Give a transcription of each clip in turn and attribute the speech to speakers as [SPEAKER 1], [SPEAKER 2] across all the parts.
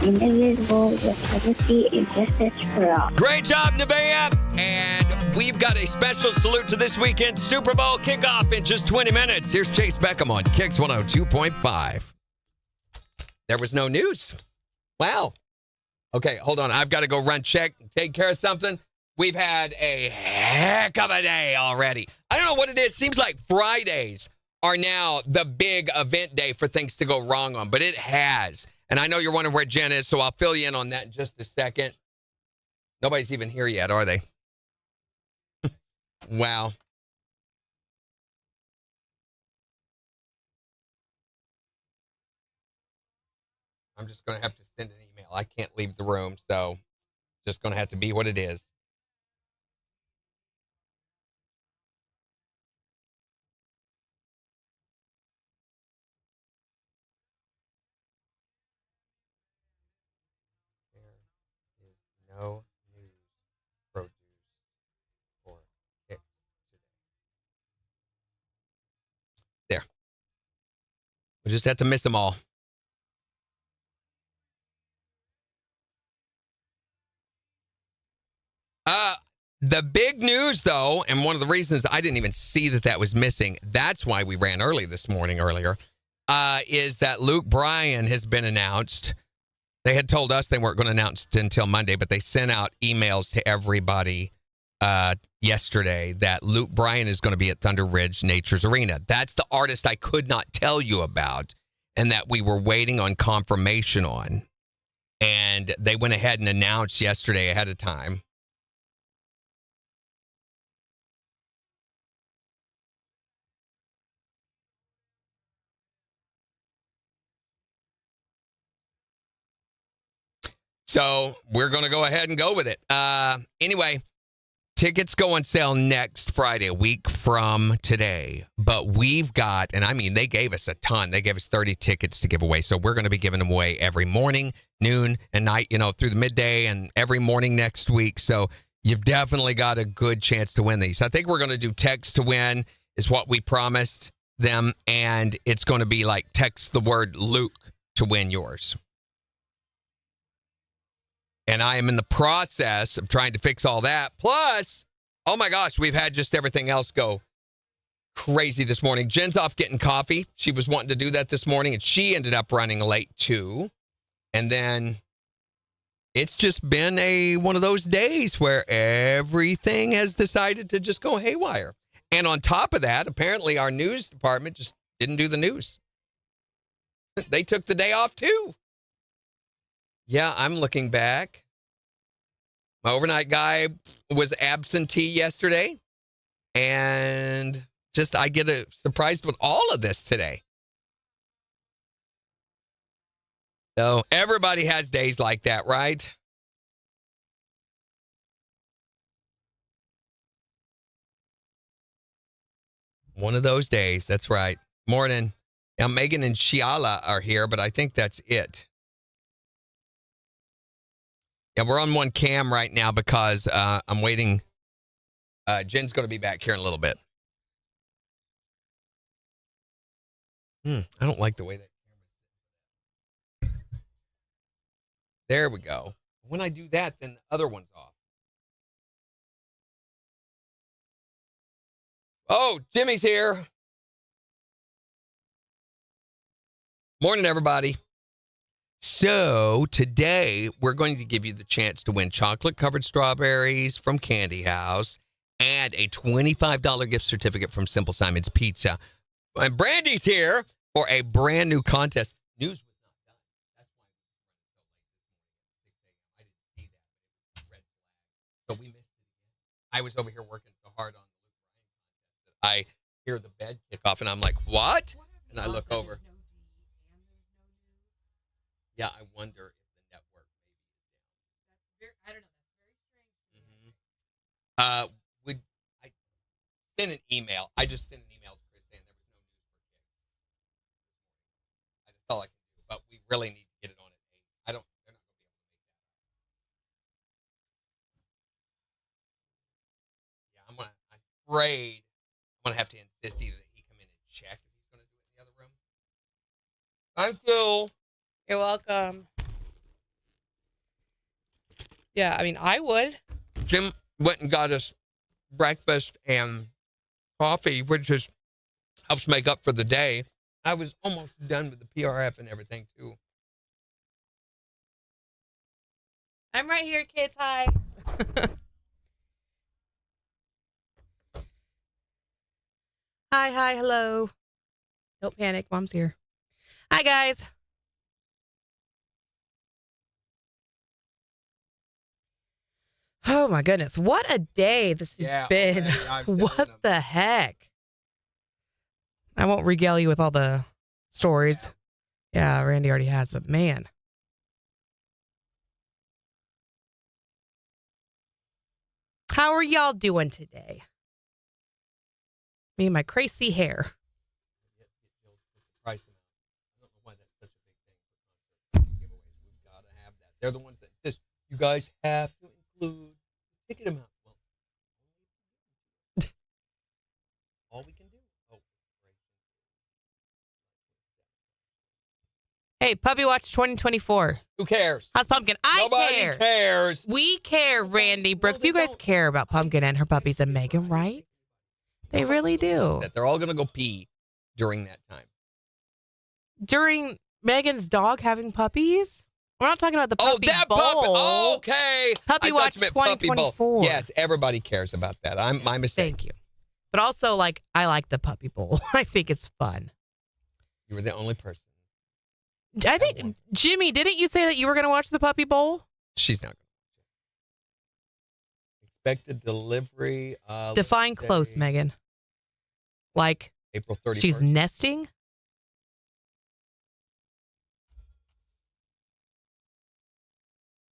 [SPEAKER 1] indivisible, with liberty and justice for all.
[SPEAKER 2] Great job, Nevaeh. And we've got a special salute to this weekend Super Bowl kickoff in just 20 minutes. Here's Chase Beckham on KIX 102.5. There was no news. Wow. Okay, hold on. I've got to go run check, take care of something. We've had a heck of a day already. I don't know what it is. Seems like Fridays are now the big event day for things to go wrong on, but it has. And I know you're wondering where Jen is, so I'll fill you in on that in just a second. Nobody's even here yet, are they? Wow. I'm just going to have to send an email. I can't leave the room, so just going to have to be what it is. There is no news produced for KIX today. There. We just have to miss them all. The big news, though, and one of the reasons I didn't even see that was missing, that's why we ran early this morning earlier, is that Luke Bryan has been announced. They had told us they weren't going to announce it until Monday, but they sent out emails to everybody yesterday that Luke Bryan is going to be at Thunder Ridge Nature's Arena. That's the artist I could not tell you about and that we were waiting on confirmation on. And they went ahead and announced yesterday ahead of time. So we're going to go ahead and go with it. Anyway, tickets go on sale next Friday, a week from today. But we've got, and I mean, they gave us a ton. They gave us 30 tickets to give away. So we're going to be giving them away every morning, noon, and night, through the midday and every morning next week. So you've definitely got a good chance to win these. I think we're going to do text to win is what we promised them. And it's going to be like text the word Luke to win yours. And I am in the process of trying to fix all that. Plus, oh my gosh, we've had just everything else go crazy this morning. Jen's off getting coffee. She was wanting to do that this morning, and she ended up running late too. And then it's just been one of those days where everything has decided to just go haywire. And on top of that, apparently our news department just didn't do the news. They took the day off too. Yeah, I'm looking back. My overnight guy was absentee yesterday. And I get surprised with all of this today. So everybody has days like that, right? One of those days. That's right. Morning. Now, Megan and Shiala are here, but I think that's it. Yeah, we're on one cam right now because I'm waiting. Jen's going to be back here in a little bit. I don't like the way that camera's. There we go. When I do that, then the other one's off. Oh, Jimmy's here. Morning, everybody. So today we're going to give you the chance to win chocolate-covered strawberries from Candy House and a $25 gift certificate from Simple Simon's Pizza. And Brandy's here for a brand new contest. News was not done. That's why I didn't see that. It was red flag. So we missed it again. I was over here working so hard on the Luke Bryan contest that I hear the bed kick off and I'm like, what? And I look over. Yeah, I wonder if the network maybe is down.
[SPEAKER 3] I don't know. That's very strange.
[SPEAKER 2] I sent an email? I just sent an email to Chris saying there was no news for KIX. That's all I can do. But we really need to get it on at 8. They're not going to be able to make that. Yeah, I'm afraid I'm gonna have to insist either that he come in and check if he's gonna do it in the other room. Thank you.
[SPEAKER 3] You're welcome. Yeah, I mean, I would.
[SPEAKER 2] Jim went and got us breakfast and coffee, which just helps make up for the day. I was almost done with the PRF and everything, too.
[SPEAKER 3] I'm right here, kids. Hi. Hi, hello. Don't panic. Mom's here. Hi, guys. Oh, my goodness. What a day this has been. What the heck? I won't regale you with all the stories. Yeah, Randy already has, but man. How are y'all doing today? Me and my crazy hair.
[SPEAKER 2] I don't know why that's such a big thing for giveaways. We've got to have that. They're the ones that insist you guys have to include the ticket amount. Well, all we can do. Oh,
[SPEAKER 3] Hey, Puppy Watch 2024.
[SPEAKER 2] who cares?
[SPEAKER 3] How's Pumpkin?
[SPEAKER 2] Nobody cares.
[SPEAKER 3] We care, Randy Brooks. You guys care about Pumpkin and her puppies and Megan, right? They really do.
[SPEAKER 2] That they're all going to go pee during that time.
[SPEAKER 3] During Megan's dog having puppies? We're not talking about the puppy bowl.
[SPEAKER 2] Puppy. Okay.
[SPEAKER 3] Puppy Watch 2024.
[SPEAKER 2] Yes, everybody cares about that. My mistake.
[SPEAKER 3] Thank you. But also, I like the puppy bowl. I think it's fun.
[SPEAKER 2] You were the only person.
[SPEAKER 3] I think, Jimmy, didn't you say that you were going to watch the puppy bowl?
[SPEAKER 2] She's not going to. Expected delivery.
[SPEAKER 3] Define close, Megan. Like
[SPEAKER 2] April 31st.
[SPEAKER 3] She's nesting?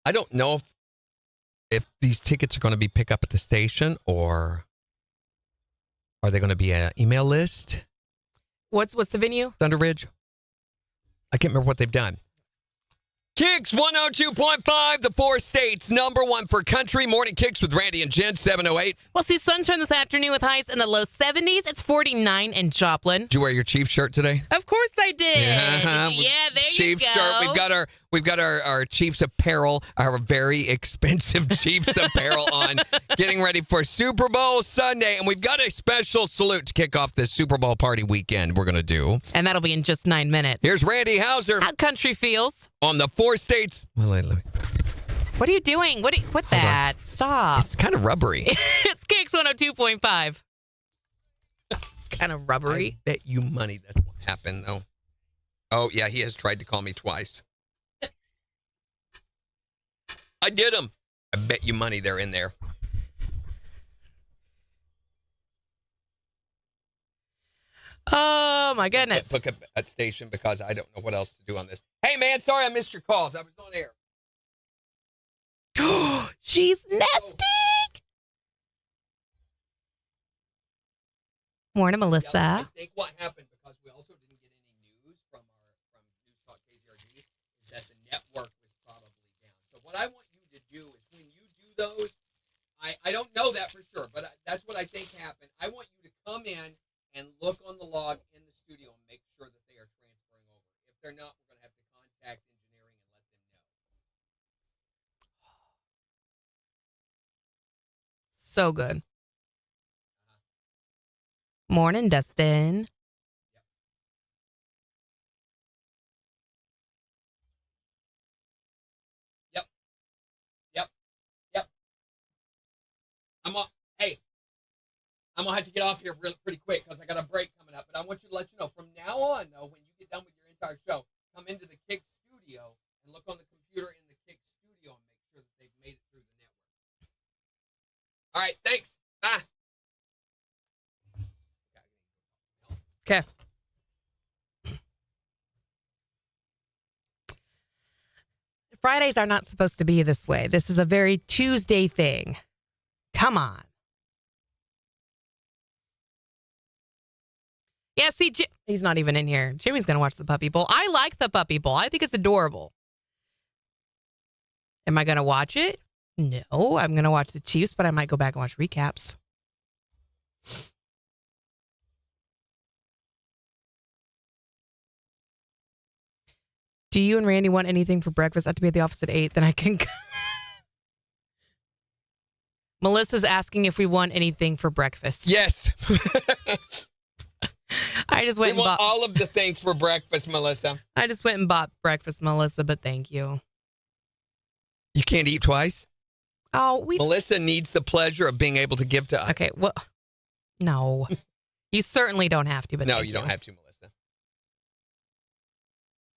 [SPEAKER 2] I don't know if these tickets are going to be pick up at the station or are they going to be an email list?
[SPEAKER 3] What's the venue?
[SPEAKER 2] Thunder Ridge. I can't remember what they've done. KIX 102.5, the 4 states, number 1 for country. Morning KIX with Randy and Jen, 708.
[SPEAKER 3] We'll see sunshine this afternoon with highs in the low 70s. It's 49 in Joplin.
[SPEAKER 2] Did you wear your Chiefs shirt today?
[SPEAKER 3] Of course I did.
[SPEAKER 2] Yeah,
[SPEAKER 3] there
[SPEAKER 2] Chiefs
[SPEAKER 3] you go.
[SPEAKER 2] shirt. We've got our Chiefs apparel, our very expensive Chiefs apparel on, getting ready for Super Bowl Sunday. And we've got a special salute to kick off this Super Bowl party weekend we're going to do.
[SPEAKER 3] And that'll be in just 9 minutes.
[SPEAKER 2] Here's Randy Hauser.
[SPEAKER 3] How country feels.
[SPEAKER 2] On the 4 states. Well, let me.
[SPEAKER 3] What are you doing? What that? Stop.
[SPEAKER 2] It's kind of rubbery.
[SPEAKER 3] It's KIX 102.5. It's kind of rubbery.
[SPEAKER 2] I bet you money that's what happened, though. Oh, yeah, he has tried to call me twice. I did him. I bet you money they're in there.
[SPEAKER 3] Oh, my goodness.
[SPEAKER 2] Book a station because I don't know what else to do on this. Hey, man, sorry I missed your calls. I was on air.
[SPEAKER 3] She's nesting. Morning, Melissa.
[SPEAKER 2] Yeah, I think what happened, because we also didn't get any news from News Talk KZRD, is that the network was probably down. So what I want you to do is when you do those, I don't know that for sure, but that's what I think happened. I want you to come in and look on the log in the studio and make sure that they are transferring over. If they're not, we're going to have to contact engineering and let them know.
[SPEAKER 3] So good. Morning, Dustin.
[SPEAKER 2] Yep. I'm going to have to get off here pretty quick because I got a break coming up. But I want you to let you know, from now on, though, when you get done with your entire show, come into the KIX studio and look on the computer in the KIX studio and make sure that they've made it through the network. All right, thanks. Bye.
[SPEAKER 3] Okay. Fridays are not supposed to be this way. This is a very Tuesday thing. Come on. Yeah, see, he's not even in here. Jimmy's going to watch the Puppy Bowl. I like the Puppy Bowl. I think it's adorable. Am I going to watch it? No, I'm going to watch the Chiefs, but I might go back and watch recaps. Do you and Randy want anything for breakfast? I have to be at the office at 8. Then I can Melissa's asking if we want anything for breakfast.
[SPEAKER 2] Yes.
[SPEAKER 3] I just
[SPEAKER 2] We
[SPEAKER 3] went and
[SPEAKER 2] want
[SPEAKER 3] bought
[SPEAKER 2] all of the things for breakfast, Melissa.
[SPEAKER 3] I just went and bought breakfast, Melissa, but thank you.
[SPEAKER 2] You can't eat twice?
[SPEAKER 3] Oh,
[SPEAKER 2] Melissa needs the pleasure of being able to give to us.
[SPEAKER 3] Okay, well, no. You certainly don't have to, but
[SPEAKER 2] No,
[SPEAKER 3] thank
[SPEAKER 2] you don't have to, Melissa.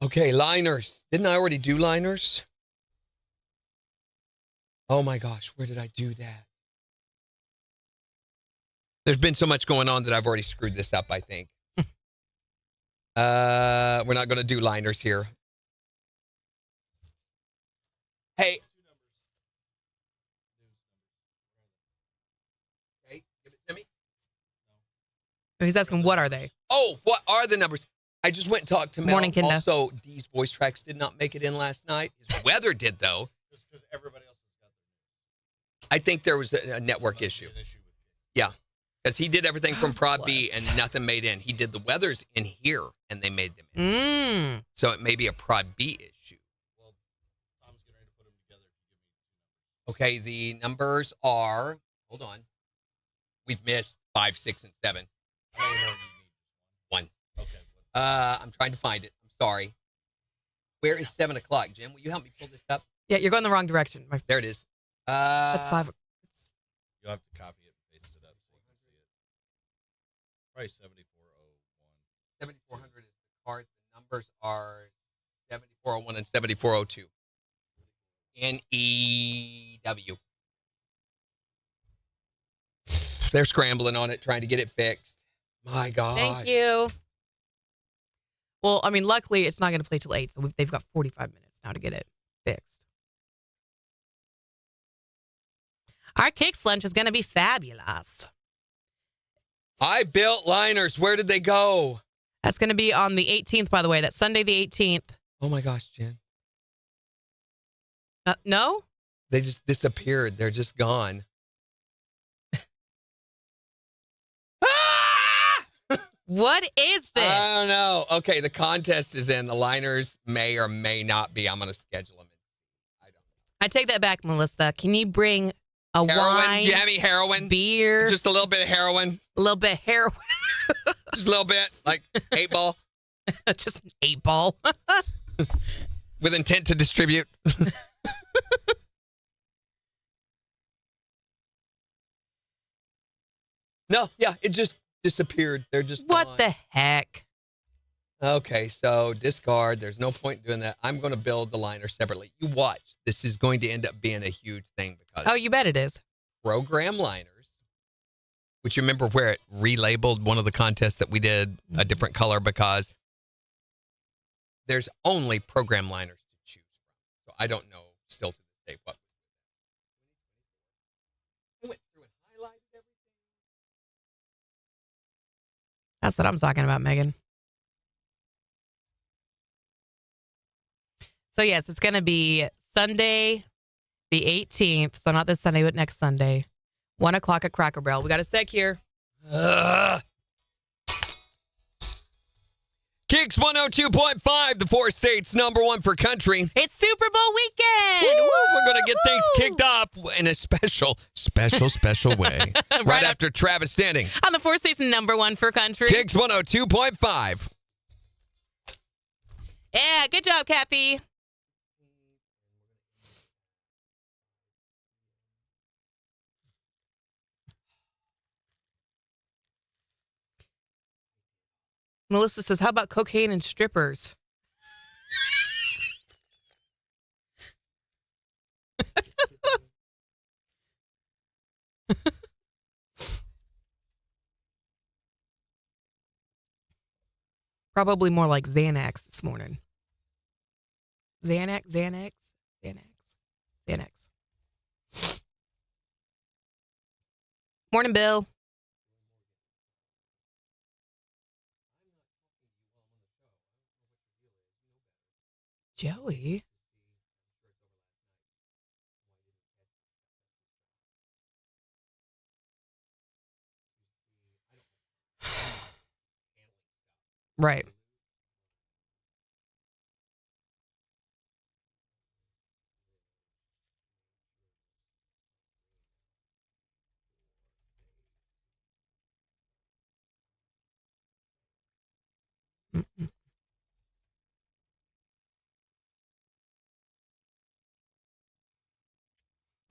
[SPEAKER 2] Okay, liners. Didn't I already do liners? Oh my gosh, where did I do that? There's been so much going on that I've already screwed this up, I think. We're not going to do liners here. Hey. Okay, give it to me.
[SPEAKER 3] He's asking, what are they?
[SPEAKER 2] Oh, what are the numbers? I just went and talked to Mel.
[SPEAKER 3] Morning, Kinda.
[SPEAKER 2] Also, Dee's voice tracks did not make it in last night. His weather did, though.
[SPEAKER 4] Just because everybody else has got
[SPEAKER 2] I think there was a network issue. Yeah, because he did everything from Prod B and nothing made in. He did the weathers in here, and they made them in. So it may be a Prod B issue.
[SPEAKER 4] Well, Tom's getting ready to put them together.
[SPEAKER 2] Okay, the numbers are, hold on. We've missed 5, 6, and 7. One.
[SPEAKER 4] Okay.
[SPEAKER 2] I'm trying to find it. I'm sorry. Where is 7 o'clock, Jim? Will you help me pull this up?
[SPEAKER 3] Yeah, you're going the wrong direction.
[SPEAKER 2] There it is.
[SPEAKER 3] That's 5.
[SPEAKER 4] You'll have to copy it and paste it up so you can see it. Probably 7401.
[SPEAKER 2] 7400 is the card. The numbers are 7401 and 7402. NEW. They're scrambling on it, trying to get it fixed. My God.
[SPEAKER 3] Thank you. Well, I mean, luckily it's not going to play till 8, so they've got 45 minutes now to get it fixed. Our KIX lunch is going to be fabulous.
[SPEAKER 2] I built liners. Where did they go?
[SPEAKER 3] That's going to be on the 18th, by the way. That's Sunday the 18th.
[SPEAKER 2] Oh my gosh, Jen.
[SPEAKER 3] No?
[SPEAKER 2] They just disappeared. They're just gone.
[SPEAKER 3] What is this?
[SPEAKER 2] I don't know. Okay, the contest is in. The liners may or may not be. I'm going to schedule them. I don't know.
[SPEAKER 3] I take that back, Melissa. Can you bring a
[SPEAKER 2] Heroin?
[SPEAKER 3] wine?
[SPEAKER 2] Do you have any heroin?
[SPEAKER 3] Beer?
[SPEAKER 2] Just a little bit of heroin.
[SPEAKER 3] A little bit of heroin.
[SPEAKER 2] Just a little bit. Like 8 ball.
[SPEAKER 3] Just an 8 ball.
[SPEAKER 2] With intent to distribute. No, yeah, it just disappeared. They're just
[SPEAKER 3] What
[SPEAKER 2] gone.
[SPEAKER 3] the heck?
[SPEAKER 2] Okay, so discard. There's no point in doing that. I'm going to build the liner separately. You watch. This is going to end up being a huge thing because
[SPEAKER 3] Oh, you bet it is.
[SPEAKER 2] program liners, which you remember where it relabeled one of the contests that we did a different color because there's only program liners to choose from. So I don't know still to this day what. I went through and highlighted everything.
[SPEAKER 3] That's what I'm talking about, Megan. So, yes, it's going to be Sunday the 18th. So, not this Sunday, but next Sunday. 1 o'clock at Cracker Barrel. We got a sec here.
[SPEAKER 2] KIX 102.5, the 4 states #1 for country.
[SPEAKER 3] It's Super Bowl weekend.
[SPEAKER 2] Woo! We're going to get things kicked off in a special way. right after Travis Standing.
[SPEAKER 3] On the 4 states #1 for country.
[SPEAKER 2] KIX 102.5.
[SPEAKER 3] Yeah, good job, Kathy. Melissa says, how about cocaine and strippers? Probably more like Xanax this morning. Xanax. Morning, Bill. Joey. Right.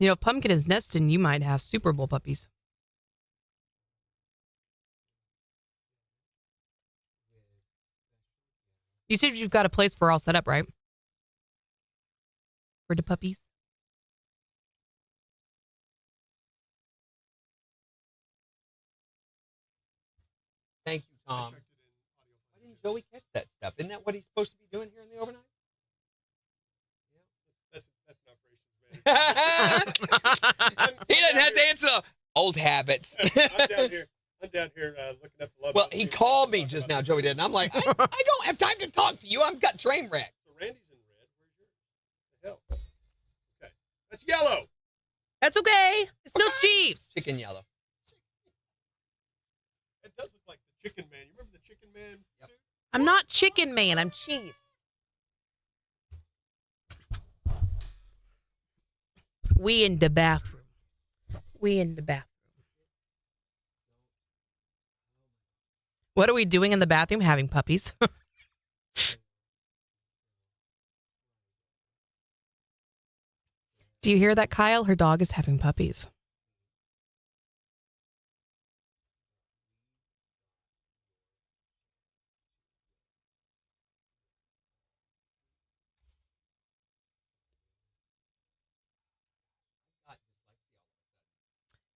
[SPEAKER 3] You know, if Pumpkin is nesting, you might have Super Bowl puppies. You said you've got a place for all set up, right? For the puppies.
[SPEAKER 2] Thank you, Tom. Why didn't Joey catch that stuff? Isn't that what he's supposed to be doing here in the overnight?
[SPEAKER 4] That's operations manager.
[SPEAKER 2] He doesn't have to answer the old habits.
[SPEAKER 4] I'm down here looking up the love.
[SPEAKER 2] Well, he called me just now, Joey did, and I'm like, I don't have time to talk to you. I've got train wreck.
[SPEAKER 4] So Randy's in red. Where's yours? The hell? Okay, that's yellow.
[SPEAKER 3] That's okay. It's still Chiefs.
[SPEAKER 2] Chicken yellow.
[SPEAKER 4] It does look like the Chicken Man. You remember the Chicken Man suit?
[SPEAKER 3] I'm not Chicken Man. I'm Chiefs. We in the bathroom. We in the bathroom. What are we doing in the bathroom? Having puppies. Do you hear that, Kyle? Her dog is having puppies.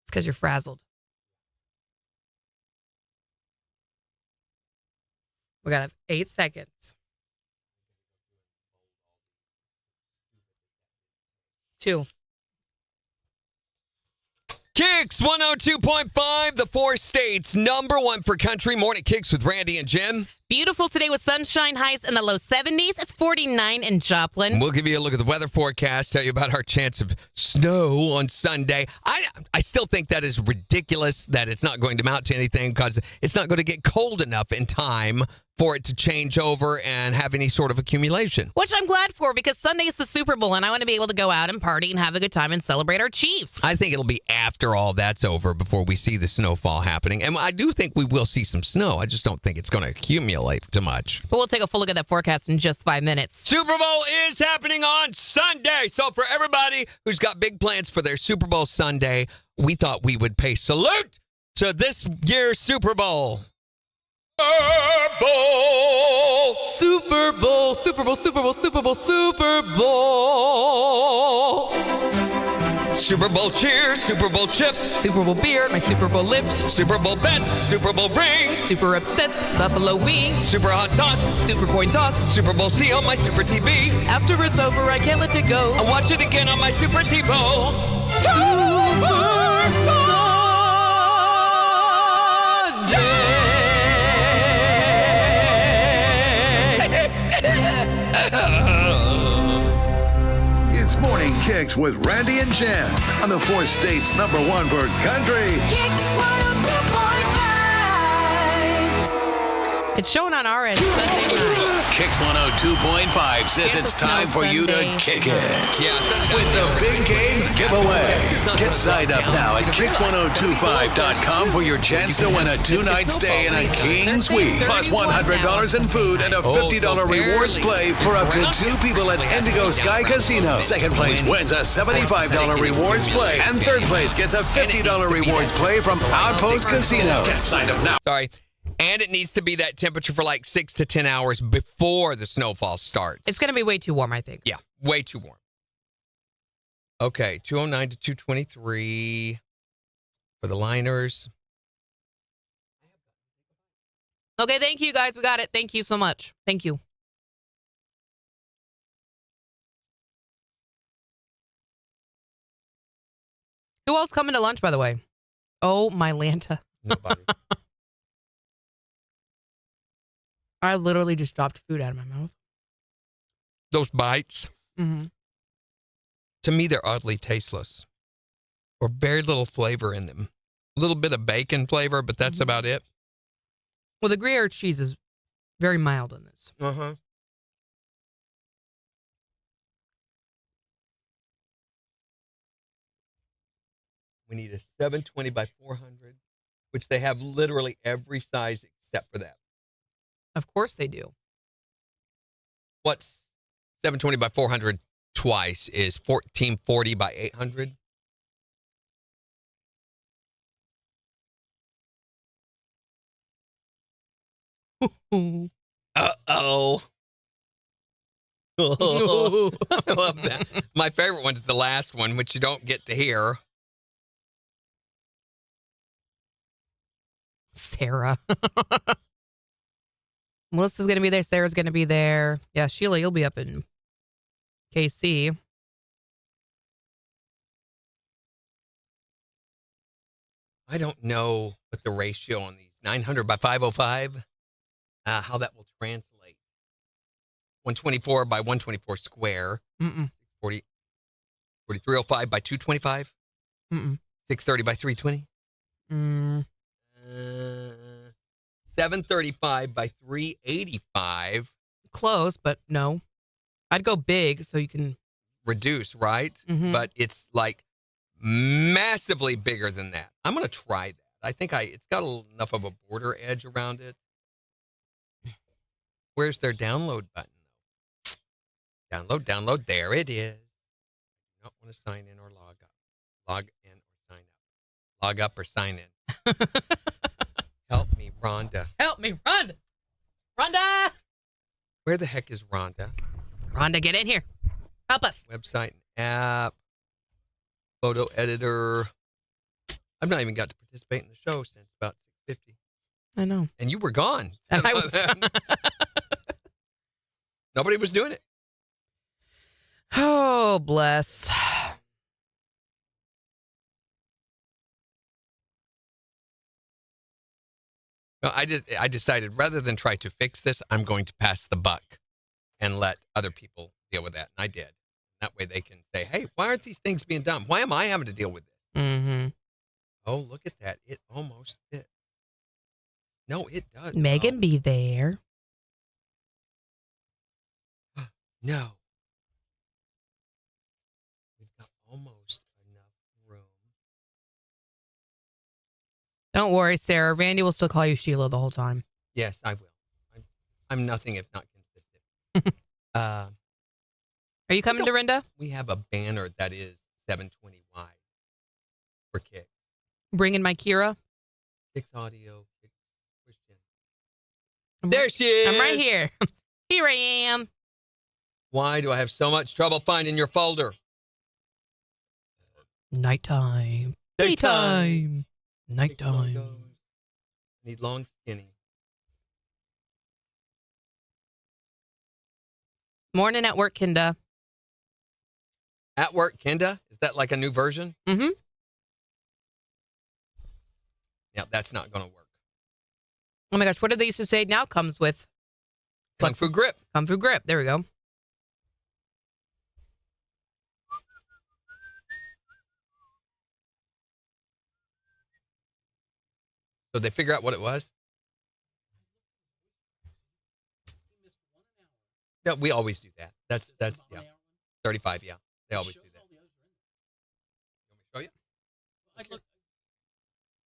[SPEAKER 3] It's because you're frazzled. We got 8 seconds. 2.
[SPEAKER 2] KIX 102.5, the 4 states, #1 for country. Morning KIX with Randy and Jim.
[SPEAKER 3] Beautiful today with sunshine, highs in the low 70s. It's 49 in Joplin.
[SPEAKER 2] We'll give you a look at the weather forecast, tell you about our chance of snow on Sunday. I still think that is ridiculous that it's not going to amount to anything because it's not going to get cold enough in time for it to change over and have any sort of accumulation.
[SPEAKER 3] Which I'm glad for because Sunday is the Super Bowl and I want to be able to go out and party and have a good time and celebrate our Chiefs.
[SPEAKER 2] I think it'll be after all that's over before we see the snowfall happening. And I do think we will see some snow. I just don't think it's going to accumulate too much.
[SPEAKER 3] But we'll take a full look at that forecast in just 5 minutes.
[SPEAKER 2] Super Bowl is happening on Sunday. So for everybody who's got big plans for their Super Bowl Sunday, we thought we would pay salute to this year's Super Bowl.
[SPEAKER 3] Super Bowl, Super Bowl, Super Bowl, Super Bowl, Super Bowl.
[SPEAKER 2] Super Bowl cheers, Super Bowl chips,
[SPEAKER 3] Super Bowl beer, my Super Bowl lips,
[SPEAKER 2] Super Bowl bets, Super Bowl rings,
[SPEAKER 3] super upsets, buffalo wings,
[SPEAKER 2] super hot sauce,
[SPEAKER 3] super coin toss,
[SPEAKER 2] Super Bowl C on my Super TV.
[SPEAKER 3] After it's over, I can't let it go.
[SPEAKER 2] I'll watch it again on my Super TiVo.
[SPEAKER 3] Super Bowl.
[SPEAKER 5] It's Morning KIX with Randy and Jen on the 4 states #1 for country.
[SPEAKER 6] KIX 102.5.
[SPEAKER 3] It's showing on our end Sunday night.
[SPEAKER 5] KIX 102.5 says it's time for you to kick it.
[SPEAKER 2] Yeah,
[SPEAKER 5] With the big game giveaway. Get signed up now at KIX1025.com for your chance to win a 2-night stay in a king suite, plus $100 in food and a $50 rewards play for up to 2 people at Indigo Sky Casino. Second place wins a $75 rewards play, and third place gets a $50 rewards play from Outpost Casino. Get signed up now.
[SPEAKER 2] Sorry. And it needs to be that temperature for like 6 to 10 hours before the snowfall starts.
[SPEAKER 3] It's going to be way too warm, I think.
[SPEAKER 2] Yeah, way too warm. Okay, 209 to 223 for the liners.
[SPEAKER 3] Okay, thank you, guys. We got it. Thank you so much. Thank you. Who else coming to lunch, by the way? Oh, my Lanta.
[SPEAKER 2] Nobody.
[SPEAKER 3] I literally just dropped food out of my mouth.
[SPEAKER 2] Those bites,
[SPEAKER 3] Mm-hmm.
[SPEAKER 2] to me, they're oddly tasteless or very little flavor in them. A little bit of bacon flavor, but that's about it.
[SPEAKER 3] Well, the Gruyere cheese is very mild in this.
[SPEAKER 2] Uh-huh. We need a 720 by 400, which they have literally every size except for that.
[SPEAKER 3] Of course they do.
[SPEAKER 2] What's 720 by 400 twice is 1440 by 800. Uh-oh. I love that. My favorite one's the last one, which you don't get to hear.
[SPEAKER 3] Sarah. Melissa's going to be there. Sarah's going to be there. Yeah, Sheila, you'll be up in KC.
[SPEAKER 2] I don't know what the ratio on these 900 by 505, how that will translate. 124 by 124 square. 40, 4305 by 225. 630 by 320. 735 by 385.
[SPEAKER 3] Close, but no. I'd go big so you can
[SPEAKER 2] reduce, right? But it's like massively bigger than that. I'm going to try that. I think it's got enough of a border edge around it. Where's their download button? Download. There it is. I don't want to sign in or log up. Log in or sign up. Log up or sign in. Help me, Rhonda.
[SPEAKER 3] Help me, Rhonda. Rhonda!
[SPEAKER 2] Where the heck is Rhonda?
[SPEAKER 3] Rhonda, get in here. Help us.
[SPEAKER 2] Website and app. Photo editor. I've not even got to participate in the show since about 6:50.
[SPEAKER 3] I know.
[SPEAKER 2] And you were gone.
[SPEAKER 3] And I was.
[SPEAKER 2] Nobody was doing it.
[SPEAKER 3] Oh, bless.
[SPEAKER 2] No, I decided rather than try to fix this, I'm going to pass the buck and let other people deal with that. And I did. That way they can say, hey, why aren't these things being done? Why am I having to deal with this? Oh, look at that. It almost fits. No, it does.
[SPEAKER 3] Megan, be there.
[SPEAKER 2] No. We've got almost enough room.
[SPEAKER 3] Don't worry, Sarah. Randy will still call you Sheila the whole time.
[SPEAKER 2] Yes, I will. I'm nothing if not consistent.
[SPEAKER 3] Are you coming, Dorinda?
[SPEAKER 2] We have a banner that is 720 wide for KIX.
[SPEAKER 3] Bringing my Kira.
[SPEAKER 2] KIX audio. KIX Christian. There she is.
[SPEAKER 3] I'm right here. Here I am.
[SPEAKER 2] Why do I have so much trouble finding your folder?
[SPEAKER 3] Nighttime.
[SPEAKER 2] Daytime.
[SPEAKER 3] Nighttime.
[SPEAKER 2] Need long, skinny.
[SPEAKER 3] Morning at work, Kinda.
[SPEAKER 2] At work, Kenda? Is that like a new version?
[SPEAKER 3] Mm-hmm.
[SPEAKER 2] Yeah, that's not going to work.
[SPEAKER 3] Oh my gosh, what did they used to say? Now comes with
[SPEAKER 2] Kung Fu Grip.
[SPEAKER 3] Kung Fu Grip. There we go.
[SPEAKER 2] So they figure out what it was? Yeah, we always do that. That's yeah. 35, yeah. They always do that. You want me to show you?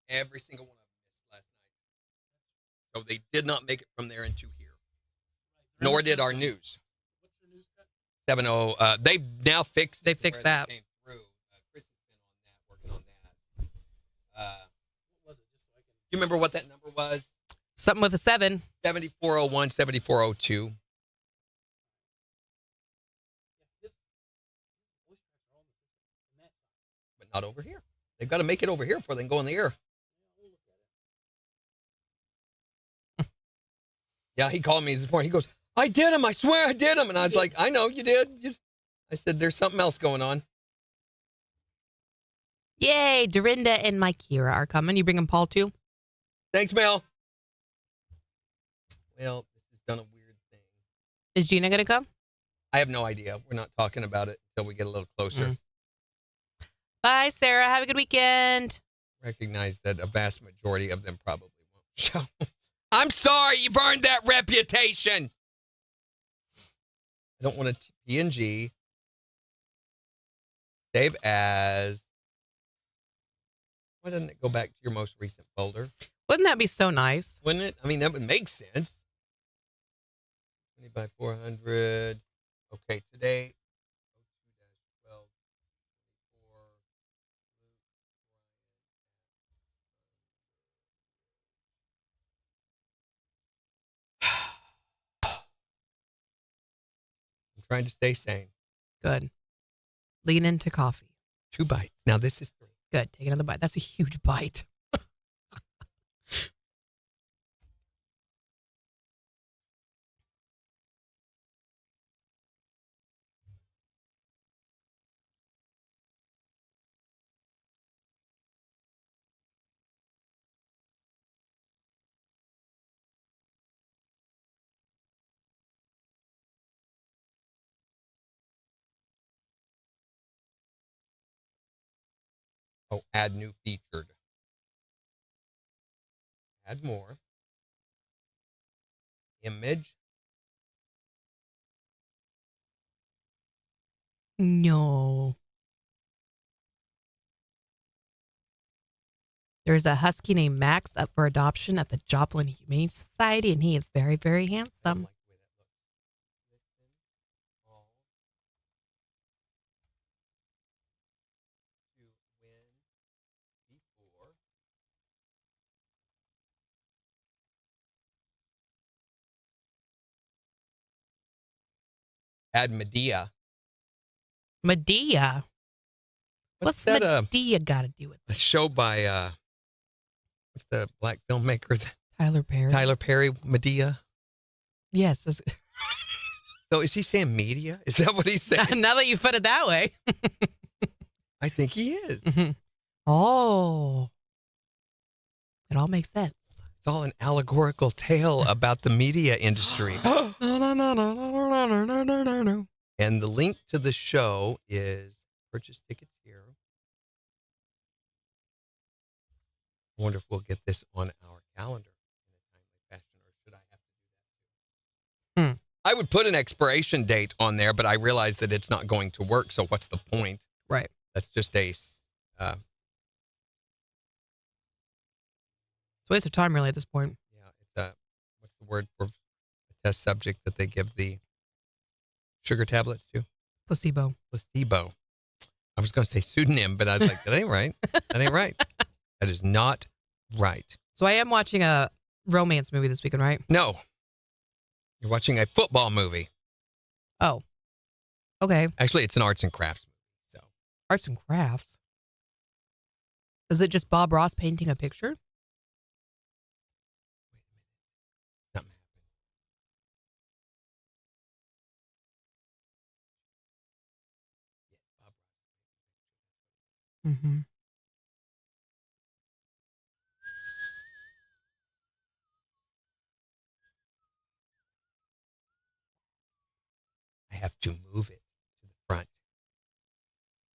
[SPEAKER 2] Every single one of them missed last night. So they did not make it from there into here. Nor did our news. 70. They've now fixed.
[SPEAKER 3] They fixed that.
[SPEAKER 2] Came through. Chris has been on that, working on that. What was it? You remember what that number was?
[SPEAKER 3] Something with a 7.
[SPEAKER 2] 7401, 7402. But not over here. They've got to make it over here before they can go in the air. Yeah, he called me this morning. He goes, I did him. I swear I did him. And I was like, I know you did. I said, there's something else going on.
[SPEAKER 3] Yay, Dorinda and my Kira are coming. You bringing Paul too?
[SPEAKER 2] Thanks, Mel. Well, this has done a weird thing.
[SPEAKER 3] Is Gina going to come?
[SPEAKER 2] I have no idea. We're not talking about it until we get a little closer.
[SPEAKER 3] Bye, Sarah. Have a good weekend.
[SPEAKER 2] Recognize that a vast majority of them probably won't show. I'm sorry. You've earned that reputation. I don't want to PNG. Save as. Why doesn't it go back to your most recent folder?
[SPEAKER 3] Wouldn't that be so nice?
[SPEAKER 2] Wouldn't it? I mean, that would make sense. 20 by 400. Okay, today. 12, 4. I'm trying to stay sane.
[SPEAKER 3] Good. Lean into coffee.
[SPEAKER 2] 2 bites. Now this is 3.
[SPEAKER 3] Good. Take another bite. That's a huge bite.
[SPEAKER 2] Oh, add new featured. Add more. Image.
[SPEAKER 3] No. There's a husky named Max up for adoption at the Joplin Humane Society, and he is very, very handsome.
[SPEAKER 2] Add Medea.
[SPEAKER 3] Medea. What's
[SPEAKER 2] that,
[SPEAKER 3] Medea got to do with
[SPEAKER 2] a
[SPEAKER 3] it?
[SPEAKER 2] show by what's the black filmmaker?
[SPEAKER 3] Tyler Perry.
[SPEAKER 2] Tyler Perry, Medea.
[SPEAKER 3] Yes.
[SPEAKER 2] So is he saying media? Is that what he's saying?
[SPEAKER 3] Now that you put it that way.
[SPEAKER 2] I think he is.
[SPEAKER 3] Mm-hmm. Oh. It all makes sense.
[SPEAKER 2] It's all an allegorical tale about the media industry. And the link to the show is purchase tickets here. I wonder if we'll get this on our calendar in a timely fashion, or should I have to do that too? I would put an expiration date on there, but I realize that it's not going to work. So what's the point?
[SPEAKER 3] Right.
[SPEAKER 2] That's just a
[SPEAKER 3] It's a waste of time, really, at this point.
[SPEAKER 2] yeah. It's a what's the word for a test subject that they give the sugar tablets to?
[SPEAKER 3] Placebo.
[SPEAKER 2] Placebo. I was going to say pseudonym, but I was like, that ain't right. That ain't right. That is not right.
[SPEAKER 3] So I am watching a romance movie this weekend, right?
[SPEAKER 2] No. You're watching a football movie.
[SPEAKER 3] Oh. Okay.
[SPEAKER 2] Actually, it's an arts and crafts movie. So
[SPEAKER 3] Arts and crafts. Is it just Bob Ross painting a picture?
[SPEAKER 2] something happened. Yes, Bob Ross.
[SPEAKER 3] Mm-hmm.
[SPEAKER 2] I have to move it to the front.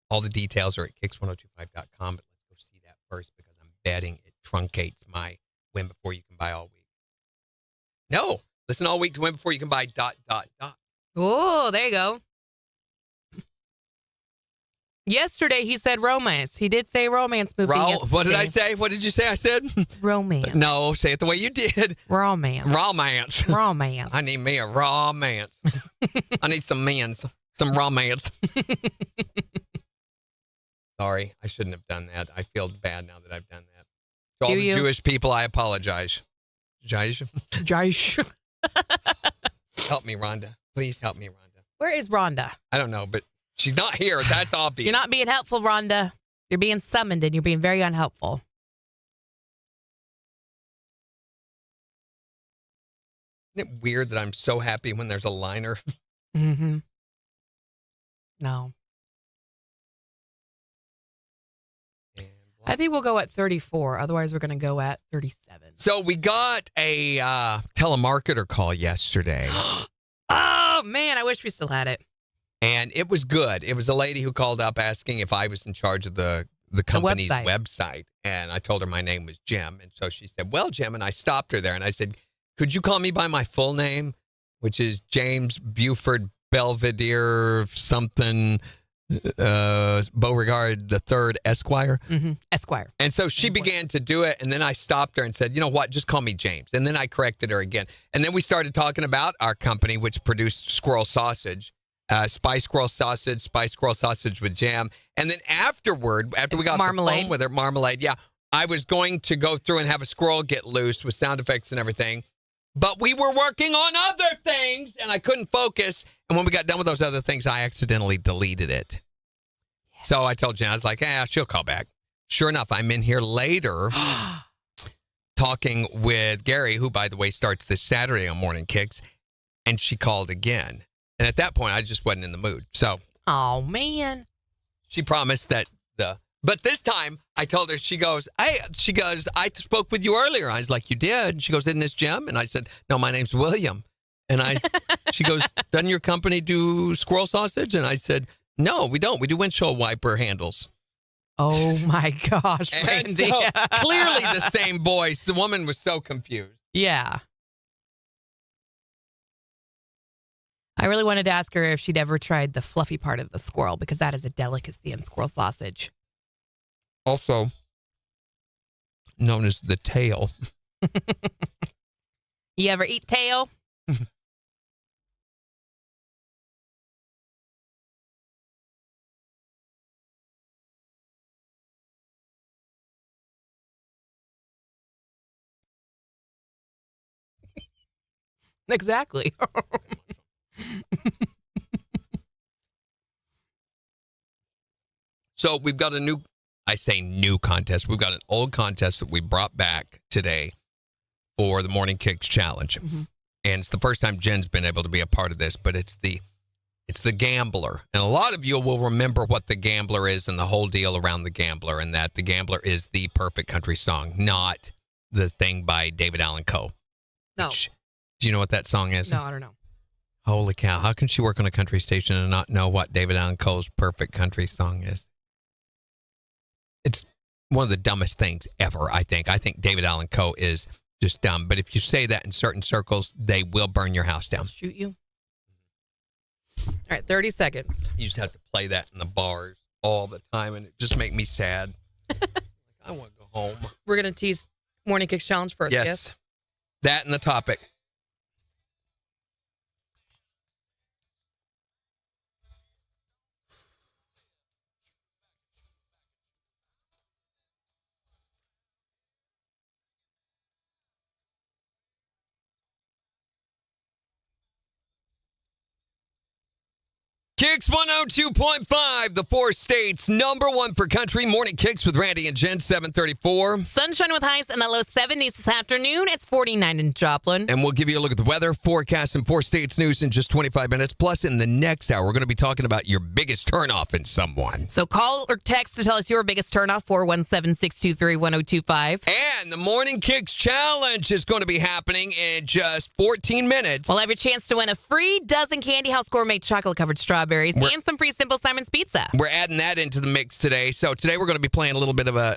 [SPEAKER 2] All the details are at KIX1025.com, but let's go see that first because I'm betting it truncates my win before you can buy all week. No, listen all week to win before you can buy ...
[SPEAKER 3] Oh, there you go. Yesterday he said romance. He did say romance movie.
[SPEAKER 2] What did I say? What did you say I said?
[SPEAKER 3] Romance.
[SPEAKER 2] No, say it the way you did.
[SPEAKER 3] Romance.
[SPEAKER 2] Romance.
[SPEAKER 3] Romance.
[SPEAKER 2] I need me a romance. I need some men's, some romance. Sorry, I shouldn't have done that. I feel bad now that I've done that. To all
[SPEAKER 3] Do
[SPEAKER 2] the
[SPEAKER 3] you?
[SPEAKER 2] Jewish people, I apologize. Jaish.
[SPEAKER 3] Josh.
[SPEAKER 2] Help me, Rhonda. Please help me, Rhonda.
[SPEAKER 3] Where is Rhonda?
[SPEAKER 2] I don't know, but she's not here. That's obvious.
[SPEAKER 3] You're not being helpful, Rhonda. You're being summoned and you're being very unhelpful.
[SPEAKER 2] Isn't it weird that I'm so happy when there's a liner?
[SPEAKER 3] Mm-hmm. No. I think we'll go at 34. Otherwise, we're going to go at 37.
[SPEAKER 2] So we got a telemarketer call yesterday.
[SPEAKER 3] Oh, man. I wish we still had it.
[SPEAKER 2] And it was good. It was a lady who called up asking if I was in charge of the company's website. And I told her my name was Jim. And so she said, well, Jim. And I stopped her there. And I said, could you call me by my full name, which is James Buford Belvedere something Beauregard the Third Esquire.
[SPEAKER 3] Mm-hmm. Esquire.
[SPEAKER 2] And so she began to do it, and then I stopped her and said, you know what, just call me James. And then I corrected her again. And then we started talking about our company, which produced squirrel sausage, spice squirrel sausage with jam. And then after we got
[SPEAKER 3] marmalade.
[SPEAKER 2] the phone with her, marmalade, yeah, I was going to go through and have a squirrel get loose with sound effects and everything. But we were working on other things, and I couldn't focus. And when we got done with those other things, I accidentally deleted it. Yeah. So I told Jen, I was like, she'll call back. Sure enough, I'm in here later talking with Gary, who, by the way, starts this Saturday on Morning Kicks, and she called again. And at that point, I just wasn't in the mood. So,
[SPEAKER 3] oh, man.
[SPEAKER 2] She promised that but this time I told her, she goes, I spoke with you earlier. I was like, you did? And she goes, isn't this Jim? And I said, no, my name's William. And she goes, doesn't your company do squirrel sausage? And I said, no, we don't. We do windshield wiper handles.
[SPEAKER 3] Oh my gosh, Randy.
[SPEAKER 2] So, clearly the same voice. The woman was so confused.
[SPEAKER 3] Yeah. I really wanted to ask her if she'd ever tried the fluffy part of the squirrel, because that is a delicacy in squirrel sausage.
[SPEAKER 2] Also known as the tail.
[SPEAKER 3] You ever eat tail? Exactly.
[SPEAKER 2] So we've got a new contest. We've got an old contest that we brought back today for the Morning Kicks Challenge. Mm-hmm. And it's the first time Jen's been able to be a part of this, but it's the Gambler. And a lot of you will remember what the Gambler is and the whole deal around the Gambler, and that the Gambler is the perfect country song, not the thing by David Allan Coe.
[SPEAKER 3] No.
[SPEAKER 2] Do you know what that song is?
[SPEAKER 3] No, I don't know.
[SPEAKER 2] Holy cow. How can she work on a country station and not know what David Allan Coe's perfect country song is? It's one of the dumbest things ever, I think. I think David Allan Coe is just dumb. But if you say that in certain circles, they will burn your house down.
[SPEAKER 3] I'll shoot you. All right, 30 seconds.
[SPEAKER 2] You just have to play that in the bars all the time, and it just make me sad. I want to go home.
[SPEAKER 3] We're going to tease Morning Kicks Challenge first, yes?
[SPEAKER 2] That and the topic. KIX 102.5, the 4 states, #1 for country. Morning Kicks with Randy and Jen, 734.
[SPEAKER 3] Sunshine with highs in the low 70s this afternoon. It's 49 in Joplin.
[SPEAKER 2] And we'll give you a look at the weather, forecast, and 4 states news in just 25 minutes. Plus, in the next hour, we're going to be talking about your biggest turnoff in someone.
[SPEAKER 3] So call or text to tell us your biggest turnoff, 417-623-1025.
[SPEAKER 2] And the Morning Kicks Challenge is going to be happening in just 14 minutes.
[SPEAKER 3] We'll have your chance to win a free dozen Candy House Gourmet chocolate-covered strawberries and some free Simple Simon's pizza.
[SPEAKER 2] We're adding that into the mix today. So today we're going to be playing a little bit of a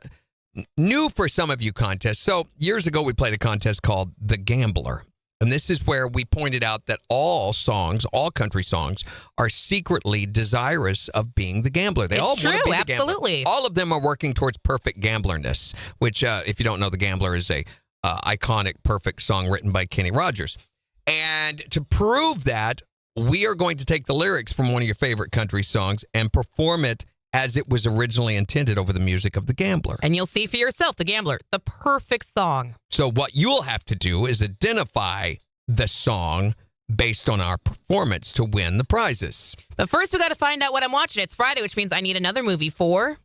[SPEAKER 2] new for some of you contest. So years ago we played a contest called The Gambler. And this is where we pointed out that all country songs, are secretly desirous of being the gambler. They all want to be the
[SPEAKER 3] absolutely.
[SPEAKER 2] Gambler. All of them are working towards perfect gamblerness, which if you don't know, The Gambler is a iconic perfect song written by Kenny Rogers. And to prove that, we are going to take the lyrics from one of your favorite country songs and perform it as it was originally intended over the music of The Gambler.
[SPEAKER 3] And you'll see for yourself, The Gambler, the perfect song.
[SPEAKER 2] So what you'll have to do is identify the song based on our performance to win the prizes.
[SPEAKER 3] But first, we got to find out what I'm watching. It's Friday, which means I need another movie for...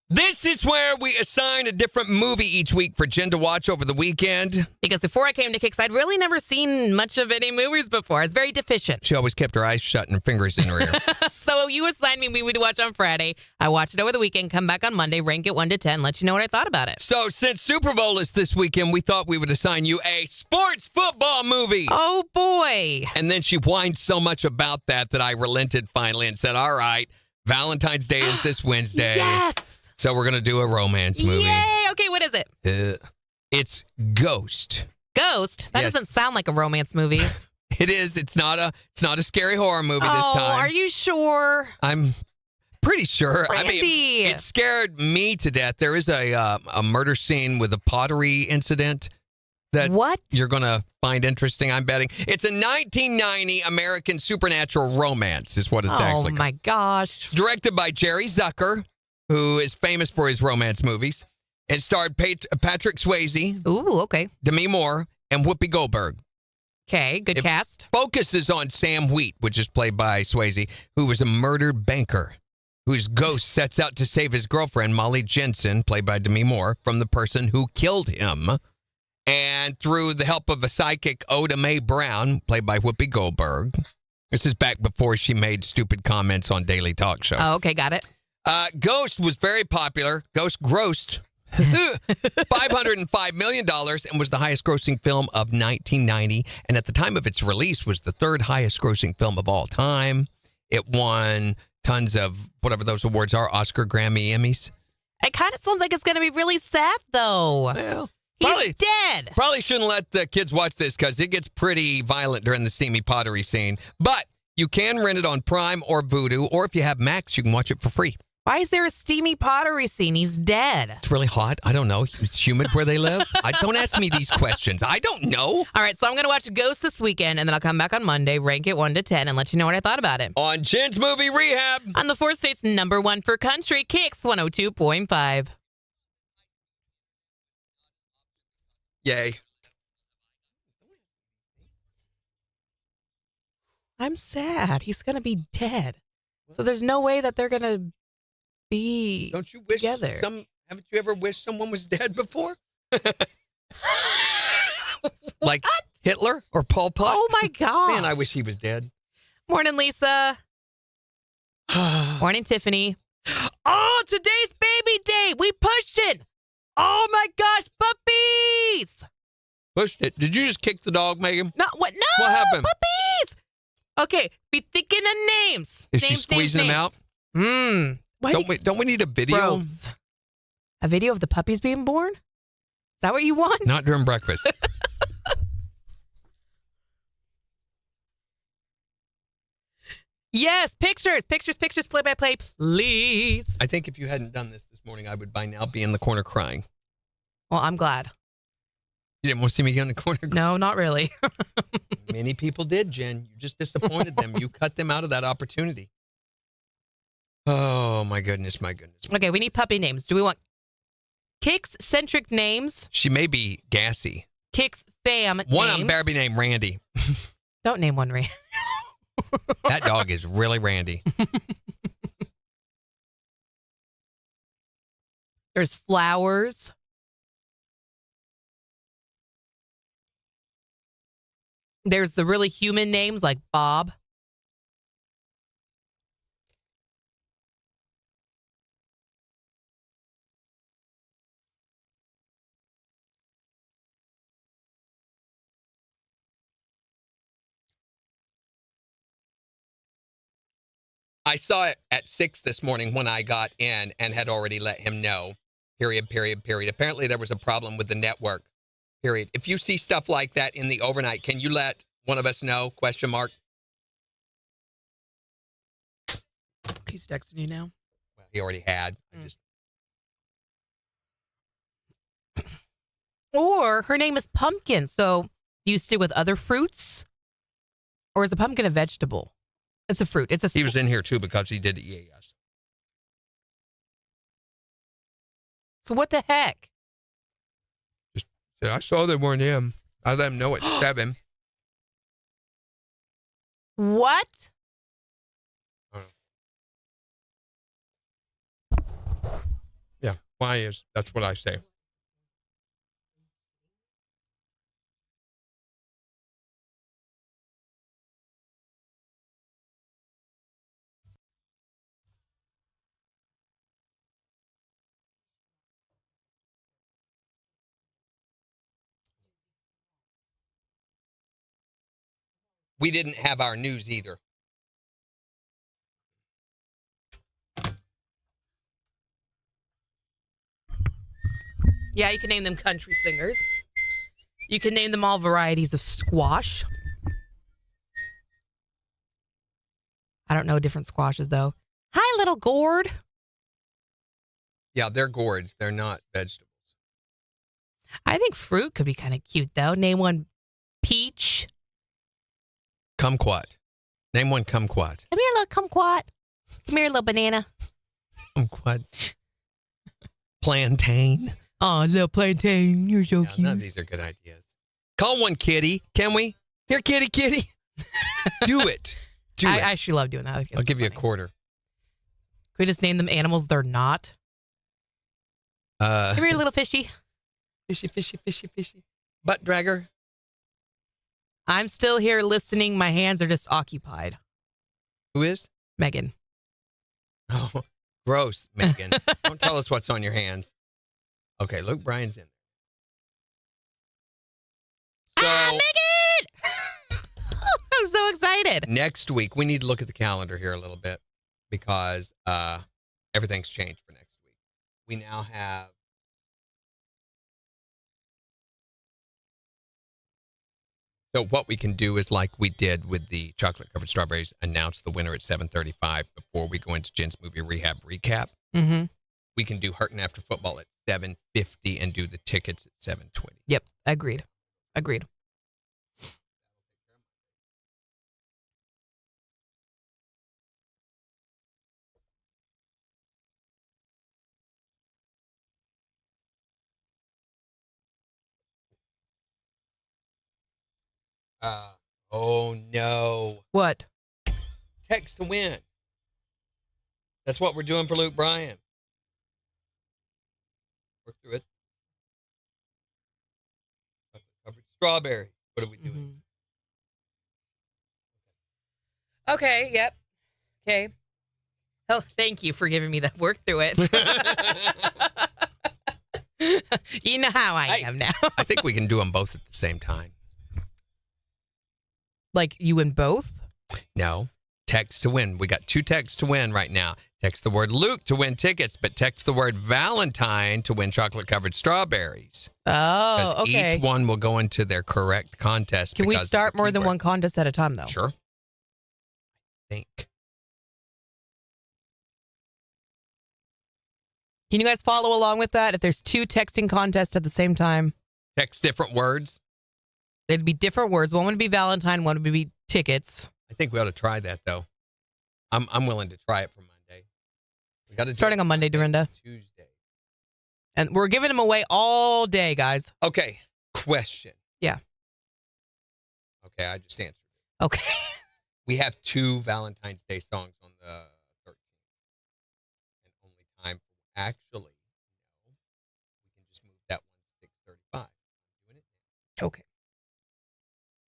[SPEAKER 2] This is where we assign a different movie each week for Jen to watch over the weekend.
[SPEAKER 3] Because before I came to KIX, I'd really never seen much of any movies before. I was very deficient.
[SPEAKER 2] She always kept her eyes shut and her fingers in her ear.
[SPEAKER 3] So you assigned me a movie to watch on Friday. I watched it over the weekend, come back on Monday, rank it 1 to 10, let you know what I thought about it.
[SPEAKER 2] So since Super Bowl is this weekend, we thought we would assign you a sports football movie.
[SPEAKER 3] Oh, boy.
[SPEAKER 2] And then she whined so much about that I relented finally and said, all right, Valentine's Day is this Wednesday.
[SPEAKER 3] Yes.
[SPEAKER 2] So we're going to do a romance movie.
[SPEAKER 3] Yay! Okay, what is it?
[SPEAKER 2] It's Ghost.
[SPEAKER 3] Ghost? That
[SPEAKER 2] Yes.
[SPEAKER 3] doesn't sound like a romance movie.
[SPEAKER 2] It is. It's not a scary horror movie this time.
[SPEAKER 3] Are you sure?
[SPEAKER 2] I'm pretty sure.
[SPEAKER 3] Randy.
[SPEAKER 2] I mean, it scared me to death. There is a murder scene with a pottery incident that you're going to find interesting, I'm betting. It's a 1990 American supernatural romance is what it's actually called.
[SPEAKER 3] Oh, my gosh.
[SPEAKER 2] Directed by Jerry Zucker, who is famous for his romance movies. It starred Patrick Swayze.
[SPEAKER 3] Ooh, okay.
[SPEAKER 2] Demi Moore, and Whoopi Goldberg.
[SPEAKER 3] Okay, good cast.
[SPEAKER 2] Focuses on Sam Wheat, which is played by Swayze, who was a murdered banker whose ghost sets out to save his girlfriend, Molly Jensen, played by Demi Moore, from the person who killed him. And through the help of a psychic, Oda Mae Brown, played by Whoopi Goldberg. This is back before she made stupid comments on daily talk shows.
[SPEAKER 3] Oh, okay, got it.
[SPEAKER 2] Ghost was very popular. Ghost grossed $505 million and was the highest grossing film of 1990. And at the time of its release was the third highest grossing film of all time. It won tons of whatever those awards are, Oscar, Grammy, Emmys.
[SPEAKER 3] It kind of sounds like it's going to be really sad, though.
[SPEAKER 2] Well,
[SPEAKER 3] He's dead.
[SPEAKER 2] Probably shouldn't let the kids watch this because it gets pretty violent during the steamy pottery scene. But you can rent it on Prime or Vudu, or if you have Max, you can watch it for free.
[SPEAKER 3] Why is there a steamy pottery scene? He's dead.
[SPEAKER 2] It's really hot. I don't know. It's humid where they live. Don't ask me these questions. I don't know.
[SPEAKER 3] All right, so I'm going to watch Ghost this weekend, and then I'll come back on Monday, rank it 1 to 10, and let you know what I thought about it.
[SPEAKER 2] On Jen's Movie Rehab.
[SPEAKER 3] On the 4 states #1 for country, KIX 102.5.
[SPEAKER 2] Yay.
[SPEAKER 3] I'm sad. He's going to be dead. So there's no way that they're going to be
[SPEAKER 2] Don't you wish
[SPEAKER 3] together.
[SPEAKER 2] Haven't you ever wished someone was dead before? Like Hitler or Pol Pot?
[SPEAKER 3] Oh, my God.
[SPEAKER 2] Man, I wish he was dead.
[SPEAKER 3] Morning, Lisa. Morning, Tiffany. Oh, today's baby day. We pushed it. Oh, my gosh, puppies.
[SPEAKER 2] Pushed it. Did you just kick the dog, Megan?
[SPEAKER 3] No, what? No,
[SPEAKER 2] What happened?
[SPEAKER 3] puppies. Okay, be thinking of names.
[SPEAKER 2] Is she squeezing them out? Don't we need a video?
[SPEAKER 3] Gross. A video of the puppies being born? Is that what you want?
[SPEAKER 2] Not during breakfast.
[SPEAKER 3] Yes, pictures, play by play, please.
[SPEAKER 2] I think if you hadn't done this morning, I would by now be in the corner crying.
[SPEAKER 3] Well, I'm glad.
[SPEAKER 2] You didn't want to see me in the corner crying?
[SPEAKER 3] No, not really.
[SPEAKER 2] Many people did, Jen. You just disappointed them. You cut them out of that opportunity. Oh, my goodness.
[SPEAKER 3] Okay, we need puppy names. Do we want KIX-centric names?
[SPEAKER 2] She may be gassy.
[SPEAKER 3] KIX fam names.
[SPEAKER 2] One of them better be named Randy.
[SPEAKER 3] Don't name one Randy.
[SPEAKER 2] That dog is really Randy.
[SPEAKER 3] There's Flowers. There's the really human names like Bob.
[SPEAKER 2] I saw it at 6 this morning when I got in and had already let him know. Period. Apparently there was a problem with the network. Period. If you see stuff like that in the overnight, can you let one of us know? ?
[SPEAKER 3] He's texting you now.
[SPEAKER 2] Well, he already had.
[SPEAKER 3] Or her name is Pumpkin. So do you stick with other fruits? Or is a pumpkin a vegetable? It's a fruit.
[SPEAKER 2] He was in here too because he did EAS.
[SPEAKER 3] So what the heck?
[SPEAKER 2] Just said, I saw they weren't him. I let him know at 7.
[SPEAKER 3] What?
[SPEAKER 2] Yeah, why is that's what I say. We didn't have our news either.
[SPEAKER 3] Yeah, you can name them country singers. You can name them all varieties of squash. I don't know different squashes, though. Hi, little gourd.
[SPEAKER 2] Yeah, they're gourds. They're not vegetables.
[SPEAKER 3] I think fruit could be kind of cute, though. Name one peach.
[SPEAKER 2] Kumquat. Name one kumquat.
[SPEAKER 3] Come here, little kumquat. Come here, little banana.
[SPEAKER 2] Kumquat. Plantain.
[SPEAKER 3] Oh, little plantain. You're so
[SPEAKER 2] Yeah,
[SPEAKER 3] cute.
[SPEAKER 2] none of these are good ideas. Call one kitty, can we? Here, kitty, kitty. Do it. Do
[SPEAKER 3] I
[SPEAKER 2] it.
[SPEAKER 3] actually love doing that. I think
[SPEAKER 2] I'll
[SPEAKER 3] it's
[SPEAKER 2] give you a
[SPEAKER 3] funny.
[SPEAKER 2] quarter.
[SPEAKER 3] Can we just name them animals they're not? Come here, little fishy.
[SPEAKER 2] Fishy, fishy, fishy, fishy. Butt dragger.
[SPEAKER 3] I'm still here listening. My hands are just occupied.
[SPEAKER 2] Who is?
[SPEAKER 3] Megan.
[SPEAKER 2] Oh, gross, Megan. Don't tell us what's on your hands. Okay, Luke Bryan's in. So
[SPEAKER 3] Megan! I'm so excited.
[SPEAKER 2] next week, we need to look at the calendar here a little bit because everything's changed for next week. We now have so what we can do is like we did with the chocolate covered strawberries, announce the winner at 7:35 before we go into Jen's movie rehab recap.
[SPEAKER 3] Mm-hmm.
[SPEAKER 2] We can do Hurtin' After Football at 7:50 and do the tickets at 7:20.
[SPEAKER 3] Yep. Agreed.
[SPEAKER 2] Oh no.
[SPEAKER 3] What?
[SPEAKER 2] Text to win. That's what we're doing for Luke Bryan. Work through it. Covered strawberry. What are we doing?
[SPEAKER 3] Mm-hmm. Okay. Yep. Okay. Oh, thank you for giving me that work through it. You know how I am now.
[SPEAKER 2] I think we can do them both at the same time.
[SPEAKER 3] Like you in both?
[SPEAKER 2] No. Text to win. We got 2 texts to win right now. Text the word Luke to win tickets, but text the word Valentine to win chocolate covered strawberries.
[SPEAKER 3] Oh,
[SPEAKER 2] Because
[SPEAKER 3] okay.
[SPEAKER 2] each one will go into their correct contest.
[SPEAKER 3] Can we
[SPEAKER 2] because of
[SPEAKER 3] start
[SPEAKER 2] the
[SPEAKER 3] more than
[SPEAKER 2] keyword.
[SPEAKER 3] one contest at a time, though?
[SPEAKER 2] Sure. I think.
[SPEAKER 3] Can you guys follow along with that? If there's 2 texting contests at the same time,
[SPEAKER 2] Text different words.
[SPEAKER 3] they'd be different words. One would be Valentine, one would be tickets.
[SPEAKER 2] I think we ought to try that, though. I'm willing to try it for Monday. We got to
[SPEAKER 3] Starting on Monday, Dorinda.
[SPEAKER 2] Tuesday.
[SPEAKER 3] And we're giving them away all day, guys.
[SPEAKER 2] Okay. Question.
[SPEAKER 3] Yeah.
[SPEAKER 2] Okay, I just answered.
[SPEAKER 3] Okay.
[SPEAKER 2] We have 2 Valentine's Day songs on the 13th. And only time for actually, no, we can just move that one to 6:35. I'm doing it now.
[SPEAKER 3] Okay.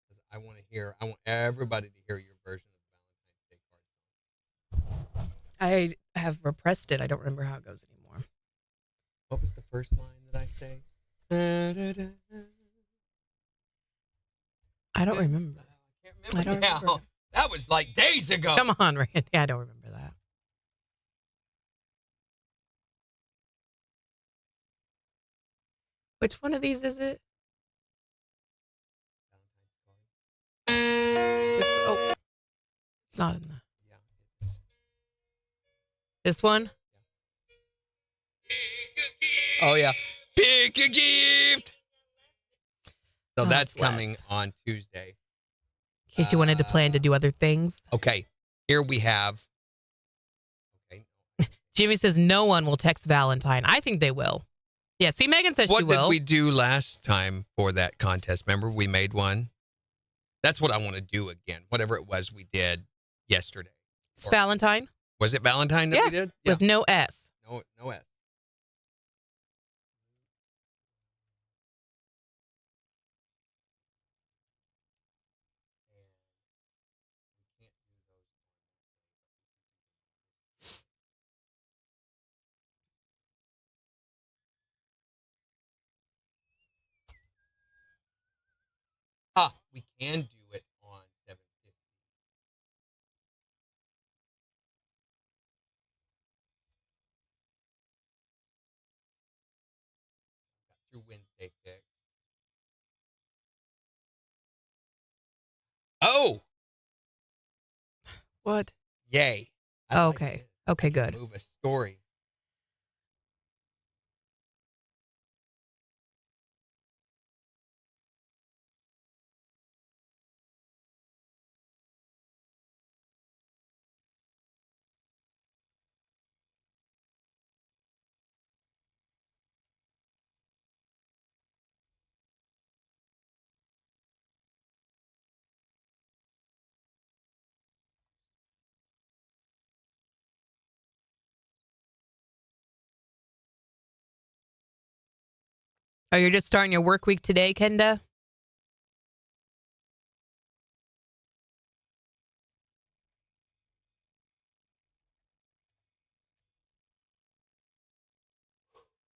[SPEAKER 2] Because I want everybody to hear your version of the Valentine's Day card.
[SPEAKER 3] I have repressed it. I don't remember how it goes anymore.
[SPEAKER 2] What was the first line that I say?
[SPEAKER 3] I don't remember.
[SPEAKER 2] I can't remember
[SPEAKER 3] I don't
[SPEAKER 2] now.
[SPEAKER 3] remember.
[SPEAKER 2] That was like days ago.
[SPEAKER 3] Come on, Randy. I don't remember that. Which one of these is it? Oh, it's not in the.
[SPEAKER 2] Yeah.
[SPEAKER 3] This one?
[SPEAKER 2] Oh, yeah. Pick a gift. So
[SPEAKER 3] Oh,
[SPEAKER 2] that's
[SPEAKER 3] bless.
[SPEAKER 2] coming on Tuesday.
[SPEAKER 3] In case you wanted to plan to do other things.
[SPEAKER 2] Okay. Here we have. Okay.
[SPEAKER 3] Jimmy says no one will text Valentine. I think they will. Yeah, see, Megan says she
[SPEAKER 2] What
[SPEAKER 3] will.
[SPEAKER 2] did we do last time for that contest? Remember, we made one? That's what I want to do again. Whatever it was we did yesterday.
[SPEAKER 3] It's Valentine
[SPEAKER 2] Was it Valentine that we did?
[SPEAKER 3] with no S.
[SPEAKER 2] No S. We can do it on 7:50. Through Wednesday fix. Oh,
[SPEAKER 3] What?
[SPEAKER 2] Yay.
[SPEAKER 3] Oh, okay. Okay, good.
[SPEAKER 2] Move a story.
[SPEAKER 3] Oh, you're just starting your work week today, Kenda?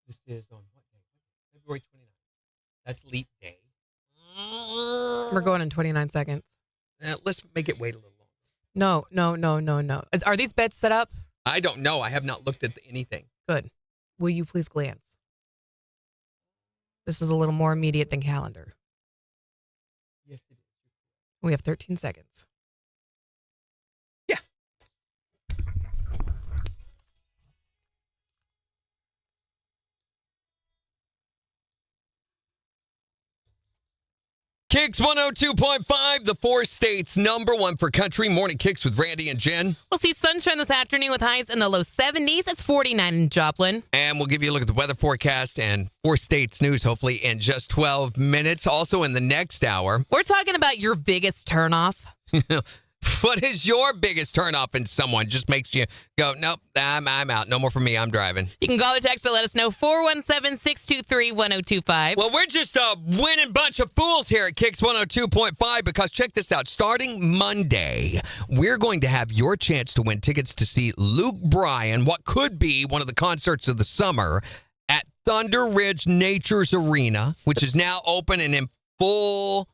[SPEAKER 2] This is on what day? February 29th. That's leap day.
[SPEAKER 3] We're going in 29 seconds.
[SPEAKER 2] Let's make it wait a little
[SPEAKER 3] No,
[SPEAKER 2] longer.
[SPEAKER 3] no, no, no, no. Are these beds set up?
[SPEAKER 2] I don't know. I have not looked at anything.
[SPEAKER 3] Good. Will you please glance? This is a little more immediate than calendar.
[SPEAKER 2] Yes, it is.
[SPEAKER 3] We have 13 seconds.
[SPEAKER 2] Yeah. KIX 102.5, the 4 states #1 for country. Morning KIX with Randy and Jen.
[SPEAKER 3] We'll see sunshine this afternoon with highs in the low 70s. It's 49 in Joplin.
[SPEAKER 2] And we'll give you a look at the weather forecast and 4 states news, hopefully, in just 12 minutes. Also in the next hour.
[SPEAKER 3] We're talking about your biggest turnoff.
[SPEAKER 2] What is your biggest turnoff in someone? Just makes you go, nope, I'm out. No more for me. I'm driving.
[SPEAKER 3] You can call or text to let us know, 417-623-1025.
[SPEAKER 2] Well, we're just a winning bunch of fools here at KIX 102.5 because check this out. Starting Monday, we're going to have your chance to win tickets to see Luke Bryan, what could be one of the concerts of the summer, at Thunder Ridge Nature's Arena, which is now open and in full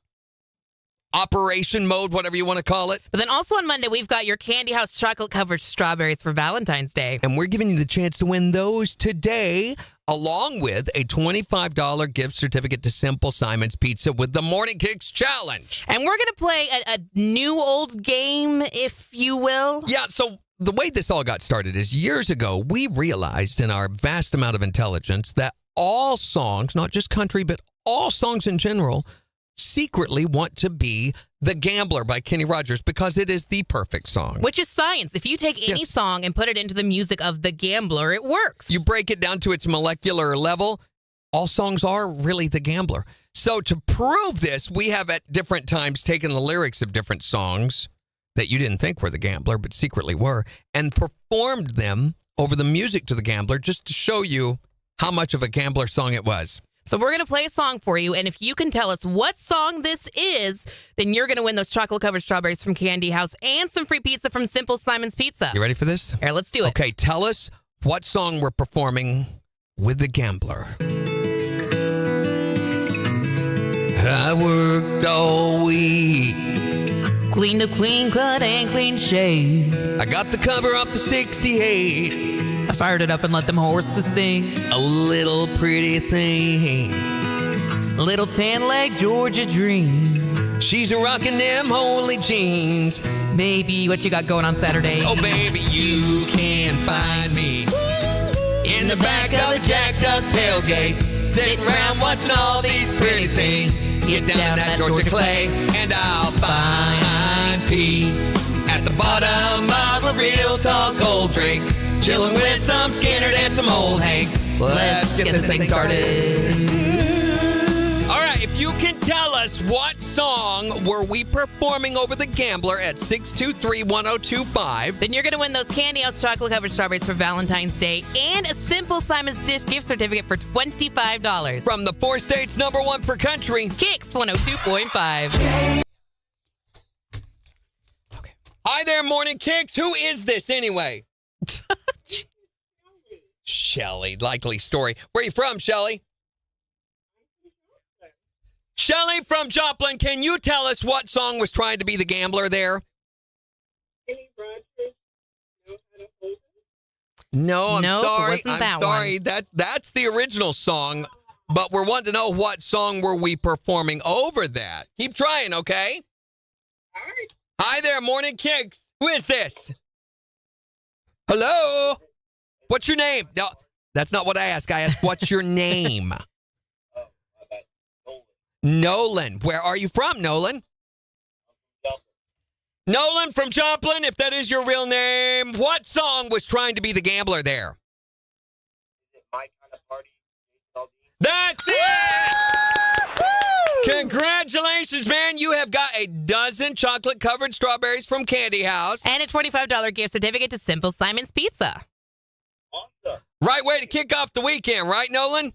[SPEAKER 2] operation mode, whatever you want to call it.
[SPEAKER 3] But then also on Monday, we've got your Candy House chocolate-covered strawberries for Valentine's Day.
[SPEAKER 2] And we're giving you the chance to win those today, along with a $25 gift certificate to Simple Simon's Pizza with the Morning KIX Challenge.
[SPEAKER 3] And we're going to play a new old game, if you will.
[SPEAKER 2] Yeah, so the way this all got started is years ago, we realized in our vast amount of intelligence that all songs, not just country, but all songs in general, secretly want to be The Gambler by Kenny Rogers because it is the perfect song.
[SPEAKER 3] Which is science. If you take any song and put it into the music of The Gambler, it works.
[SPEAKER 2] You break it down to its molecular level, all songs are really The Gambler. So to prove this, we have at different times taken the lyrics of different songs that you didn't think were The Gambler, but secretly were, and performed them over the music to The Gambler just to show you how much of a Gambler song it was.
[SPEAKER 3] So we're going to play a song for you, and if you can tell us what song this is, then you're going to win those chocolate-covered strawberries from Candy House and some free pizza from Simple Simon's Pizza.
[SPEAKER 2] You ready for this?
[SPEAKER 3] Here, let's do it.
[SPEAKER 2] Okay, tell us what song we're performing with The Gambler. I worked all week.
[SPEAKER 3] Cleaned up, clean cut, and clean shave.
[SPEAKER 2] I got the cover off the 68.
[SPEAKER 3] I fired it up and let them horses sing.
[SPEAKER 2] A little pretty thing.
[SPEAKER 3] Little tan leg Georgia dream.
[SPEAKER 2] She's rocking them holy jeans.
[SPEAKER 3] Baby, what you got going on Saturday?
[SPEAKER 2] Oh, baby, you can find me in the back of a jacked up tailgate, sitting around watching all these pretty things. Get down in that Georgia clay, and I'll find peace at the bottom of a real tall cold drink, chilling with some Skinner and some old Hank. Let's get this thing started. All right, if you can tell us what song were we performing over The Gambler at 623-1025,
[SPEAKER 3] then you're going to win those Candy House chocolate-covered strawberries for Valentine's Day and a Simple Simon's gift certificate for $25.
[SPEAKER 2] from the 4 states #1 for country.
[SPEAKER 3] KIX 102.5.
[SPEAKER 2] Okay. Hi there, Morning KIX. Who is this anyway? Shelly, likely story. Where are you from, Shelly? Shelly from Joplin, can you tell us what song was trying to be The Gambler there? No, I'm
[SPEAKER 3] Nope, it
[SPEAKER 2] sorry.
[SPEAKER 3] wasn't
[SPEAKER 2] I'm
[SPEAKER 3] that
[SPEAKER 2] sorry. That's the original song, but we're wanting to know what song were we performing over that. Keep trying, okay? All right. Hi there, Morning KIX. Who is this? Hello? What's your name? No, that's not what I asked. I asked, what's your name? Nolan. Where are you from, Nolan? Nolan from Joplin, if that is your real name. What song was trying to be the gambler there?
[SPEAKER 7] My Kind of Party.
[SPEAKER 2] That's it! Congratulations, man. You have got a dozen chocolate-covered strawberries from Candy House.
[SPEAKER 3] And a $25 gift certificate to Simple Simon's Pizza.
[SPEAKER 7] Awesome.
[SPEAKER 2] Right way to kick off the weekend, right, Nolan?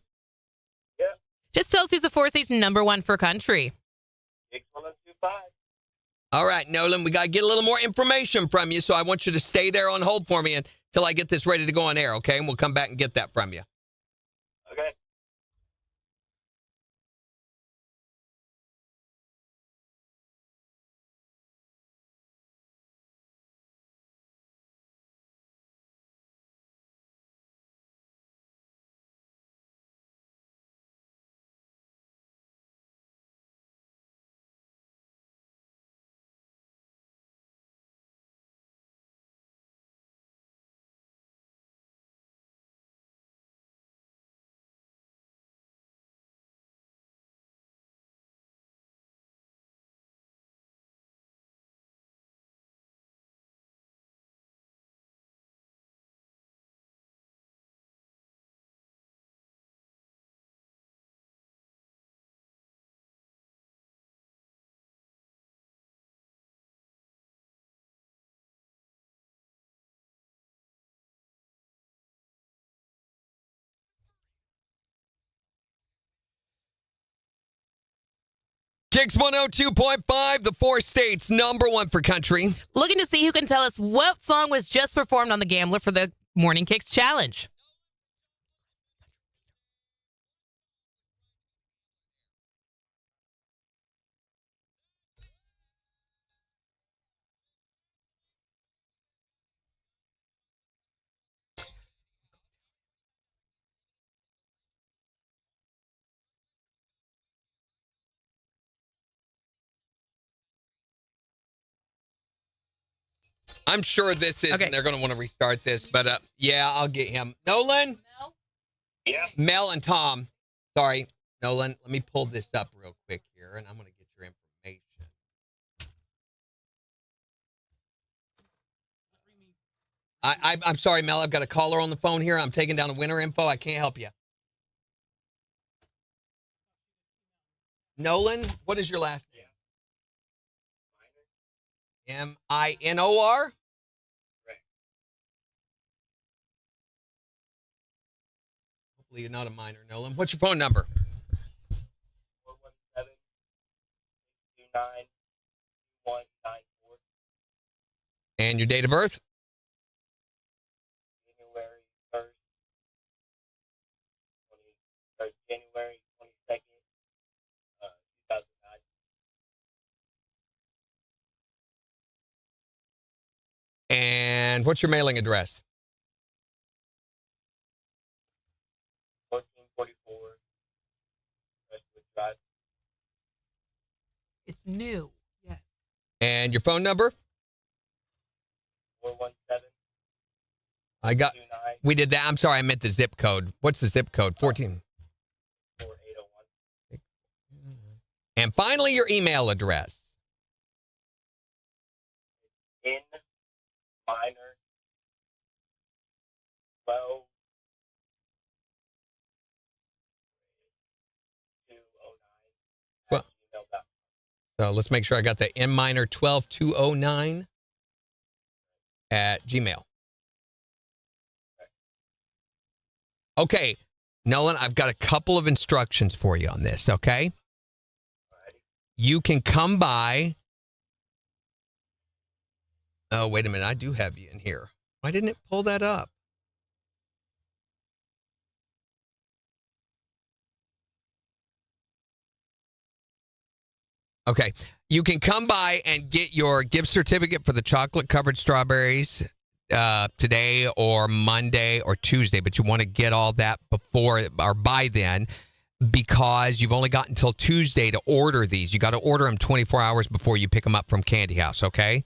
[SPEAKER 7] Yeah.
[SPEAKER 3] Just tell us who's the Four States #1 for country.
[SPEAKER 7] KIX 1025.
[SPEAKER 2] All right, Nolan, we got to get a little more information from you, so I want you to stay there on hold for me until I get this ready to go on air, okay? And we'll come back and get that from you.
[SPEAKER 7] Okay.
[SPEAKER 2] KIX 102.5, the Four States #1 for country.
[SPEAKER 3] Looking to see who can tell us what song was just performed on The Gambler for the Morning Kicks Challenge.
[SPEAKER 2] I'm sure this is,
[SPEAKER 3] Okay.
[SPEAKER 2] and they're going to want to restart this, but yeah, I'll get him. Nolan?
[SPEAKER 7] Yeah.
[SPEAKER 2] Mel and Tom. Sorry, Nolan, let me pull this up real quick here, and I'm going to get your information. I'm sorry, Mel, I've got a caller on the phone here. I'm taking down a winner info. I can't help you. Nolan, what is your last name? Minor. Hopefully you're not a minor, Nolan. What's your phone number?
[SPEAKER 7] 417-629-2194.
[SPEAKER 2] And your date of birth?
[SPEAKER 7] January 1st. January 22nd. 2009.
[SPEAKER 2] And what's your mailing address?
[SPEAKER 7] 1444. Westwood Drive.
[SPEAKER 3] It's new. Yes.
[SPEAKER 2] And your phone number?
[SPEAKER 7] 417.
[SPEAKER 2] We did that. I'm sorry, I meant the zip code. What's the zip code? 14.
[SPEAKER 7] 4801.
[SPEAKER 2] And finally, your email address.
[SPEAKER 7] In minor 12 209
[SPEAKER 2] Well-
[SPEAKER 7] @gmail.com.
[SPEAKER 2] So let's make sure I got the M minor 12209 at Gmail. Okay, Nolan, I've got a couple of instructions for you on this, okay? You can come by. Oh, wait a minute. I do have you in here. Why didn't it pull that up? Okay. You can come by and get your gift certificate for the chocolate-covered strawberries today or Monday or Tuesday, but you want to get all that before or by then because you've only got until Tuesday to order these. You got to order them 24 hours before you pick them up from Candy House, okay?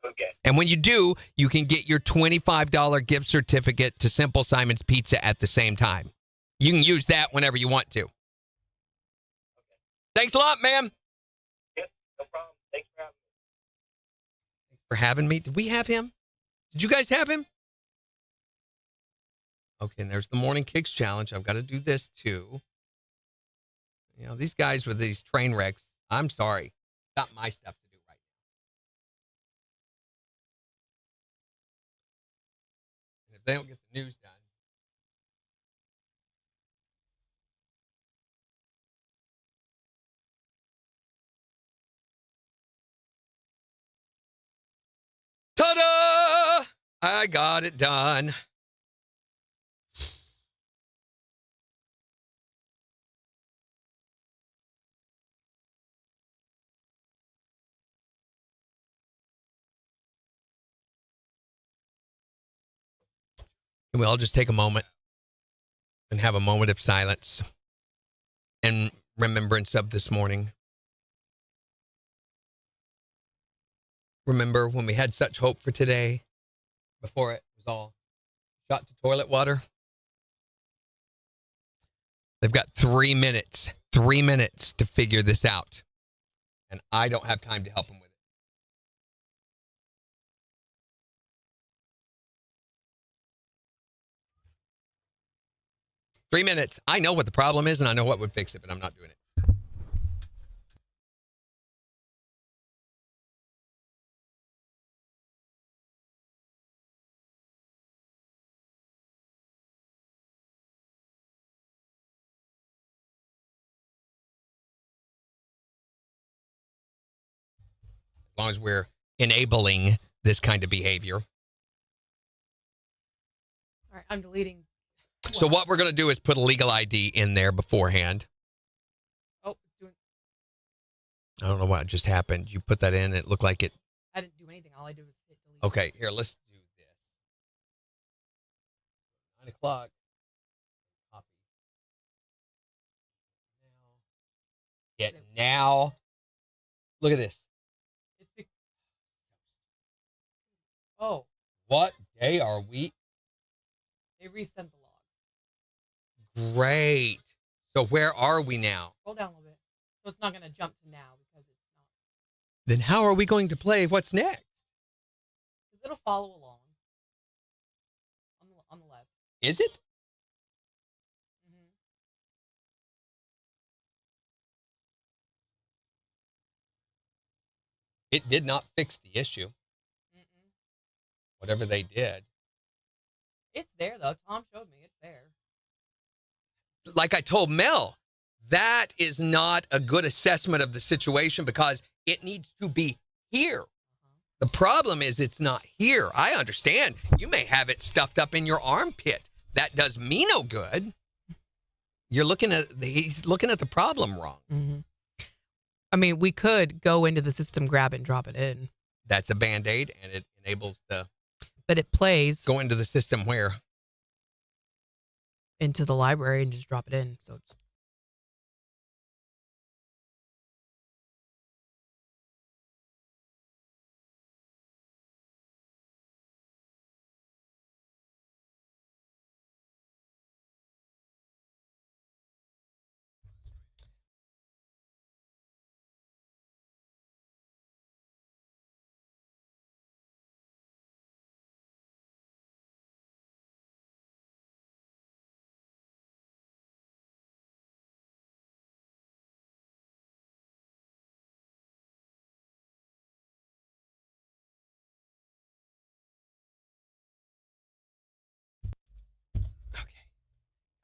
[SPEAKER 7] Okay.
[SPEAKER 2] And when you do, you can get your $25 gift certificate to Simple Simon's Pizza at the same time. You can use that whenever you want to. Thanks a lot, ma'am.
[SPEAKER 7] Yep, no problem. Thanks for having me.
[SPEAKER 2] For having me. Did we have him? Did you guys have him? Okay, and there's the morning kicks challenge. I've got to do this too. You know, these guys with these train wrecks, I'm sorry. Got my stuff to do right now. And if they don't get the news done. Ta-da! I got it done. And we'll all just take a moment and have a moment of silence and remembrance of this morning. Remember when we had such hope for today before it was all shot to toilet water? They've got 3 minutes to figure this out. And I don't have time to help them with it. Three minutes. I know what the problem is and I know what would fix it, but I'm not doing it. As long as we're enabling this kind of behavior.
[SPEAKER 3] All right, I'm deleting.
[SPEAKER 2] So what we're going to do is put a legal ID in there beforehand.
[SPEAKER 3] Oh, it's doing.
[SPEAKER 2] I don't know what just happened. You put that in. It looked like it.
[SPEAKER 3] I didn't do anything. All I did was hit delete.
[SPEAKER 2] Okay, here, let's do this. 9 o'clock. Copy. Now. Look at this.
[SPEAKER 3] It's oh,
[SPEAKER 2] What day are we?
[SPEAKER 3] they resent the log.
[SPEAKER 2] Great. So where are we now?
[SPEAKER 3] Scroll down a little bit. So it's not going to jump to now because it's not.
[SPEAKER 2] Then how are we going to play what's next?
[SPEAKER 3] Because it'll follow along. On the left.
[SPEAKER 2] Is it?
[SPEAKER 3] Mm-hmm.
[SPEAKER 2] It did not fix the issue.
[SPEAKER 3] Mm-mm.
[SPEAKER 2] Whatever they did.
[SPEAKER 3] It's there though. Tom showed me. It's there.
[SPEAKER 2] Like I told Mel, that is not a good assessment of the situation because it needs to be here. The problem is it's not here. I understand. You may have it stuffed up in your armpit. That does me no good. He's looking at the problem wrong.
[SPEAKER 3] Mm-hmm. I mean, we could go into the system, grab it, and drop it in.
[SPEAKER 2] That's a Band-Aid, and it enables the...
[SPEAKER 3] But it plays
[SPEAKER 2] Go into the system where?
[SPEAKER 3] into the library and just drop it in. So it's
[SPEAKER 2] Okay.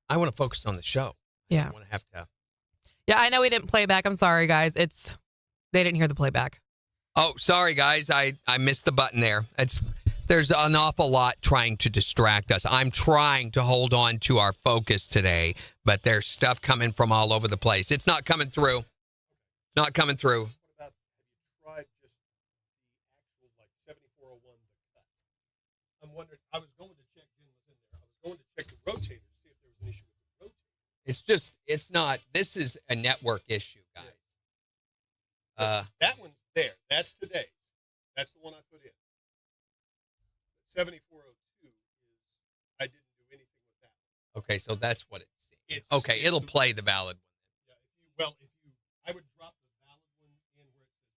[SPEAKER 2] I want to focus on the show.
[SPEAKER 3] yeah.
[SPEAKER 2] I want to have to...
[SPEAKER 3] Yeah, I know we didn't play back. I'm sorry, guys. They didn't hear the playback.
[SPEAKER 2] Oh, sorry, guys. I missed the button there. There's an awful lot trying to distract us. I'm trying to hold on to our focus today, but there's stuff coming from all over the place. It's not coming through. It's not coming through.
[SPEAKER 4] What about, have you tried just the actual, like, 7401 the cut? I'm wondering, I was going to check, Jim was in there, I was going to check the rotator to see if there was an issue with the rotator.
[SPEAKER 2] It's not, this is a network issue, guys.
[SPEAKER 4] That one's there. That's today's. That's the one I put in. 7402 is I didn't do anything with that.
[SPEAKER 2] Okay, so that's what it's seeing.
[SPEAKER 4] It's-
[SPEAKER 2] Okay,
[SPEAKER 4] it's
[SPEAKER 2] it'll
[SPEAKER 4] the-
[SPEAKER 2] play the valid one.
[SPEAKER 4] Yeah, I would drop the valid one in where it says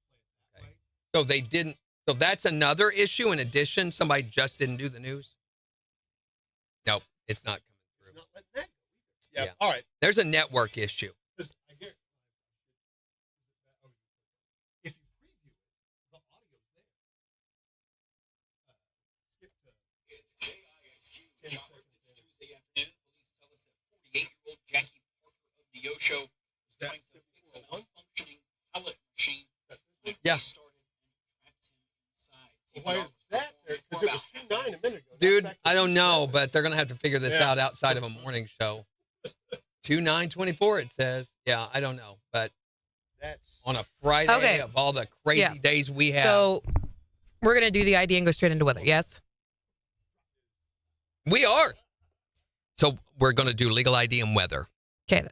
[SPEAKER 4] morning news and play it that way.
[SPEAKER 2] So they didn't. So that's another issue. In addition, somebody just didn't do the news. Nope, it's not coming
[SPEAKER 4] It's
[SPEAKER 2] through.
[SPEAKER 4] not letting that go either. Yeah.
[SPEAKER 2] Yeah.
[SPEAKER 4] All right.
[SPEAKER 2] There's a network issue.
[SPEAKER 4] Because I get. If you preview it, the audio's there. Skip to 10 seconds.
[SPEAKER 7] Tuesday afternoon, police tell us that 48-year-old Jackie Parker of the Neosho is
[SPEAKER 4] that
[SPEAKER 7] trying to fix a
[SPEAKER 4] 7401?
[SPEAKER 7] malfunctioning pellet machine. When
[SPEAKER 2] Yeah.
[SPEAKER 7] police started and trapped him inside.
[SPEAKER 4] Well, why is that there? Because it was 2.9 a minute ago. Now it's
[SPEAKER 2] Dude,
[SPEAKER 4] back to
[SPEAKER 2] I don't know,
[SPEAKER 4] 2.7.
[SPEAKER 2] but they're going to have to figure this
[SPEAKER 4] Yeah.
[SPEAKER 2] out outside of a morning show. 2/9/24, it says. Yeah, I don't know. But
[SPEAKER 4] That's
[SPEAKER 2] on a Friday
[SPEAKER 3] Okay.
[SPEAKER 2] of all the crazy
[SPEAKER 3] Yeah.
[SPEAKER 2] days we have,
[SPEAKER 3] So we're going to do the ID and go straight into weather. Yes?
[SPEAKER 2] we are. So we're going to do legal ID and weather,
[SPEAKER 3] Okay.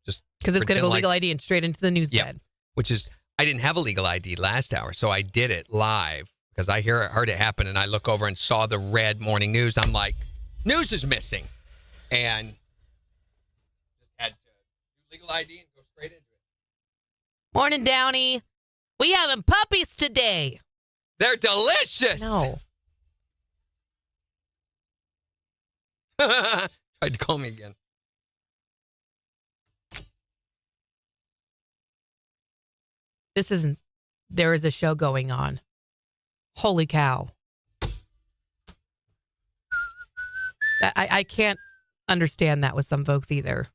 [SPEAKER 2] Just
[SPEAKER 3] Because it's going to
[SPEAKER 2] pretend
[SPEAKER 3] go
[SPEAKER 2] like-
[SPEAKER 3] legal ID and straight into the news
[SPEAKER 2] Yeah.
[SPEAKER 3] bed.
[SPEAKER 2] which is, I didn't have a legal ID last hour, so I did it live because I heard it happen, and I look over and saw the red morning news. I'm like, news is missing. And just had to do legal ID and go straight into it.
[SPEAKER 3] Morning, Downey. We having puppies today.
[SPEAKER 2] They're delicious.
[SPEAKER 3] No.
[SPEAKER 2] Tried to call me again.
[SPEAKER 3] This isn't. There is a show going on. Holy cow. I can't understand that with some folks either.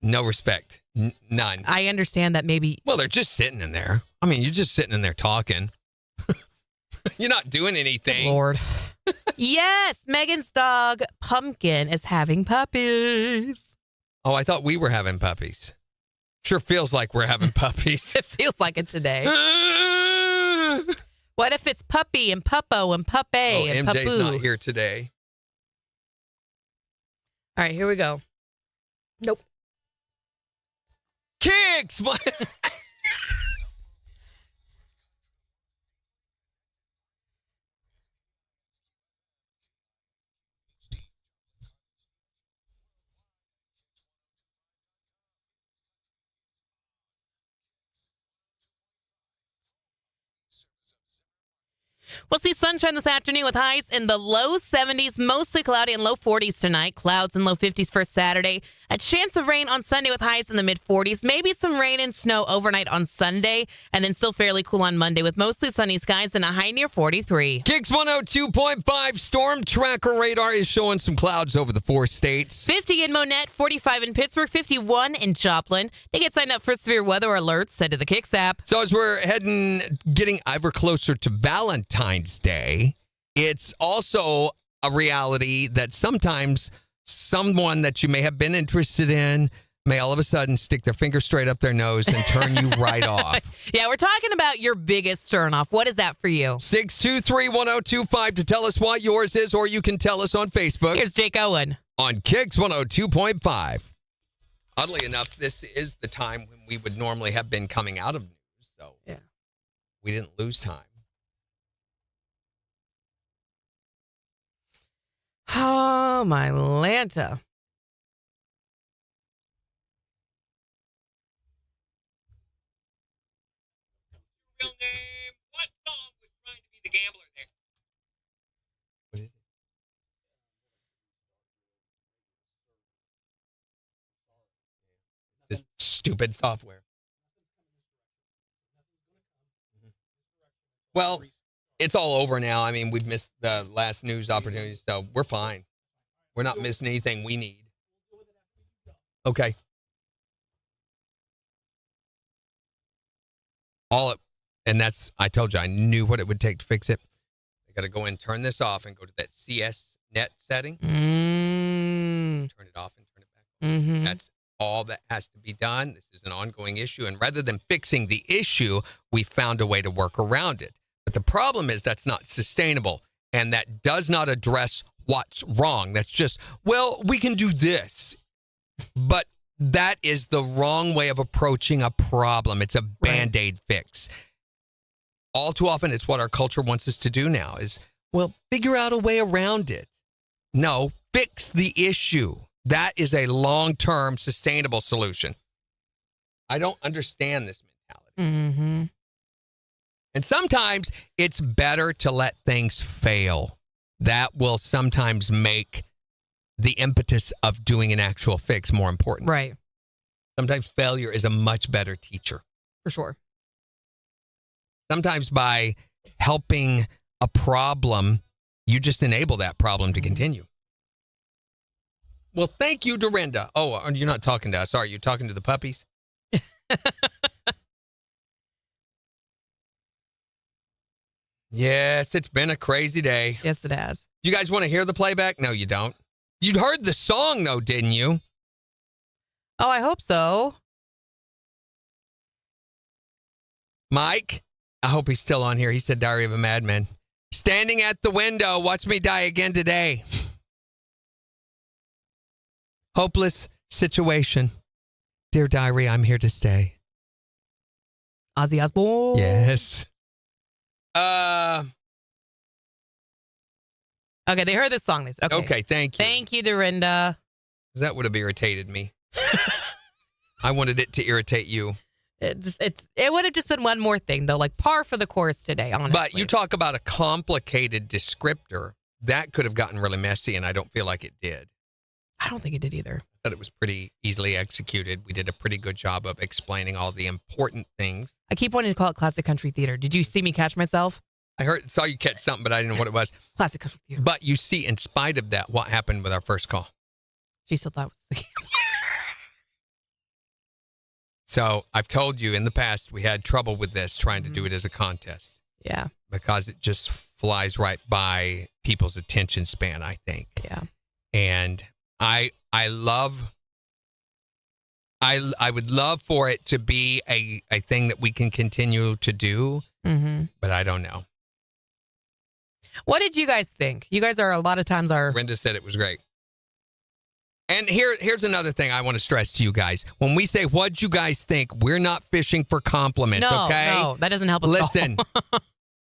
[SPEAKER 2] No respect. None.
[SPEAKER 3] I understand that maybe.
[SPEAKER 2] Well, they're just sitting in there. I mean, you're just sitting in there talking. You're not doing anything.
[SPEAKER 3] Lord. Yes, Megan's dog Pumpkin is having puppies.
[SPEAKER 2] Oh, I thought we were having puppies. Sure feels like we're having puppies.
[SPEAKER 3] It feels like it today. What if it's puppy and puppo and puppy
[SPEAKER 2] Oh,
[SPEAKER 3] and
[SPEAKER 2] MJ's
[SPEAKER 3] pupoo?
[SPEAKER 2] not here today.
[SPEAKER 3] All right, here we go. Nope.
[SPEAKER 2] KIX!
[SPEAKER 3] We'll see sunshine this afternoon with highs in the low 70s, mostly cloudy and low 40s tonight. Clouds and low 50s for Saturday. A chance of rain on Sunday with highs in the mid 40s. Maybe some rain and snow overnight on Sunday, and then still fairly cool on Monday with mostly sunny skies and a high near 43.
[SPEAKER 2] KIX 102.5 storm tracker radar is showing some clouds over the 4 states.
[SPEAKER 3] 50 in Monette, 45 in Pittsburgh, 51 in Joplin. They get signed up for severe weather alerts, said to the KIX app.
[SPEAKER 2] So as we're getting ever closer to Valentine's Day, it's also a reality that sometimes someone that you may have been interested in may all of a sudden stick their finger straight up their nose and turn you right off.
[SPEAKER 3] Yeah, we're talking about your biggest turnoff. What is that for you?
[SPEAKER 2] 623-1025 to tell us what yours is, or you can tell us on Facebook
[SPEAKER 3] Here's Jake Owen.
[SPEAKER 2] on KIX 102.5. Oddly enough, this is the time when we would normally have been coming out of news, so
[SPEAKER 3] Yeah.
[SPEAKER 2] we didn't lose time.
[SPEAKER 3] Oh, my Lanta.
[SPEAKER 7] Real name. What song was trying to be the gambler there?
[SPEAKER 2] What is it? This stupid software. Well, it's all over now. I mean, we've missed the last news opportunities, so we're fine. We're not missing anything we need. Okay. And that's, I told you, I knew what it would take to fix it. I got to go in, turn this off, and go to that CS net setting. Turn it off and turn it back on.
[SPEAKER 3] Mm-hmm.
[SPEAKER 2] That's all that has to be done. This is an ongoing issue. And rather than fixing the issue, we found a way to work around it. But the problem is that's not sustainable. And that does not address what's wrong. That's just, well, we can do this. But that is the wrong way of approaching a problem. It's a Band-Aid fix. all too often it's what our culture wants us to do now is, well, figure out a way around it. No, fix the issue. That is a long-term sustainable solution. I don't understand this mentality.
[SPEAKER 3] Mm-hmm.
[SPEAKER 2] And sometimes it's better to let things fail. That will sometimes make the impetus of doing an actual fix more important.
[SPEAKER 3] Right.
[SPEAKER 2] Sometimes failure is a much better teacher.
[SPEAKER 3] For sure.
[SPEAKER 2] Sometimes by helping a problem, you just enable that problem to continue. Well, thank you, Dorinda. Oh, you're not talking to us, are you? Talking to the puppies? Yes, it's been a crazy day.
[SPEAKER 3] Yes, it has.
[SPEAKER 2] You guys want to hear the playback? No, you don't. You heard the song, though, didn't you?
[SPEAKER 3] Oh, I hope so.
[SPEAKER 2] Mike, I hope he's still on here. He said Diary of a Madman. Standing at the window, watch me die again today. Hopeless situation. Dear diary, I'm here to stay.
[SPEAKER 3] Ozzy Osbourne.
[SPEAKER 2] Yes.
[SPEAKER 3] Okay, they heard this song.
[SPEAKER 2] Okay, thank you.
[SPEAKER 3] Thank you, Dorinda.
[SPEAKER 2] That would have irritated me. I wanted it to irritate you.
[SPEAKER 3] It would have just been one more thing, though, like par for the course today, honestly.
[SPEAKER 2] But you talk about a complicated descriptor. That could have gotten really messy, and I don't feel like it did.
[SPEAKER 3] I don't think it did either.
[SPEAKER 2] I thought it was pretty easily executed. We did a pretty good job of explaining all the important things.
[SPEAKER 3] I keep wanting to call it classic country theater. Did you see me catch myself?
[SPEAKER 2] I saw you catch something, but I didn't know what it was.
[SPEAKER 3] Classic country theater.
[SPEAKER 2] But you see, in spite of that, what happened with our first call?
[SPEAKER 3] She still thought it was the
[SPEAKER 2] So I've told you in the past, we had trouble with this, trying to do it as a contest.
[SPEAKER 3] Yeah.
[SPEAKER 2] Because it just flies right by people's attention span, I think.
[SPEAKER 3] Yeah.
[SPEAKER 2] And I would love for it to be a thing that we can continue to do, but I don't know.
[SPEAKER 3] What did you guys think? You guys are a lot of times
[SPEAKER 2] Brenda said it was great. And here's another thing I want to stress to you guys. When we say, what'd you guys think? We're not fishing for compliments, okay?
[SPEAKER 3] No, that doesn't help us
[SPEAKER 2] Listen,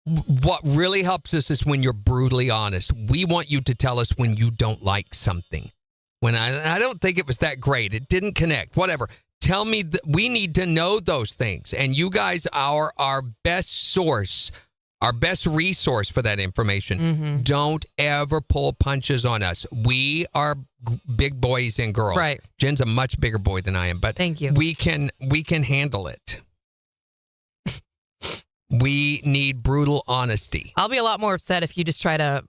[SPEAKER 2] what really helps us is when you're brutally honest. We want you to tell us when you don't like something. When I don't think it was that great. It didn't connect, whatever. Tell me that we need to know those things. And you guys are our best source, our best resource for that information. Don't ever pull punches on us. We are big boys and girls.
[SPEAKER 3] Right.
[SPEAKER 2] Jen's a much bigger boy than I am, but
[SPEAKER 3] thank you.
[SPEAKER 2] We can handle it. We need brutal honesty.
[SPEAKER 3] I'll be a lot more upset if you just try to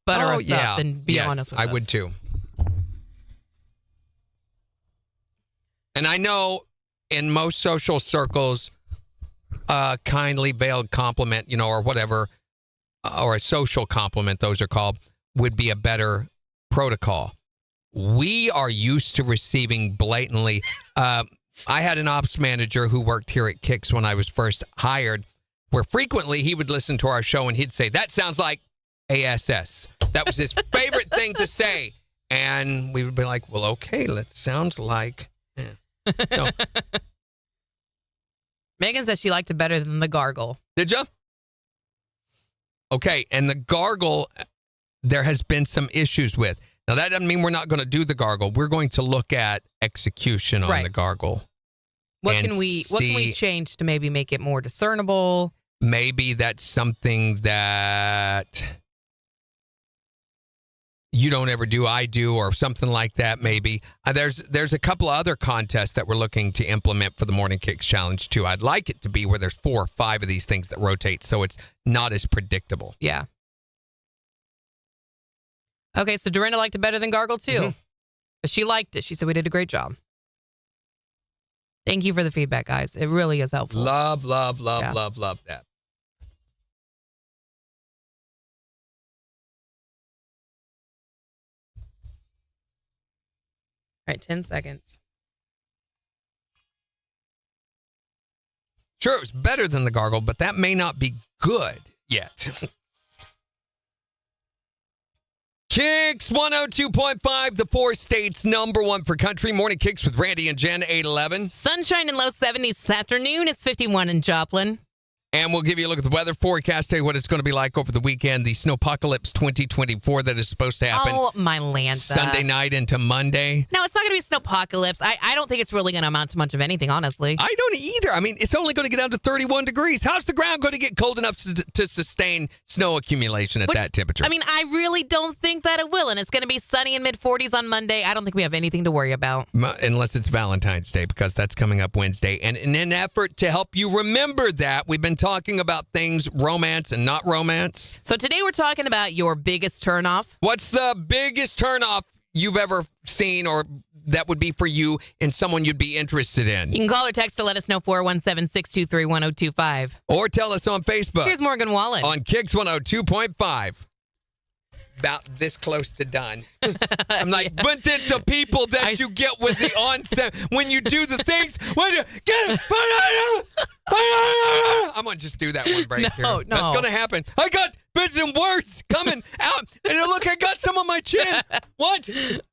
[SPEAKER 3] butter us up and be honest with us.
[SPEAKER 2] I would too. And I know in most social circles, kindly veiled compliment, or whatever, or a social compliment, those are called, would be a better protocol. We are used to receiving blatantly. I had an ops manager who worked here at KIX when I was first hired, where frequently he would listen to our show and he'd say, that sounds like ASS. That was his favorite thing to say. And we would be like, well, okay, that sounds like... So,
[SPEAKER 3] Megan says she liked it better than the gargle.
[SPEAKER 2] Did you? Okay, and the gargle, there has been some issues with. Now, that doesn't mean we're not going to do the gargle. We're going to look at execution on the gargle.
[SPEAKER 3] What can we change to maybe make it more discernible?
[SPEAKER 2] Maybe that's something that you don't ever do, I do, or something like that, maybe. There's a couple of other contests that we're looking to implement for the Morning Kicks Challenge, too. I'd like it to be where there's 4 or 5 of these things that rotate, so it's not as predictable.
[SPEAKER 3] Yeah. Okay, so Dorinda liked it better than gargle, too. But she liked it. She said we did a great job. Thank you for the feedback, guys. It really is helpful.
[SPEAKER 2] Love that.
[SPEAKER 3] All right, 10 seconds.
[SPEAKER 2] Sure, it was better than the gargle, but that may not be good yet. KIX 102.5, the 4 states #1 for country. Morning Kicks with Randy and Jen, 811.
[SPEAKER 3] Sunshine in low 70s this afternoon. It's 51 in Joplin.
[SPEAKER 2] And we'll give you a look at the weather forecast, tell you what it's going to be like over the weekend. The Snowpocalypse 2024 that is supposed to happen
[SPEAKER 3] Oh, my Lanta.
[SPEAKER 2] Sunday night into Monday.
[SPEAKER 3] No, it's not going to be snowpocalypse. I don't think it's really going to amount to much of anything, honestly.
[SPEAKER 2] I don't either. I mean, it's only going to get down to 31 degrees. How's the ground going to get cold enough to sustain snow accumulation at that temperature?
[SPEAKER 3] I mean, I really don't think that it will. And it's going to be sunny in mid-40s on Monday. I don't think we have anything to worry about.
[SPEAKER 2] Unless it's Valentine's Day, because that's coming up Wednesday. And in an effort to help you remember that, we've been talking about things romance and not romance.
[SPEAKER 3] So today we're talking about your biggest turnoff.
[SPEAKER 2] What's the biggest turnoff you've ever seen or that would be for you in someone you'd be interested in?
[SPEAKER 3] You can call or text to let us know, 417-623-1025.
[SPEAKER 2] Or tell us on Facebook.
[SPEAKER 3] Here's Morgan Wallen.
[SPEAKER 2] On KIX 102.5. About this close to done. I'm like, but then the people that you get with the onset when you do the things, when you get I'm gonna just do that one right here.
[SPEAKER 3] No.
[SPEAKER 2] That's gonna happen. I got bits and words coming out, and look, I got some on my chin. What?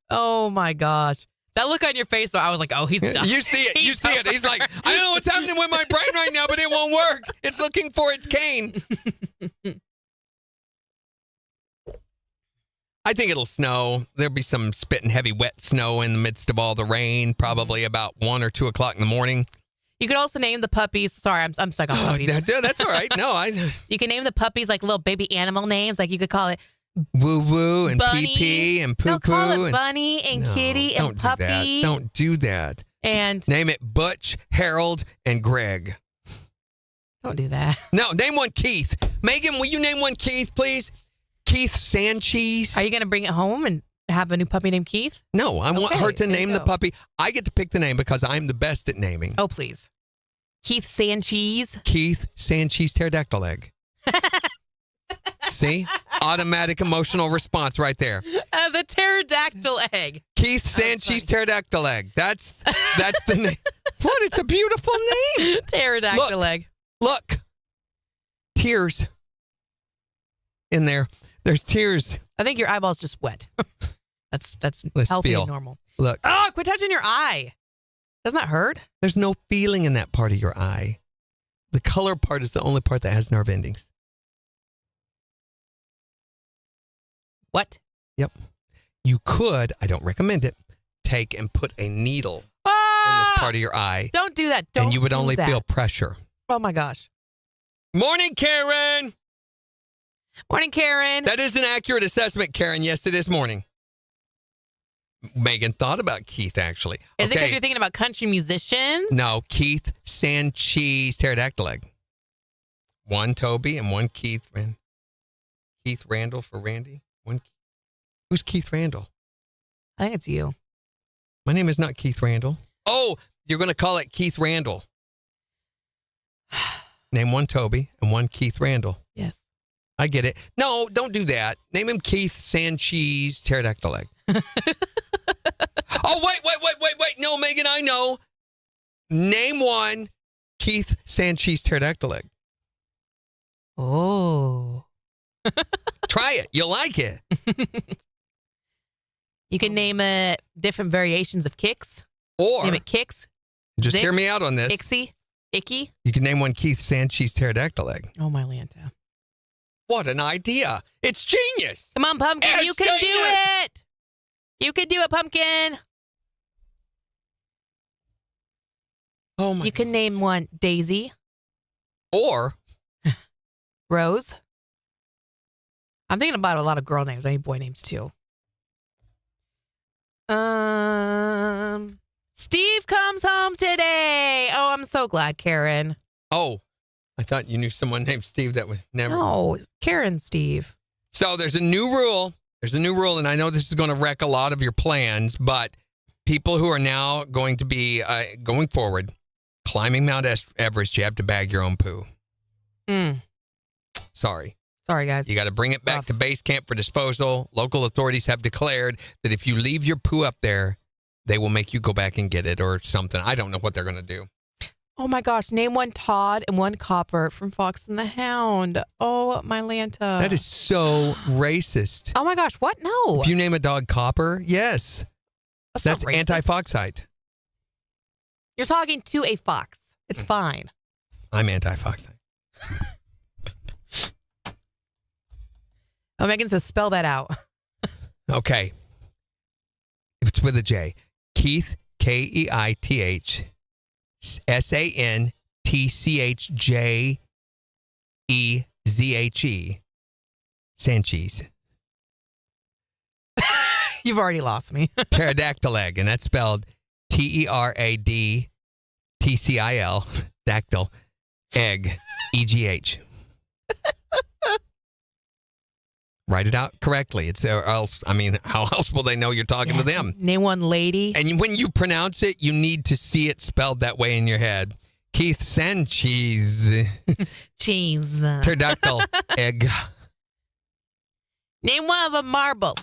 [SPEAKER 3] Oh my gosh. That look on your face, though, I was like, oh, he's done.
[SPEAKER 2] You see it. You see it. He's like, I don't know what's happening with my brain right now, but it won't work. It's looking for its cane. I think it'll snow. There'll be some spitting heavy wet snow in the midst of all the rain, probably about 1 or 2 o'clock in the morning.
[SPEAKER 3] You could also name the puppies. Sorry, I'm stuck on puppies.
[SPEAKER 2] That's all right. No,
[SPEAKER 3] You can name the puppies like little baby animal names. Like you could call it
[SPEAKER 2] Woo Woo and
[SPEAKER 3] Bunny.
[SPEAKER 2] Pee Pee and Poo
[SPEAKER 3] No,
[SPEAKER 2] Poo.
[SPEAKER 3] call it Bunny and Kitty and Puppy.
[SPEAKER 2] Don't do that.
[SPEAKER 3] And
[SPEAKER 2] name it Butch, Harold, and Greg.
[SPEAKER 3] don't do that.
[SPEAKER 2] No, name one Keith. Megan, will you name one Keith, please? Keith Sancheese.
[SPEAKER 3] Are you going to bring it home and have a new puppy named Keith?
[SPEAKER 2] No, I want her to
[SPEAKER 3] there
[SPEAKER 2] name
[SPEAKER 3] you
[SPEAKER 2] the
[SPEAKER 3] go.
[SPEAKER 2] puppy. I get to pick the name because I'm the best at naming.
[SPEAKER 3] Oh, please. Keith Sancheese.
[SPEAKER 2] Keith Sancheese Pterodactyl egg. See? Automatic emotional response right there.
[SPEAKER 3] The pterodactyl egg.
[SPEAKER 2] Keith Sancheese Pterodactyl egg. That's the name. What? It's a beautiful name.
[SPEAKER 3] Pterodactyl egg.
[SPEAKER 2] Look. Tears. In there. There's tears.
[SPEAKER 3] I think your eyeball's just wet. That's
[SPEAKER 2] Let's
[SPEAKER 3] healthy
[SPEAKER 2] feel.
[SPEAKER 3] and normal.
[SPEAKER 2] Look.
[SPEAKER 3] Oh, quit touching your eye. Doesn't that hurt?
[SPEAKER 2] There's no feeling in that part of your eye. The color part is the only part that has nerve endings.
[SPEAKER 3] What?
[SPEAKER 2] Yep. You could, I don't recommend it, take and put a needle in this part of your eye.
[SPEAKER 3] Don't do that. Don't
[SPEAKER 2] and you would
[SPEAKER 3] do
[SPEAKER 2] only
[SPEAKER 3] that.
[SPEAKER 2] feel pressure.
[SPEAKER 3] Oh, my gosh.
[SPEAKER 2] Morning, Karen.
[SPEAKER 3] Morning, Karen.
[SPEAKER 2] That is an accurate assessment, Karen. Yes, it is morning. Megan thought about Keith, actually.
[SPEAKER 3] Is it because you're thinking about country musicians?
[SPEAKER 2] No, Keith Sancheese Pterodactyl egg. One Toby and one Keith. Keith Randall for Randy. Who's Keith Randall?
[SPEAKER 3] I think it's you.
[SPEAKER 2] My name is not Keith Randall. Oh, you're going to call it Keith Randall. Name one Toby and one Keith Randall.
[SPEAKER 3] Yes.
[SPEAKER 2] I get it. No, don't do that. Name him Keith Sancheese Pterodactyl egg. Oh, wait. No, Megan, I know. Name one Keith Sancheese Pterodactyl egg.
[SPEAKER 3] Oh.
[SPEAKER 2] Try it. You'll like it.
[SPEAKER 3] You can name it different variations of KIX.
[SPEAKER 2] Or
[SPEAKER 3] Name it KIX.
[SPEAKER 2] just
[SPEAKER 3] Zix,
[SPEAKER 2] hear me out on this.
[SPEAKER 3] Ixie. Icky.
[SPEAKER 2] You can name one Keith Sancheese Pterodactyl egg.
[SPEAKER 3] Oh, my Lanta.
[SPEAKER 2] What an idea. It's genius.
[SPEAKER 3] Come on, Pumpkin.
[SPEAKER 2] It's
[SPEAKER 3] You can do
[SPEAKER 2] genius.
[SPEAKER 3] it. You can do it, Pumpkin.
[SPEAKER 2] Oh, my
[SPEAKER 3] You can name one Daisy.
[SPEAKER 2] Or
[SPEAKER 3] Rose. I'm thinking about a lot of girl names. I need boy names too. Steve comes home today. Oh, I'm so glad, Karen.
[SPEAKER 2] oh, I thought you knew someone named Steve that would never.
[SPEAKER 3] No, Karen, Steve.
[SPEAKER 2] So there's a new rule. There's a new rule, and I know this is going to wreck a lot of your plans, but people who are now going to be going forward, climbing Mount Everest, you have to bag your own poo. Sorry.
[SPEAKER 3] Sorry, guys.
[SPEAKER 2] You got to bring it back
[SPEAKER 3] Rough.
[SPEAKER 2] to base camp for disposal. Local authorities have declared that if you leave your poo up there, they will make you go back and get it or something. I don't know what they're going to do.
[SPEAKER 3] Oh my gosh, name one Todd and one Copper from Fox and the Hound. Oh, my Lanta.
[SPEAKER 2] That is so racist.
[SPEAKER 3] Oh my gosh, what? No.
[SPEAKER 2] If you name a dog Copper, yes.
[SPEAKER 3] That's
[SPEAKER 2] That's
[SPEAKER 3] not racist.
[SPEAKER 2] anti-foxite.
[SPEAKER 3] You're talking to a fox. It's fine.
[SPEAKER 2] I'm anti-foxite.
[SPEAKER 3] Oh, Megan says spell that out.
[SPEAKER 2] Okay. It's with a J. Keith, Keith, Santchezhe. Sanchez.
[SPEAKER 3] You've already lost me.
[SPEAKER 2] Pterodactyl egg, and that's spelled Teradtcil, dactyl, egg, EGH. Write it out correctly. It's or else. I mean, how else will they know you're talking to them?
[SPEAKER 3] Name one lady.
[SPEAKER 2] And when you pronounce it, you need to see it spelled that way in your head. Keith Sanchez.
[SPEAKER 3] Cheese.
[SPEAKER 2] Pterodactyl egg.
[SPEAKER 3] Name one of a marble.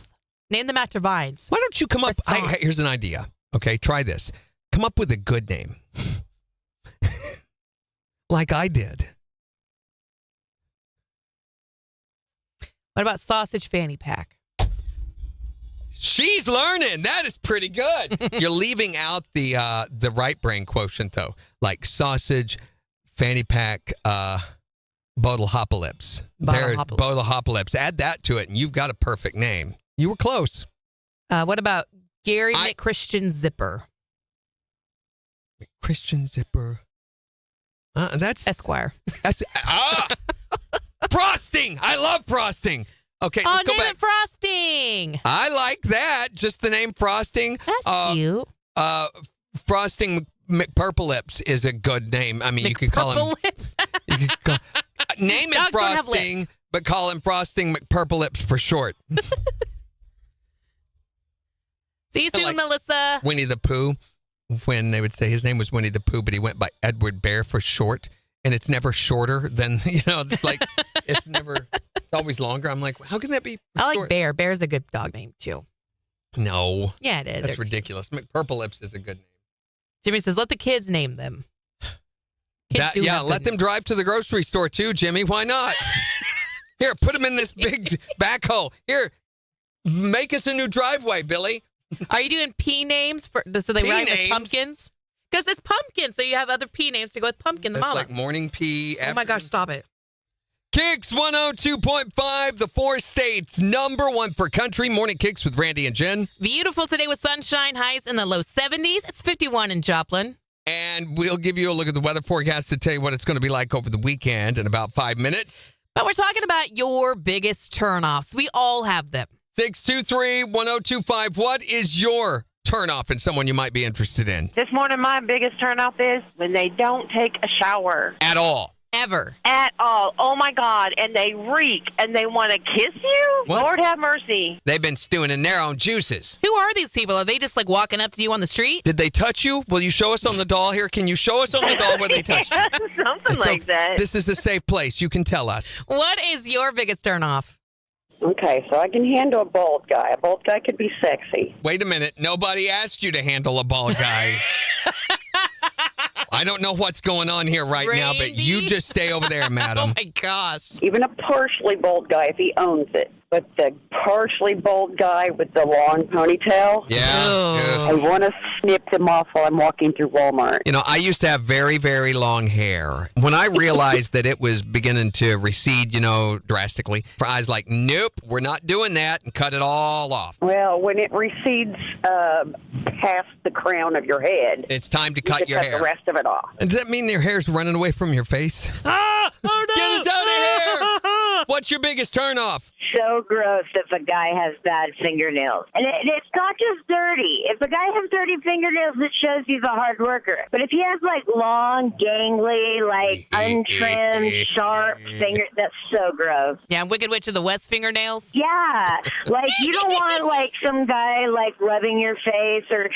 [SPEAKER 3] Name them after vines.
[SPEAKER 2] Why don't you come up? Here's an idea. Okay, try this. Come up with a good name. Like I did.
[SPEAKER 3] What about sausage fanny pack?
[SPEAKER 2] She's learning. That is pretty good. You're leaving out the right brain quotient though, like sausage, fanny pack, Bottlehopolyps. There's Bottlehopolyps. Add that to it, and you've got a perfect name. You were close.
[SPEAKER 3] What about Gary McChristian Zipper?
[SPEAKER 2] Christian Zipper. That's
[SPEAKER 3] Esquire.
[SPEAKER 2] Frosting. I love frosting. Okay, let's go back.
[SPEAKER 3] Frosting.
[SPEAKER 2] I like that. Just the name Frosting.
[SPEAKER 3] That's cute.
[SPEAKER 2] Frosting McPurple-Lips is a good name. I mean, you could call him. You could call, name it Frosting, but call him Frosting McPurple-Lips for short.
[SPEAKER 3] See you soon, Melissa.
[SPEAKER 2] Winnie the Pooh, when they would say his name was Winnie the Pooh, but he went by Edward Bear for short. And it's never shorter than, like, it's always longer. I'm like, how can that be?
[SPEAKER 3] I like
[SPEAKER 2] short?
[SPEAKER 3] Bear. Bear's a good dog name, too.
[SPEAKER 2] No.
[SPEAKER 3] Yeah, it is.
[SPEAKER 2] That's ridiculous. McPurple-Lips is a good name.
[SPEAKER 3] Jimmy says, let the kids name them.
[SPEAKER 2] Let them drive to the grocery store, too, Jimmy. Why not? Here, put them in this big backhoe. Here, make us a new driveway, Billy.
[SPEAKER 3] Are you doing P names so they rhyme with pumpkins? Because it's pumpkin, so you have other P names to go with pumpkin, the
[SPEAKER 2] That's
[SPEAKER 3] mama.
[SPEAKER 2] like morning pea.
[SPEAKER 3] Oh my gosh, stop it.
[SPEAKER 2] KIX 102.5, the 4 states, #1 for country. Morning KIX with Randy and Jen.
[SPEAKER 3] Beautiful today with sunshine, highs in the low 70s. It's 51 in Joplin.
[SPEAKER 2] And we'll give you a look at the weather forecast to tell you what it's going to be like over the weekend in about 5 minutes.
[SPEAKER 3] But we're talking about your biggest turnoffs. We all have them.
[SPEAKER 2] 623-1025. What is your turnoff in someone you might be interested in?
[SPEAKER 8] This morning, my biggest turnoff is when they don't take a shower.
[SPEAKER 2] At all.
[SPEAKER 3] Ever.
[SPEAKER 8] At all. Oh, my God. And they reek and they want to kiss you?
[SPEAKER 2] What?
[SPEAKER 8] Lord have mercy.
[SPEAKER 2] They've been stewing in their own juices.
[SPEAKER 3] Who are these people? Are they just like walking up to you on the street?
[SPEAKER 2] Did they touch you? Will you show us on the doll here? Can you show us on the doll where they touched you?
[SPEAKER 8] Something like that.
[SPEAKER 2] This is a safe place. You can tell us.
[SPEAKER 3] What is your biggest turnoff?
[SPEAKER 9] Okay, so I can handle a bald guy. A bald guy could be sexy.
[SPEAKER 2] Wait a minute. Nobody asked you to handle a bald guy. I don't know what's going on here right now, but you just stay over there, madam.
[SPEAKER 3] Oh, my gosh.
[SPEAKER 9] Even a partially bald guy if he owns it. But the partially bald guy with the long ponytail,
[SPEAKER 2] Yeah.
[SPEAKER 9] I want to snip them off while I'm walking through Walmart.
[SPEAKER 2] You know, I used to have very, very long hair. When I realized that it was beginning to recede, drastically, I was like, nope, we're not doing that, and cut it all off.
[SPEAKER 9] Well, when it recedes past the crown of your head,
[SPEAKER 2] it's time to cut your hair.
[SPEAKER 9] The rest of it off.
[SPEAKER 2] Does that mean your hair's running away from your face?
[SPEAKER 3] Oh, no.
[SPEAKER 2] Get us out of here! What's your biggest turnoff?
[SPEAKER 10] So gross if a guy has bad fingernails. And it's not just dirty. If a guy has dirty fingernails, it shows he's a hard worker. But if he has, long, gangly, untrimmed, sharp fingers, that's so gross.
[SPEAKER 3] Yeah, Wicked Witch of the West fingernails.
[SPEAKER 10] Yeah. You don't want, some guy, rubbing your face or,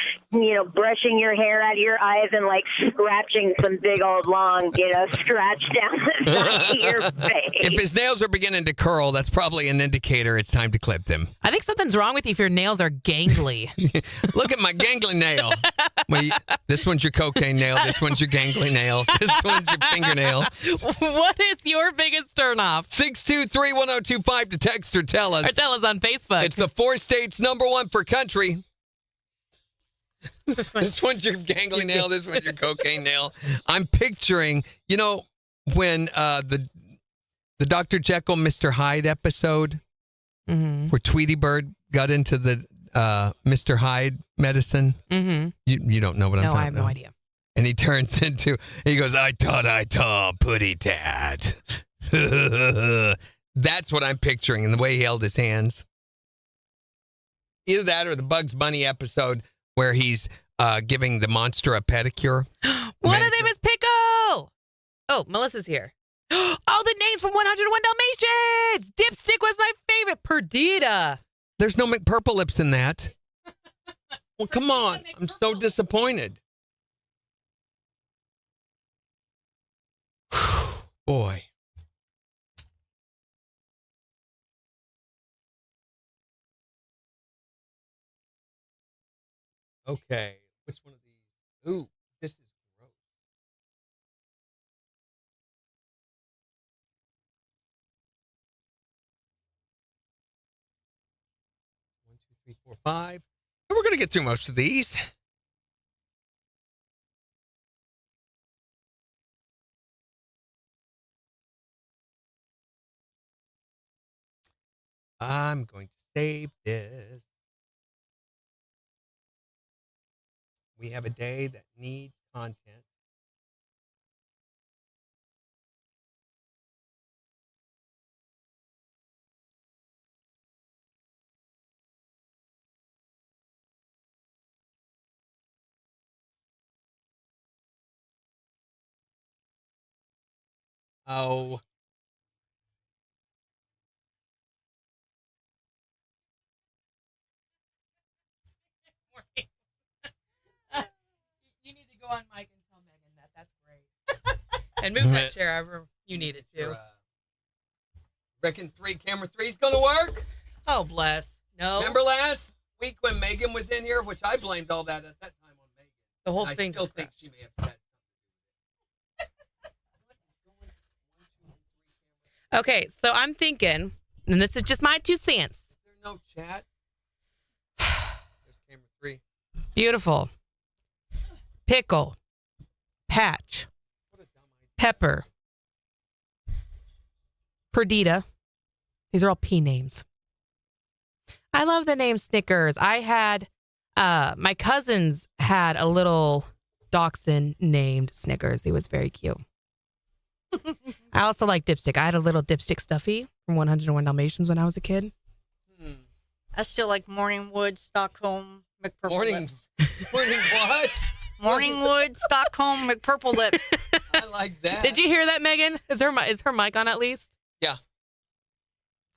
[SPEAKER 10] brushing your hair out of your eyes and, scratching some big old long, scratch down the side of your face.
[SPEAKER 2] If his nails are beginning to curl, that's probably an indicator it's time to clip them.
[SPEAKER 3] I think something's wrong with you if your nails are gangly.
[SPEAKER 2] Look at my gangly nail. This one's your cocaine nail. This one's your gangly nail. This one's your fingernail.
[SPEAKER 3] What is your biggest turnoff?
[SPEAKER 2] 623-1025 to text or tell us.
[SPEAKER 3] Or tell us on Facebook.
[SPEAKER 2] It's the 4 states #1 for country. This one's your gangly nail. This one's your cocaine nail. I'm picturing, when The Dr. Jekyll, Mr. Hyde episode where Tweety Bird got into the Mr. Hyde medicine.
[SPEAKER 3] Mm-hmm.
[SPEAKER 2] You don't know what I'm talking about.
[SPEAKER 3] No, I have no idea.
[SPEAKER 2] And he turns into, he goes, I thought, putty tat. That's what I'm picturing in the way he held his hands. Either that or the Bugs Bunny episode where he's giving the monster a pedicure.
[SPEAKER 3] One of them is Pickle. Oh, Melissa's here. Oh, the names from 101 Dalmatians. Dipstick was my favorite. Perdita.
[SPEAKER 2] There's no McPurple Lips in that. Well, come on. I'm so disappointed. Boy. Okay. Which one of these? Ooh, this is gross. One, two, three, four, five. And we're going to get through most of these. I'm going to save this. We have a day that needs content. Oh.
[SPEAKER 3] You need to go on mic and tell Megan that. That's great. And move that chair however you need it to.
[SPEAKER 2] Reckon camera 3 is going to work?
[SPEAKER 3] Oh, bless. No.
[SPEAKER 2] Remember last week when Megan was in here, which I blamed all that at that time on Megan.
[SPEAKER 3] The whole
[SPEAKER 2] I
[SPEAKER 3] thing.
[SPEAKER 2] still think she may have said.
[SPEAKER 3] Okay, so I'm thinking, and this is just my 2 cents.
[SPEAKER 2] Is there no chat? There's camera 3.
[SPEAKER 3] Beautiful. Pickle. Patch. Pepper. Perdita. These are all P names. I love the name Snickers. I had, my cousins had a little dachshund named Snickers. He was very cute. I also like Dipstick. I had a little Dipstick stuffy from 101 Dalmatians when I was a kid.
[SPEAKER 11] I still like Morningwood, Stockholm, McPurple Lips.
[SPEAKER 2] Morning what?
[SPEAKER 11] Morningwood, Stockholm, McPurple Lips.
[SPEAKER 2] I like that.
[SPEAKER 3] Did you hear that, Megan? Is her mic on at least?
[SPEAKER 2] Yeah.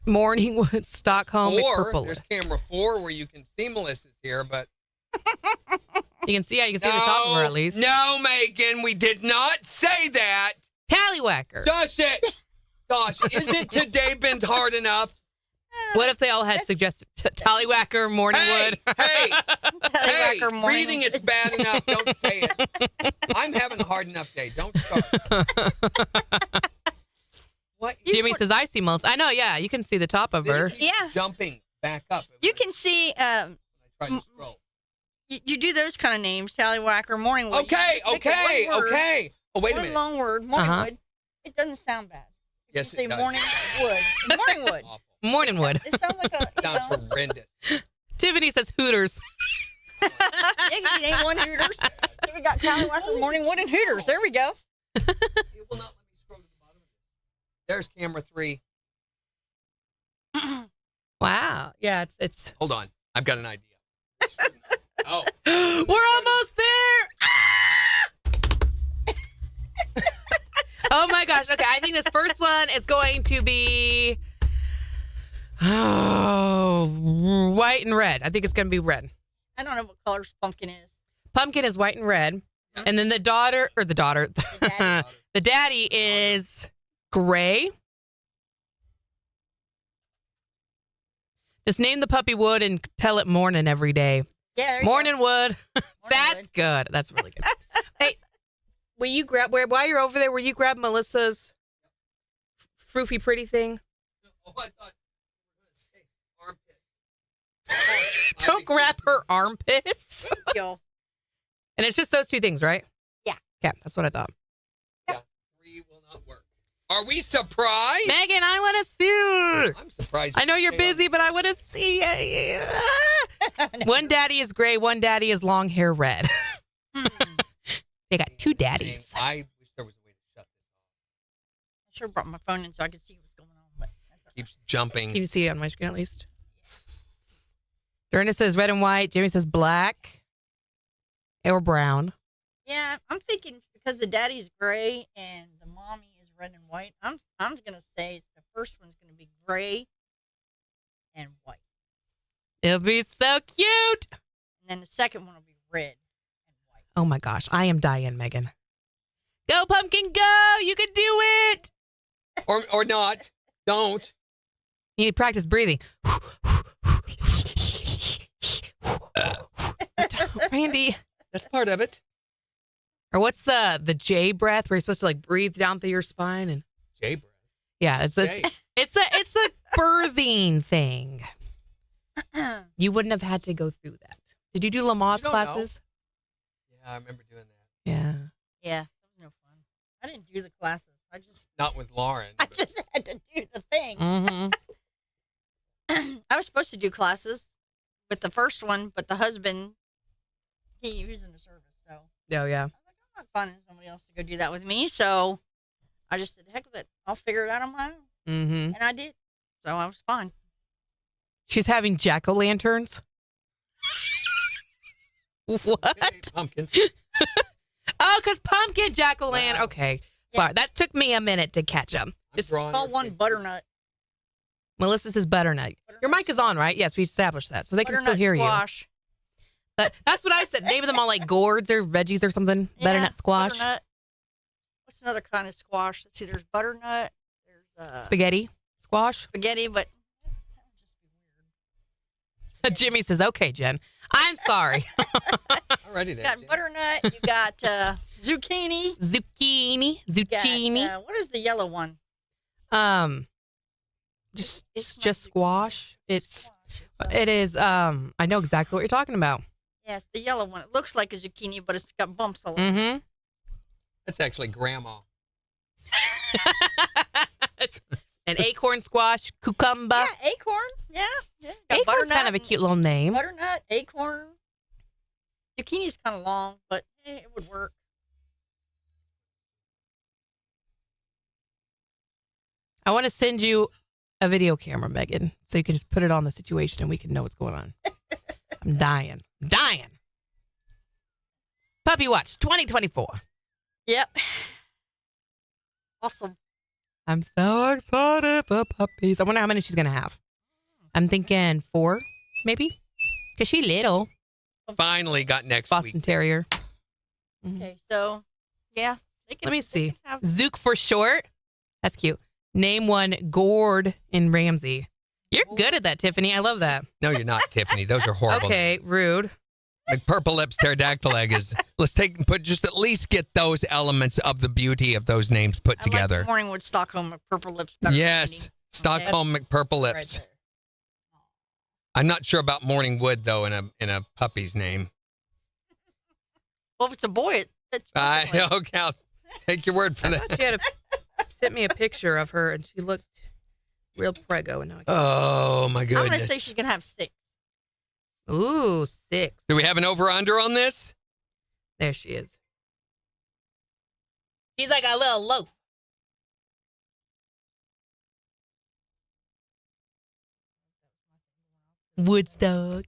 [SPEAKER 3] Morningwood, Stockholm, McPurple
[SPEAKER 2] There's
[SPEAKER 3] Lips.
[SPEAKER 2] camera 4 where you can see Melissa's here, but
[SPEAKER 3] You can see the top of her at least.
[SPEAKER 2] No, Megan, we did not say that.
[SPEAKER 3] Tallywhacker.
[SPEAKER 2] Shush it. Gosh, isn't today been hard enough?
[SPEAKER 3] What if they all had suggested Tallywhacker, Morningwood?
[SPEAKER 2] Hey,
[SPEAKER 11] Tallywhacker, Morningwood.
[SPEAKER 2] reading it's bad enough. Don't say it. I'm having a hard enough day. Don't start. What?
[SPEAKER 3] Jimmy says, I see Melissa. I know, yeah. You can see the top of her.
[SPEAKER 2] This keeps jumping back up.
[SPEAKER 11] You can see,
[SPEAKER 2] I try to scroll.
[SPEAKER 11] you do those kind of names, Tallywhacker, Morningwood.
[SPEAKER 2] Okay. Oh, wait a
[SPEAKER 11] One
[SPEAKER 2] minute.
[SPEAKER 11] long word, Morningwood. It doesn't sound bad.
[SPEAKER 2] Yes,
[SPEAKER 11] You say
[SPEAKER 2] it does.
[SPEAKER 11] Morningwood. Morningwood.
[SPEAKER 2] Awful.
[SPEAKER 3] Morningwood.
[SPEAKER 11] It sounds like a.
[SPEAKER 2] Sounds horrendous.
[SPEAKER 3] Tiffany says Hooters.
[SPEAKER 11] It ain't one Hooters. So we got Tallywhacker, Morningwood, and Hooters. There we go.
[SPEAKER 2] It will not let me scroll to the bottom of this. There's camera 3.
[SPEAKER 3] Wow. Yeah, it's.
[SPEAKER 2] Hold on. I've got an idea. Oh.
[SPEAKER 3] We're almost there. Oh my gosh. Okay, I think this first one is going to be white and red. I think it's going to be red.
[SPEAKER 11] I don't know what colors pumpkin is.
[SPEAKER 3] Pumpkin is white and red. And then the daddy is gray. Just name the puppy Wood and tell it morning every day.
[SPEAKER 11] Yeah, there you
[SPEAKER 3] Morning Wood.
[SPEAKER 11] go.
[SPEAKER 3] That's
[SPEAKER 11] Morningwood.
[SPEAKER 3] good. That's really good. Hey, will you grab while you're over there? Will you grab Melissa's froofy pretty thing?
[SPEAKER 2] Oh, I thought you were going to say armpit.
[SPEAKER 3] Don't grab her armpits.
[SPEAKER 11] There you go.
[SPEAKER 3] And it's just those 2 things, right?
[SPEAKER 11] Yeah.
[SPEAKER 3] Yeah, that's what I thought.
[SPEAKER 2] Yeah, 3 will not work. Are we surprised?
[SPEAKER 3] Megan, I want to see.
[SPEAKER 2] I'm surprised.
[SPEAKER 3] I know you're busy, but I want to see. One daddy is gray, one daddy is long hair red. They got two daddies.
[SPEAKER 2] I wish there was a way to shut this off.
[SPEAKER 11] I should have brought my phone in so I could see what's going on. But that's all right.
[SPEAKER 2] Keeps jumping.
[SPEAKER 3] You can see it on my screen at least. Durna says red and white. Jimmy says black or brown.
[SPEAKER 11] Yeah, I'm thinking because the daddy's gray and the mommy is red and white. I'm gonna say the first one's gonna be gray and white,
[SPEAKER 3] It'll be so cute.
[SPEAKER 11] and then the second one will be red and white.
[SPEAKER 3] Oh my gosh, I am dying, Megan. Go, pumpkin, go! You can do it.
[SPEAKER 2] Or not. Don't.
[SPEAKER 3] You need to practice breathing. Randy.
[SPEAKER 2] That's part of it.
[SPEAKER 3] Or what's the J breath where you're supposed to like breathe down through your spine and
[SPEAKER 2] J breath.
[SPEAKER 3] yeah, it's a birthing thing. You wouldn't have had to go through that. Did you do Lamaze classes?
[SPEAKER 2] Yeah, I remember doing that.
[SPEAKER 3] Yeah.
[SPEAKER 11] Yeah, that was no fun. I didn't do the classes.
[SPEAKER 2] Not with Lauren.
[SPEAKER 11] I just had to do the thing.
[SPEAKER 3] Mm-hmm.
[SPEAKER 11] I was supposed to do classes with the first one, but the husband, he was in the service, so
[SPEAKER 3] Oh yeah.
[SPEAKER 11] I was like, I'm not finding somebody else to go do that with me. So I just said, heck with it. I'll figure it out on my own.
[SPEAKER 3] Mm-hmm.
[SPEAKER 11] And I did. So I was fine.
[SPEAKER 3] She's having jack-o'-lanterns. What?
[SPEAKER 2] Pumpkin.
[SPEAKER 3] Oh, because pumpkin jack-o'-lantern.
[SPEAKER 2] Wow.
[SPEAKER 3] Okay.
[SPEAKER 11] Yeah.
[SPEAKER 3] Sorry. That took me a minute to catch them.
[SPEAKER 11] It's called one butternut.
[SPEAKER 3] Melissa says butternut. Your mic is on, right? Yes, we established that. So they can still hear
[SPEAKER 11] squash.
[SPEAKER 3] you. But that's what I said. Name them all like gourds or veggies or something.
[SPEAKER 11] Yeah,
[SPEAKER 3] Butternut squash.
[SPEAKER 11] Butternut. What's another kind of squash? Let's see, there's butternut. There's
[SPEAKER 3] Spaghetti squash.
[SPEAKER 11] spaghetti, but
[SPEAKER 3] Jimmy says, okay, Jen. I'm sorry.
[SPEAKER 2] Already
[SPEAKER 11] you
[SPEAKER 2] there.
[SPEAKER 11] got
[SPEAKER 2] Jen.
[SPEAKER 11] butternut. You got zucchini.
[SPEAKER 3] Zucchini.
[SPEAKER 11] You got,
[SPEAKER 3] Zucchini.
[SPEAKER 11] what is the yellow one?
[SPEAKER 3] Just
[SPEAKER 11] It's not
[SPEAKER 3] just squash. It's
[SPEAKER 11] squash.
[SPEAKER 3] it is I know exactly what you're talking about.
[SPEAKER 11] Yes, the yellow one. It looks like a zucchini, but it's got bumps all over.
[SPEAKER 3] Mm-hmm.
[SPEAKER 2] That's actually grandma.
[SPEAKER 3] An acorn squash, cucumber.
[SPEAKER 11] Yeah, acorn. Yeah. Got
[SPEAKER 3] Acorn's
[SPEAKER 11] butternut
[SPEAKER 3] kind of a cute little name.
[SPEAKER 11] Butternut, acorn. Zucchini's kind of long, but it would work.
[SPEAKER 3] I want to send you a video camera, Megan, so you can just put it on the situation and we can know what's going on. I'm dying. I'm dying. Puppy Watch 2024.
[SPEAKER 11] Yep. Awesome.
[SPEAKER 3] I'm so excited for puppies. I wonder how many she's going to have. I'm thinking 4, maybe, because she's little.
[SPEAKER 2] Finally got next
[SPEAKER 3] Boston
[SPEAKER 2] week.
[SPEAKER 3] Terrier.
[SPEAKER 11] Okay, so, yeah.
[SPEAKER 3] Let me see.
[SPEAKER 11] can have-
[SPEAKER 3] Zook for short. That's cute. Name one Gord in Ramsey. You're good at that, Tiffany. I love that.
[SPEAKER 2] No, you're not, Tiffany. Those are horrible.
[SPEAKER 3] Okay, rude.
[SPEAKER 2] Like purple lips, pterodactyl egg is. Let's just at least get those elements of the beauty of those names put together.
[SPEAKER 11] I like Morningwood, Stockholm, Purple Lips. Better than
[SPEAKER 2] Yes,
[SPEAKER 11] any.
[SPEAKER 2] Stockholm McPurple
[SPEAKER 3] Right
[SPEAKER 2] lips.
[SPEAKER 3] there.
[SPEAKER 2] I'm not sure about Morningwood though in a puppy's name.
[SPEAKER 11] Well, if it's a boy, it's
[SPEAKER 2] Okay, I'll take your word for
[SPEAKER 3] I
[SPEAKER 2] that.
[SPEAKER 3] thought she had sent me a picture of her and she looked real prego. And now I can't.
[SPEAKER 2] Oh my
[SPEAKER 11] I'm going to
[SPEAKER 2] goodness.
[SPEAKER 11] say she's going to have 6.
[SPEAKER 3] Ooh, 6.
[SPEAKER 2] Do we have an over/under on this?
[SPEAKER 3] There she is. She's like a little loaf. Woodstock.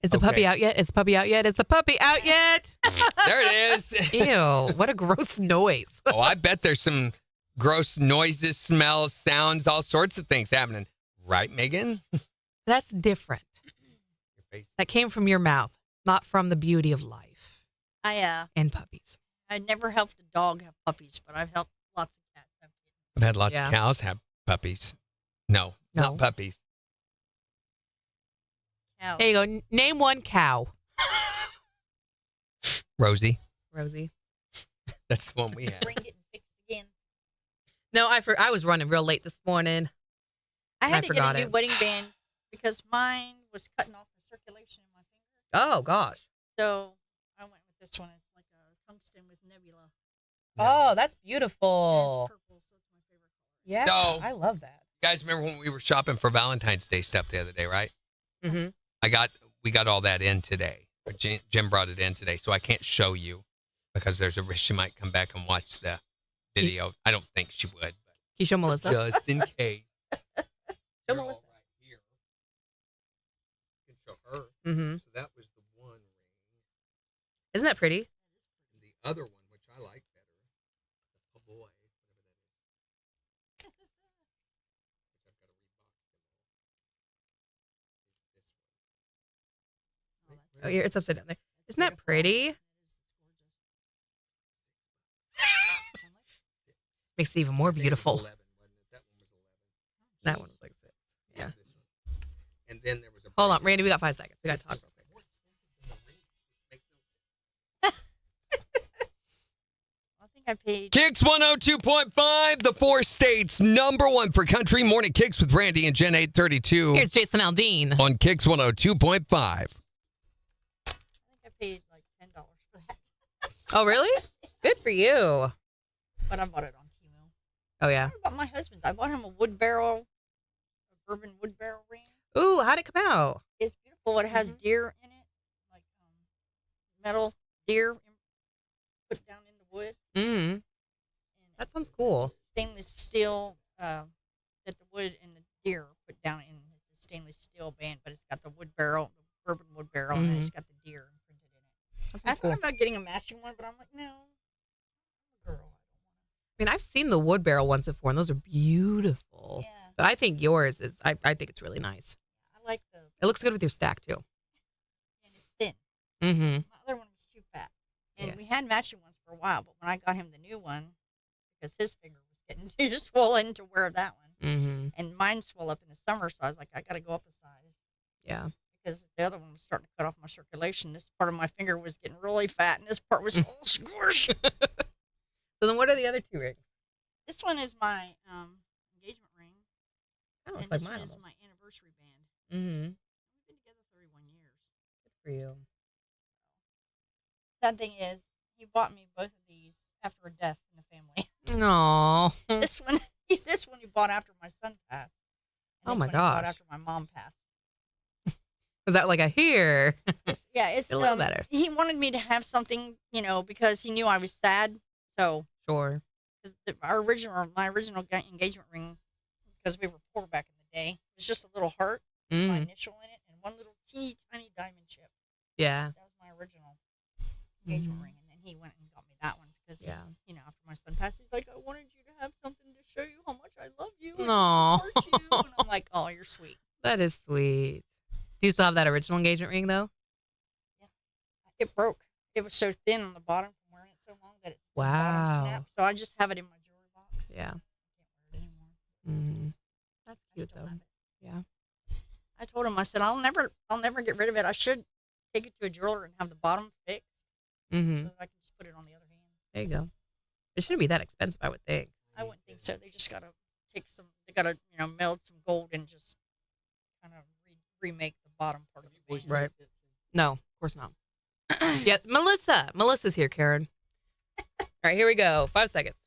[SPEAKER 3] Is the puppy
[SPEAKER 2] Okay.
[SPEAKER 3] out yet? Is the puppy out yet? Is the puppy out yet?
[SPEAKER 2] There it is.
[SPEAKER 3] Ew, what a gross noise.
[SPEAKER 2] Oh, I bet there's some gross noises, smells, sounds, all sorts of things happening. Right, Megan?
[SPEAKER 3] That's different.
[SPEAKER 2] Your face.
[SPEAKER 3] That came from your mouth, not from the beauty of life
[SPEAKER 11] I
[SPEAKER 3] and puppies.
[SPEAKER 11] never helped a dog have puppies, but I've helped lots of cats have kittens.
[SPEAKER 2] I've had lots
[SPEAKER 3] Yeah.
[SPEAKER 2] of cows have puppies. No,
[SPEAKER 3] No.
[SPEAKER 2] not puppies.
[SPEAKER 11] Cows.
[SPEAKER 3] There you go. Name one cow.
[SPEAKER 2] Rosie.
[SPEAKER 3] Rosie.
[SPEAKER 2] That's the one we have.
[SPEAKER 11] Bring it and fix it again.
[SPEAKER 3] No, I was running real late this morning.
[SPEAKER 11] I
[SPEAKER 3] And I
[SPEAKER 11] had to get
[SPEAKER 3] forgot
[SPEAKER 11] a new
[SPEAKER 3] it.
[SPEAKER 11] wedding band because mine was cutting off the circulation in my finger.
[SPEAKER 3] Oh gosh.
[SPEAKER 11] So I went with this one. It's like a tungsten with nebula.
[SPEAKER 3] Oh, that's
[SPEAKER 11] And
[SPEAKER 3] beautiful.
[SPEAKER 11] it's purple, so it's my favorite color.
[SPEAKER 3] Yeah,
[SPEAKER 2] So-
[SPEAKER 3] I love that.
[SPEAKER 2] You guys remember when we were shopping for Valentine's Day stuff the other day, right?
[SPEAKER 3] Mm-hmm.
[SPEAKER 2] We got all that in today. Or Jim brought it in today, so I can't show you because there's a risk she might come back and watch the video. I don't think she would,
[SPEAKER 3] Can you show
[SPEAKER 2] but
[SPEAKER 3] Melissa?
[SPEAKER 2] just in case.
[SPEAKER 3] Show
[SPEAKER 2] They're
[SPEAKER 3] Melissa.
[SPEAKER 2] all right here. You can show her.
[SPEAKER 3] Mm-hmm.
[SPEAKER 2] So that was the one ring.
[SPEAKER 3] Isn't that pretty?
[SPEAKER 2] And the other one, which I like better, the boy, whatever that is. Which I've got to rebox them all. Is this one.
[SPEAKER 3] Oh, yeah, it's upside down there. Isn't that pretty? Makes it even more
[SPEAKER 2] I think it was
[SPEAKER 3] beautiful.
[SPEAKER 2] 11, wasn't it? That one was 11.
[SPEAKER 3] That one was like 6. Yeah.
[SPEAKER 2] This one. And then there was a
[SPEAKER 3] Hold on,
[SPEAKER 2] bracelet.
[SPEAKER 3] Randy. We got 5 seconds. We got to talk real quick.
[SPEAKER 2] More expensive than the ring. Makes no sense.
[SPEAKER 11] I think I paid.
[SPEAKER 2] Kicks 102.5, the 4 states #1 for country. Morning Kicks with Randy and Jen 832
[SPEAKER 3] Here's Jason Aldean.
[SPEAKER 2] on Kicks 102.5.
[SPEAKER 11] I think I paid like $10 for that.
[SPEAKER 3] Oh, really? Good for you.
[SPEAKER 11] But I bought it on Temu.
[SPEAKER 3] Oh, yeah.
[SPEAKER 11] I bought my husband's. I bought him a wood barrel, a bourbon wood barrel ring.
[SPEAKER 3] Ooh, how'd it come out?
[SPEAKER 11] It's beautiful. It has deer in it, like metal deer put down in the wood.
[SPEAKER 3] Mm.
[SPEAKER 11] And
[SPEAKER 3] That sounds cool.
[SPEAKER 11] Stainless steel that the wood and the deer are put down in. It's a stainless steel band, but it's got the wood barrel, the bourbon wood barrel, and it's got the deer printed in it.
[SPEAKER 3] That
[SPEAKER 11] I
[SPEAKER 3] sounds cool.
[SPEAKER 11] thought about getting a matching one, but I'm like, no, I'm a girl.
[SPEAKER 3] I mean, I've seen the wood barrel ones before, and those are beautiful.
[SPEAKER 11] Yeah,
[SPEAKER 3] But I think yours is, I think it's really nice.
[SPEAKER 11] I like the.
[SPEAKER 3] It looks good with your stack, too.
[SPEAKER 11] And it's thin.
[SPEAKER 3] Mm-hmm.
[SPEAKER 11] My other one was too fat, and
[SPEAKER 3] Yeah.
[SPEAKER 11] we had matching ones for a while. But when I got him the new one, because his finger was getting too swollen to wear that one,
[SPEAKER 3] Mm-hmm.
[SPEAKER 11] and mine swelled up in the summer, so I was like, I got to go up a size.
[SPEAKER 3] Yeah.
[SPEAKER 11] Because the other one was starting to cut off my circulation. This part of my finger was getting really fat, and this part was all squished.
[SPEAKER 3] So then what are the other 2 rings?
[SPEAKER 11] This one is my engagement ring,
[SPEAKER 3] Oh,
[SPEAKER 11] and
[SPEAKER 3] it's like
[SPEAKER 11] this
[SPEAKER 3] mine
[SPEAKER 11] one is
[SPEAKER 3] almost.
[SPEAKER 11] my anniversary band.
[SPEAKER 3] Mm-hmm.
[SPEAKER 11] We've been together 31 years.
[SPEAKER 3] Good for you.
[SPEAKER 11] Sad thing is, he bought me both of these after a death in the family.
[SPEAKER 3] No.
[SPEAKER 11] this one he bought after my son passed. And
[SPEAKER 3] Oh
[SPEAKER 11] this
[SPEAKER 3] my
[SPEAKER 11] one he bought
[SPEAKER 3] gosh.
[SPEAKER 11] after my mom passed.
[SPEAKER 3] Was that like a here?
[SPEAKER 11] It's
[SPEAKER 3] A little better.
[SPEAKER 11] He wanted me to have something, because he knew I was sad. So
[SPEAKER 3] Sure.
[SPEAKER 11] 'cause my original engagement ring, because we were poor back in the day, was just a little heart, with my
[SPEAKER 3] Mm.
[SPEAKER 11] initial in it, and one little teeny tiny diamond chip.
[SPEAKER 3] Yeah.
[SPEAKER 11] That was my original engagement ring, and then he went and got me that one because,
[SPEAKER 3] Yeah.
[SPEAKER 11] after my son passed, he's like, I wanted you to have something to show you how much I love you. And
[SPEAKER 3] Aw.
[SPEAKER 11] support you. And I'm like, oh, you're sweet.
[SPEAKER 3] That is sweet. Do you still have that original engagement ring, though?
[SPEAKER 11] It broke. It was so thin on the bottom from wearing it so long that it's the bottom
[SPEAKER 3] Wow.
[SPEAKER 11] snapped. So I just have it in my jewelry box.
[SPEAKER 3] Yeah.
[SPEAKER 11] I can't wear it anymore.
[SPEAKER 3] Mm-hmm. That's
[SPEAKER 11] I
[SPEAKER 3] cute,
[SPEAKER 11] still
[SPEAKER 3] though.
[SPEAKER 11] have it.
[SPEAKER 3] Yeah.
[SPEAKER 11] I told him, I said, I'll never get rid of it. I should take it to a jeweler and have the bottom fixed
[SPEAKER 3] Mm-hmm.
[SPEAKER 11] so that I can just put it on the other hand.
[SPEAKER 3] There you go. It shouldn't be that expensive, I would think.
[SPEAKER 11] I wouldn't think so. They just gotta they gotta meld some gold and just kind of remake the bottom part of the band.
[SPEAKER 3] Right. No, of course not. Yeah, Melissa. Melissa's here, Karen. All right, here we go. 5 seconds.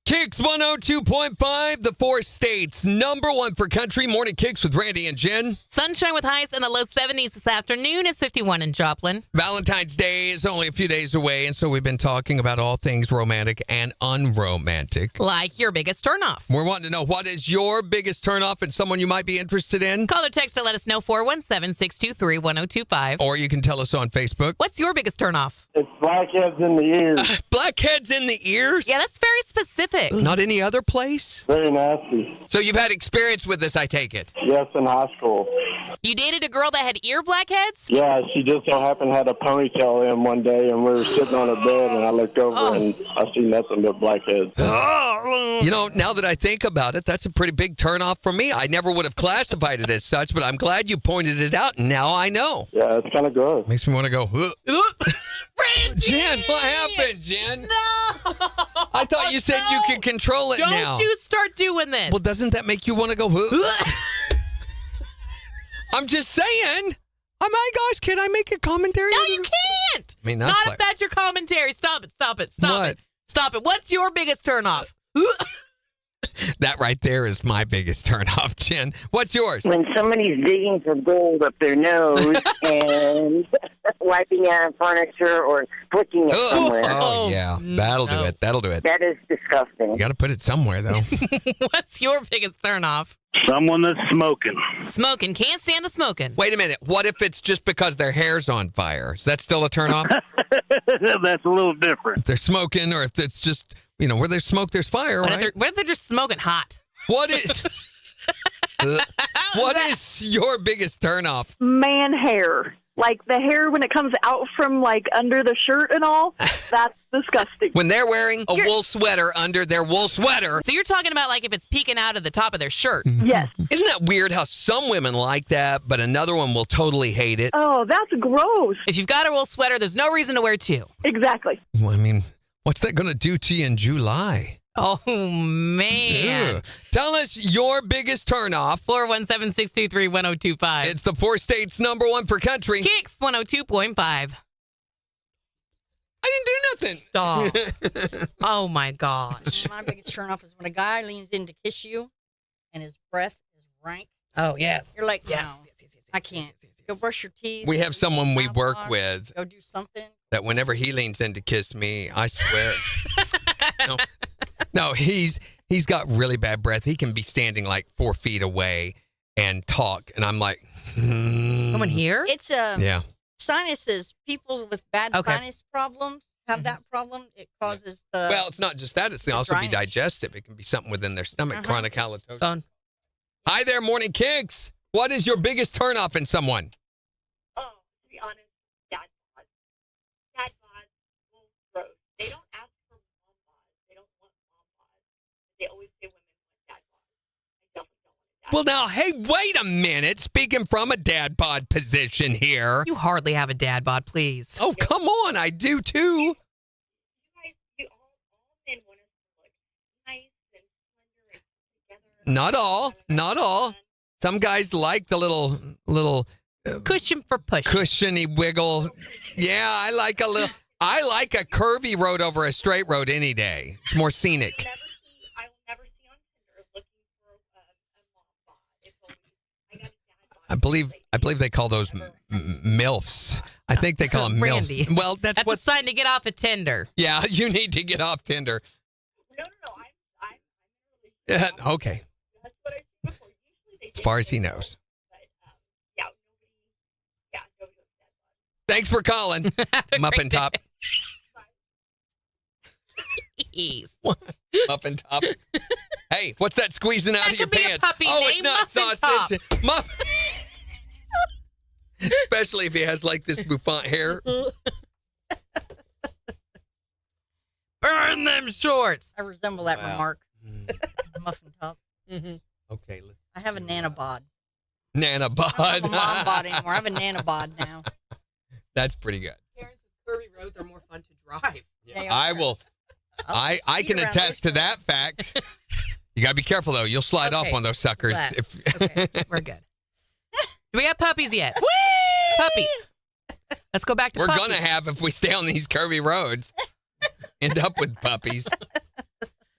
[SPEAKER 2] Kicks 102.5, the 4 states #1 for country. Morning Kicks with Randy and Jen.
[SPEAKER 3] Sunshine with highs in the low 70s this afternoon. It's 51 in Joplin.
[SPEAKER 2] Valentine's Day is only a few days away, and so we've been talking about all things romantic and unromantic.
[SPEAKER 3] Like your biggest turnoff.
[SPEAKER 2] We're wanting to know, what is your biggest turnoff and someone you might be interested in?
[SPEAKER 3] Call or text to let us know 417-623-1025.
[SPEAKER 2] Or you can tell us on Facebook.
[SPEAKER 3] What's your biggest turnoff?
[SPEAKER 12] It's blackheads in the ears.
[SPEAKER 2] Blackheads in the ears?
[SPEAKER 3] Yeah, that's very specific.
[SPEAKER 2] Not any other place?
[SPEAKER 12] Very nasty.
[SPEAKER 2] So you've had experience with this, I take it?
[SPEAKER 12] Yes, in high school.
[SPEAKER 3] You dated a girl that had ear blackheads?
[SPEAKER 12] Yeah, she just so happened had a ponytail in one day, and we were sitting on her bed, and I looked over, and I see nothing but blackheads.
[SPEAKER 2] You know, now that I think about it, that's a pretty big turnoff for me. I never would have classified it as such, but I'm glad you pointed it out, and now I know.
[SPEAKER 12] Yeah, it's kind of gross.
[SPEAKER 2] Makes me want to go, Jen, what happened, Jen?
[SPEAKER 3] No.
[SPEAKER 2] I thought you said you could control it
[SPEAKER 3] Don't
[SPEAKER 2] now.
[SPEAKER 3] you start doing this.
[SPEAKER 2] Well, doesn't that make you want to go, I'm just saying. Oh my gosh, can I make a commentary?
[SPEAKER 3] No, you can't.
[SPEAKER 2] I mean, that's
[SPEAKER 3] Not
[SPEAKER 2] like,
[SPEAKER 3] if that's your commentary. Stop it. Stop it. Stop
[SPEAKER 2] What?
[SPEAKER 3] it. Stop it. What's your biggest turnoff?
[SPEAKER 2] that right there is my biggest turnoff, Jen. What's yours?
[SPEAKER 10] When somebody's digging for gold up their nose and wiping out furniture or flicking it somewhere.
[SPEAKER 2] Oh, yeah. That'll do it. That'll do it.
[SPEAKER 10] That is disgusting.
[SPEAKER 2] You got to put it somewhere, though.
[SPEAKER 3] What's your biggest turnoff?
[SPEAKER 12] Someone that's smoking.
[SPEAKER 3] Smoking. Can't stand the smoking.
[SPEAKER 2] Wait a minute. What if it's just because their hair's on fire? Is that still a turnoff?
[SPEAKER 12] That's a little different.
[SPEAKER 2] If they're smoking or if it's just, where there's smoke, there's fire, right?
[SPEAKER 3] What if they're just smoking hot?
[SPEAKER 2] What is what is your biggest turnoff?
[SPEAKER 13] Man hair. Like the hair when it comes out from like under the shirt and all, that's disgusting.
[SPEAKER 2] When they're wearing a wool sweater under their wool sweater.
[SPEAKER 3] So you're talking about like if it's peeking out of the top of their shirt.
[SPEAKER 13] Yes.
[SPEAKER 2] Isn't that weird how some women like that, but another one will totally hate it?
[SPEAKER 13] Oh, that's gross.
[SPEAKER 3] If you've got a wool sweater, there's no reason to wear two.
[SPEAKER 13] Exactly.
[SPEAKER 2] Well, I mean, what's that going to do to you in July?
[SPEAKER 3] Oh, man.
[SPEAKER 2] Ew. Tell us your biggest turnoff.
[SPEAKER 3] 417-623-1025.
[SPEAKER 2] It's the 4 states #1 per country.
[SPEAKER 3] KIX 102.5.
[SPEAKER 2] I didn't do nothing.
[SPEAKER 3] Stop. Oh, my gosh.
[SPEAKER 11] My biggest turnoff is when a guy leans in to kiss you and his breath is rank.
[SPEAKER 3] Oh, yes.
[SPEAKER 11] You're like,
[SPEAKER 3] yes.
[SPEAKER 11] no, I can't. Go brush your teeth.
[SPEAKER 2] We have someone we work
[SPEAKER 11] mouthwash,
[SPEAKER 2] with
[SPEAKER 11] Go do something.
[SPEAKER 2] that whenever he leans in to kiss me, I swear. No, he's got really bad breath. He can be standing like 4 feet away and talk, and I'm like,
[SPEAKER 3] Someone here?
[SPEAKER 11] It's
[SPEAKER 2] yeah.
[SPEAKER 11] Sinuses. People with bad
[SPEAKER 3] Okay.
[SPEAKER 11] sinus problems have that problem. It causes the.
[SPEAKER 2] Well, it's not just that. It can also be
[SPEAKER 11] dryness.
[SPEAKER 2] digestive. It can be something within their stomach, chronic halitosis.
[SPEAKER 3] Phone.
[SPEAKER 2] Hi there, Morning Kicks. What is your biggest turnoff in someone?
[SPEAKER 1] Oh, to be honest, dad bod. Dad bod will gross. They don't ask for mom bod. They don't want mom bod. They always say women want dad bod. I definitely don't want a dad
[SPEAKER 2] Well, now, hey, wait a minute. Speaking from a dad bod position here.
[SPEAKER 3] You hardly have a dad bod, please.
[SPEAKER 2] Oh, come on. I do too.
[SPEAKER 1] You guys, all men want us to look nice and slender and together.
[SPEAKER 2] Not all. Not all. Some guys like the little
[SPEAKER 3] Cushion for push.
[SPEAKER 2] cushiony wiggle. Yeah, I like a curvy road over a straight road any day. It's more scenic.
[SPEAKER 1] I will never see on Tinder looking for a mom bod. It's always, I got a dad bod.
[SPEAKER 2] I believe they call those MILFs. I think they call them
[SPEAKER 3] Randy.
[SPEAKER 2] MILFs. Well, that's
[SPEAKER 3] That's
[SPEAKER 2] what.
[SPEAKER 3] a sign to get off a Tinder.
[SPEAKER 2] Yeah, you need to get off Tinder.
[SPEAKER 1] No. I'm really.
[SPEAKER 2] Okay,
[SPEAKER 1] That's what I see before. Usually they
[SPEAKER 2] as far as he knows.
[SPEAKER 1] But yeah, nobody wants dad bod.
[SPEAKER 2] Thanks for calling. Muffin Top.
[SPEAKER 3] Jeez.
[SPEAKER 2] Muffin Top. Hey, what's that squeezing out
[SPEAKER 3] That
[SPEAKER 2] of your
[SPEAKER 3] could be a
[SPEAKER 2] pants?
[SPEAKER 3] puppy
[SPEAKER 2] Oh, it's
[SPEAKER 3] named
[SPEAKER 2] not
[SPEAKER 3] Muffin
[SPEAKER 2] sausage. Muffin. Especially if he has like this bouffant hair.
[SPEAKER 3] Burn them shorts.
[SPEAKER 11] I resemble that
[SPEAKER 2] Wow.
[SPEAKER 11] remark. Muffin top.
[SPEAKER 3] Mm-hmm.
[SPEAKER 2] Okay, let's
[SPEAKER 11] I have a nanobod.
[SPEAKER 2] Nana
[SPEAKER 11] I don't
[SPEAKER 2] bod.
[SPEAKER 11] have a mom bod anymore. I have a nanobod now.
[SPEAKER 2] That's pretty good.
[SPEAKER 3] Karen's curvy roads are more fun to drive.
[SPEAKER 11] They
[SPEAKER 2] I
[SPEAKER 11] are.
[SPEAKER 2] will.
[SPEAKER 11] I'll
[SPEAKER 2] I
[SPEAKER 11] speed
[SPEAKER 2] can
[SPEAKER 11] around
[SPEAKER 2] attest to
[SPEAKER 11] those
[SPEAKER 2] that fact. You gotta be careful though. You'll slide off
[SPEAKER 3] Okay,
[SPEAKER 2] one of those suckers.
[SPEAKER 3] less.
[SPEAKER 2] If
[SPEAKER 3] Okay, we're good. Do we have puppies yet? Puppies. Let's go back to
[SPEAKER 2] we're
[SPEAKER 3] puppies.
[SPEAKER 2] gonna have if we stay on these curvy roads. End up with puppies.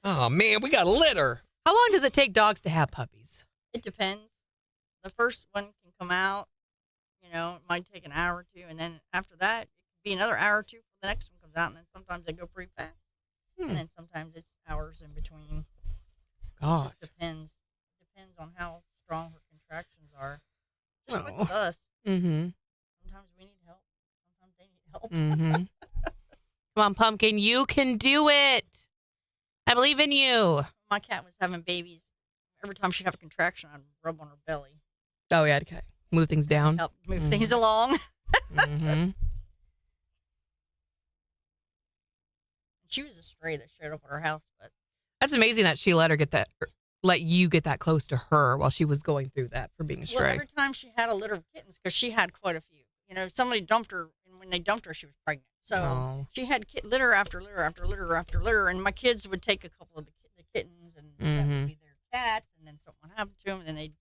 [SPEAKER 2] Oh man, we got a litter.
[SPEAKER 3] How long does it take dogs to have puppies?
[SPEAKER 11] It depends. The first one can come out, it might take an hour or two, and then after that, it could be another hour or two before the next one comes out, and then sometimes they go pretty fast, and then sometimes it's hours in between.
[SPEAKER 3] Gosh.
[SPEAKER 11] It just depends. It depends on how strong her contractions are. Just like
[SPEAKER 3] Oh.
[SPEAKER 11] with us.
[SPEAKER 3] Mm-hmm.
[SPEAKER 11] Sometimes we need help. Sometimes they need help.
[SPEAKER 3] Mm-hmm. Come on, Pumpkin. You can do it. I believe in you.
[SPEAKER 11] My cat was having babies. Every time she'd have a contraction, I'd rub on her belly.
[SPEAKER 3] Oh, yeah. Okay. Move things down.
[SPEAKER 11] Help move things along.
[SPEAKER 3] Mm-hmm.
[SPEAKER 11] She was a stray that showed up at her house, but
[SPEAKER 3] That's amazing that she let you get that close to her while she was going through that for being a
[SPEAKER 11] well,
[SPEAKER 3] stray.
[SPEAKER 11] every time she had a litter of kittens, because she had quite a few. Somebody dumped her, and when they dumped her, she was pregnant. So
[SPEAKER 3] Oh.
[SPEAKER 11] she had litter after litter after litter after litter, and my kids would take a couple of the kittens, and that
[SPEAKER 3] Mhm.
[SPEAKER 11] would be their cats, and then something happened to them, and then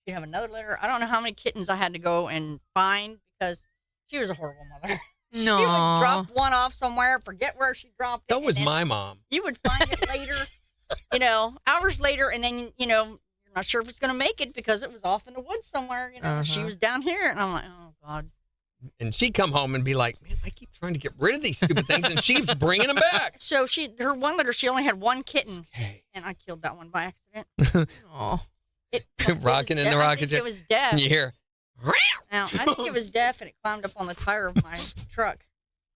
[SPEAKER 11] she'd to have another litter. I don't know how many kittens I had to go and find because she was a horrible mother.
[SPEAKER 3] No.
[SPEAKER 11] She would drop one off somewhere, forget where she dropped it.
[SPEAKER 2] That was my mom.
[SPEAKER 11] You would find it later, hours later, and then, you're not sure if it's going to make it because it was off in the woods somewhere. She was down here, and I'm like, oh, God.
[SPEAKER 2] And she'd come home and be like, man, I keep trying to get rid of these stupid things, and she's bringing them back.
[SPEAKER 11] So her one litter, she only had one kitten, and I killed that one by accident.
[SPEAKER 3] Oh.
[SPEAKER 2] Rocking in the rocket
[SPEAKER 11] chair. It was deaf.
[SPEAKER 2] You hear?
[SPEAKER 11] Now, I think it was deaf, and it climbed up on the tire of my truck.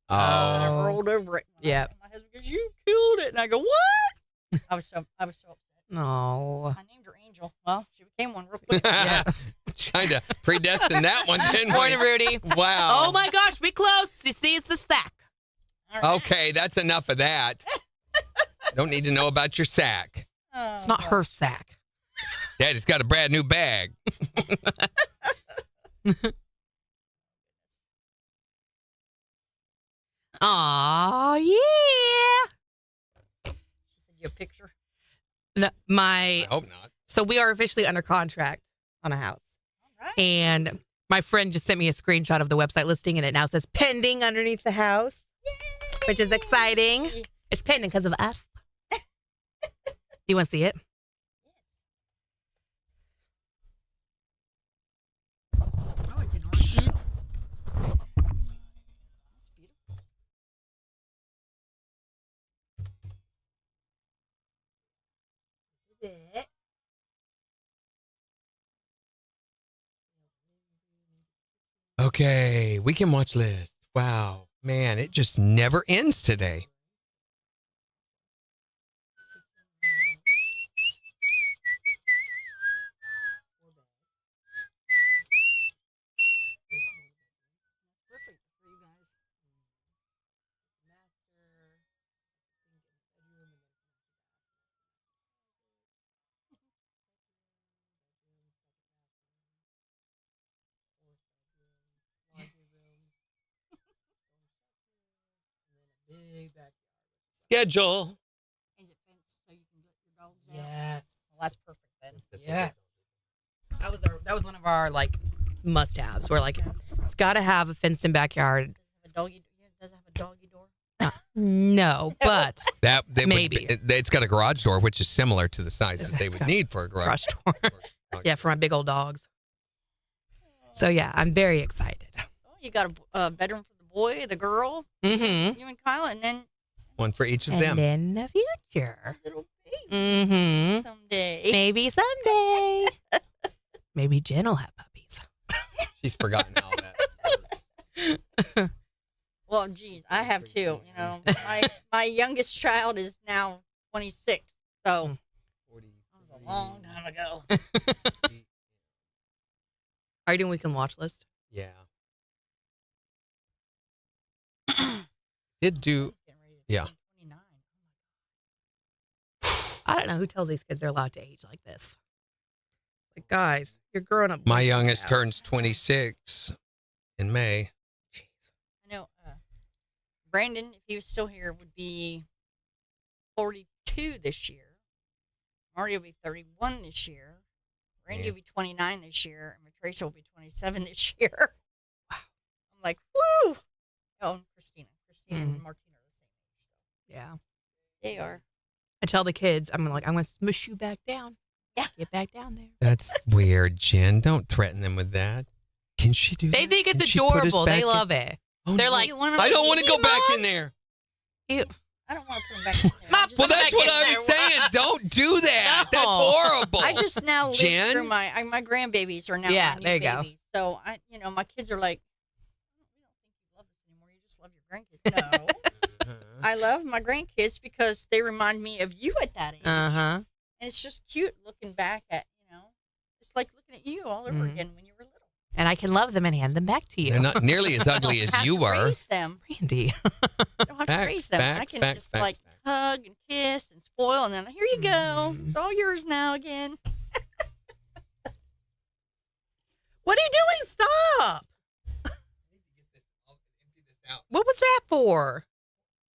[SPEAKER 2] Oh.
[SPEAKER 11] And I rolled over it.
[SPEAKER 3] Yeah.
[SPEAKER 11] My husband goes, "You killed it," and I go, "What?" I was so upset.
[SPEAKER 3] No.
[SPEAKER 11] I named her Angel. Well, she became one real quick.
[SPEAKER 3] Yeah.
[SPEAKER 2] Trying to predestine that one, didn't we?
[SPEAKER 3] Morning, Rudy.
[SPEAKER 2] Wow.
[SPEAKER 3] Oh my gosh, we close. You see, it's the sack.
[SPEAKER 2] Okay, that's enough of that. Don't need to know about your sack.
[SPEAKER 3] It's not her sack.
[SPEAKER 2] Daddy's got a brand new bag.
[SPEAKER 3] Aw, yeah.
[SPEAKER 11] She sent you a picture.
[SPEAKER 3] No,
[SPEAKER 2] I hope not.
[SPEAKER 3] So we are officially under contract on a house.
[SPEAKER 11] All right.
[SPEAKER 3] And my friend just sent me a screenshot of the website listing, and it now says pending underneath the house, which is exciting. It's pending because of us. Do you want to see it?
[SPEAKER 11] Oh, it's in orange.
[SPEAKER 3] It.
[SPEAKER 2] Okay, weekend watch list. Wow, man, it just never ends today.
[SPEAKER 11] Perfect for you guys.
[SPEAKER 2] Schedule.
[SPEAKER 11] Is it fenced so you can let your dogs out?
[SPEAKER 3] Yes.
[SPEAKER 11] Well, that's perfect then.
[SPEAKER 3] Yes. That was one of our must-haves. We're like, it's got to have a fenced-in backyard.
[SPEAKER 11] Does it have a doggy door?
[SPEAKER 3] No, but
[SPEAKER 2] maybe it's got a garage door, which is similar to the size that they would need for a garage
[SPEAKER 3] door. Yeah, for my big old dogs. So yeah, I'm very excited.
[SPEAKER 11] Oh, you got a bedroom for the boy, the girl,
[SPEAKER 3] Mm-hmm.
[SPEAKER 11] you and Kyla, and then
[SPEAKER 2] one for each of them.
[SPEAKER 3] And in the future,
[SPEAKER 11] little baby
[SPEAKER 3] mm-hmm.
[SPEAKER 11] someday.
[SPEAKER 3] Maybe someday. Maybe Jen will have puppies.
[SPEAKER 2] She's forgotten all that.
[SPEAKER 11] Well, geez, I have two. My youngest child is now 26, so that was a long time ago.
[SPEAKER 3] Are you doing weekend watch list?
[SPEAKER 2] Yeah. Did do. Yeah.
[SPEAKER 3] I don't know who tells these kids they're allowed to age like this. Like, guys, you're growing up.
[SPEAKER 2] My youngest turns 26 in May.
[SPEAKER 11] I know Brandon, if he was still here, would be 42 this year. Marty will be 31 this year. Randy will be 29 this year. And Teresa will be 27 this year. Wow. I'm like, woo! Oh, and Christina. And Martina are the same age.
[SPEAKER 3] Yeah.
[SPEAKER 11] They are.
[SPEAKER 3] I tell the kids, I'm going to smush you back down.
[SPEAKER 11] Yeah.
[SPEAKER 3] Get back down there.
[SPEAKER 2] That's weird, Jen. Don't threaten them with that. Can she do that?
[SPEAKER 3] They think it's
[SPEAKER 2] Can she put us
[SPEAKER 3] adorable.
[SPEAKER 2] back
[SPEAKER 3] They
[SPEAKER 2] in?
[SPEAKER 3] love it.
[SPEAKER 2] Oh,
[SPEAKER 3] They're
[SPEAKER 2] no.
[SPEAKER 3] like,
[SPEAKER 2] I don't want to go back in there.
[SPEAKER 3] Ew.
[SPEAKER 11] I don't want to put them back in there.
[SPEAKER 2] Well, that's what I was saying. Don't do that.
[SPEAKER 3] No.
[SPEAKER 2] That's horrible.
[SPEAKER 11] I just now live
[SPEAKER 2] Jen?
[SPEAKER 11] through my grandbabies are now my new
[SPEAKER 3] there you go.
[SPEAKER 11] babies. So my kids are like, we don't think you love us anymore. You just love your grandkids. No, I love my grandkids because they remind me of you at that age.
[SPEAKER 3] Uh-huh.
[SPEAKER 11] And it's just cute looking back at it's like looking at you all over again when you were little.
[SPEAKER 3] And I can love them and hand them back to you.
[SPEAKER 2] They're not nearly as ugly as you are.
[SPEAKER 11] Raise them.
[SPEAKER 3] Randy.
[SPEAKER 11] I don't have to raise them. I can just hug and kiss and spoil, and then here you go. It's all yours now again.
[SPEAKER 3] What are you doing? Stop. What was that for?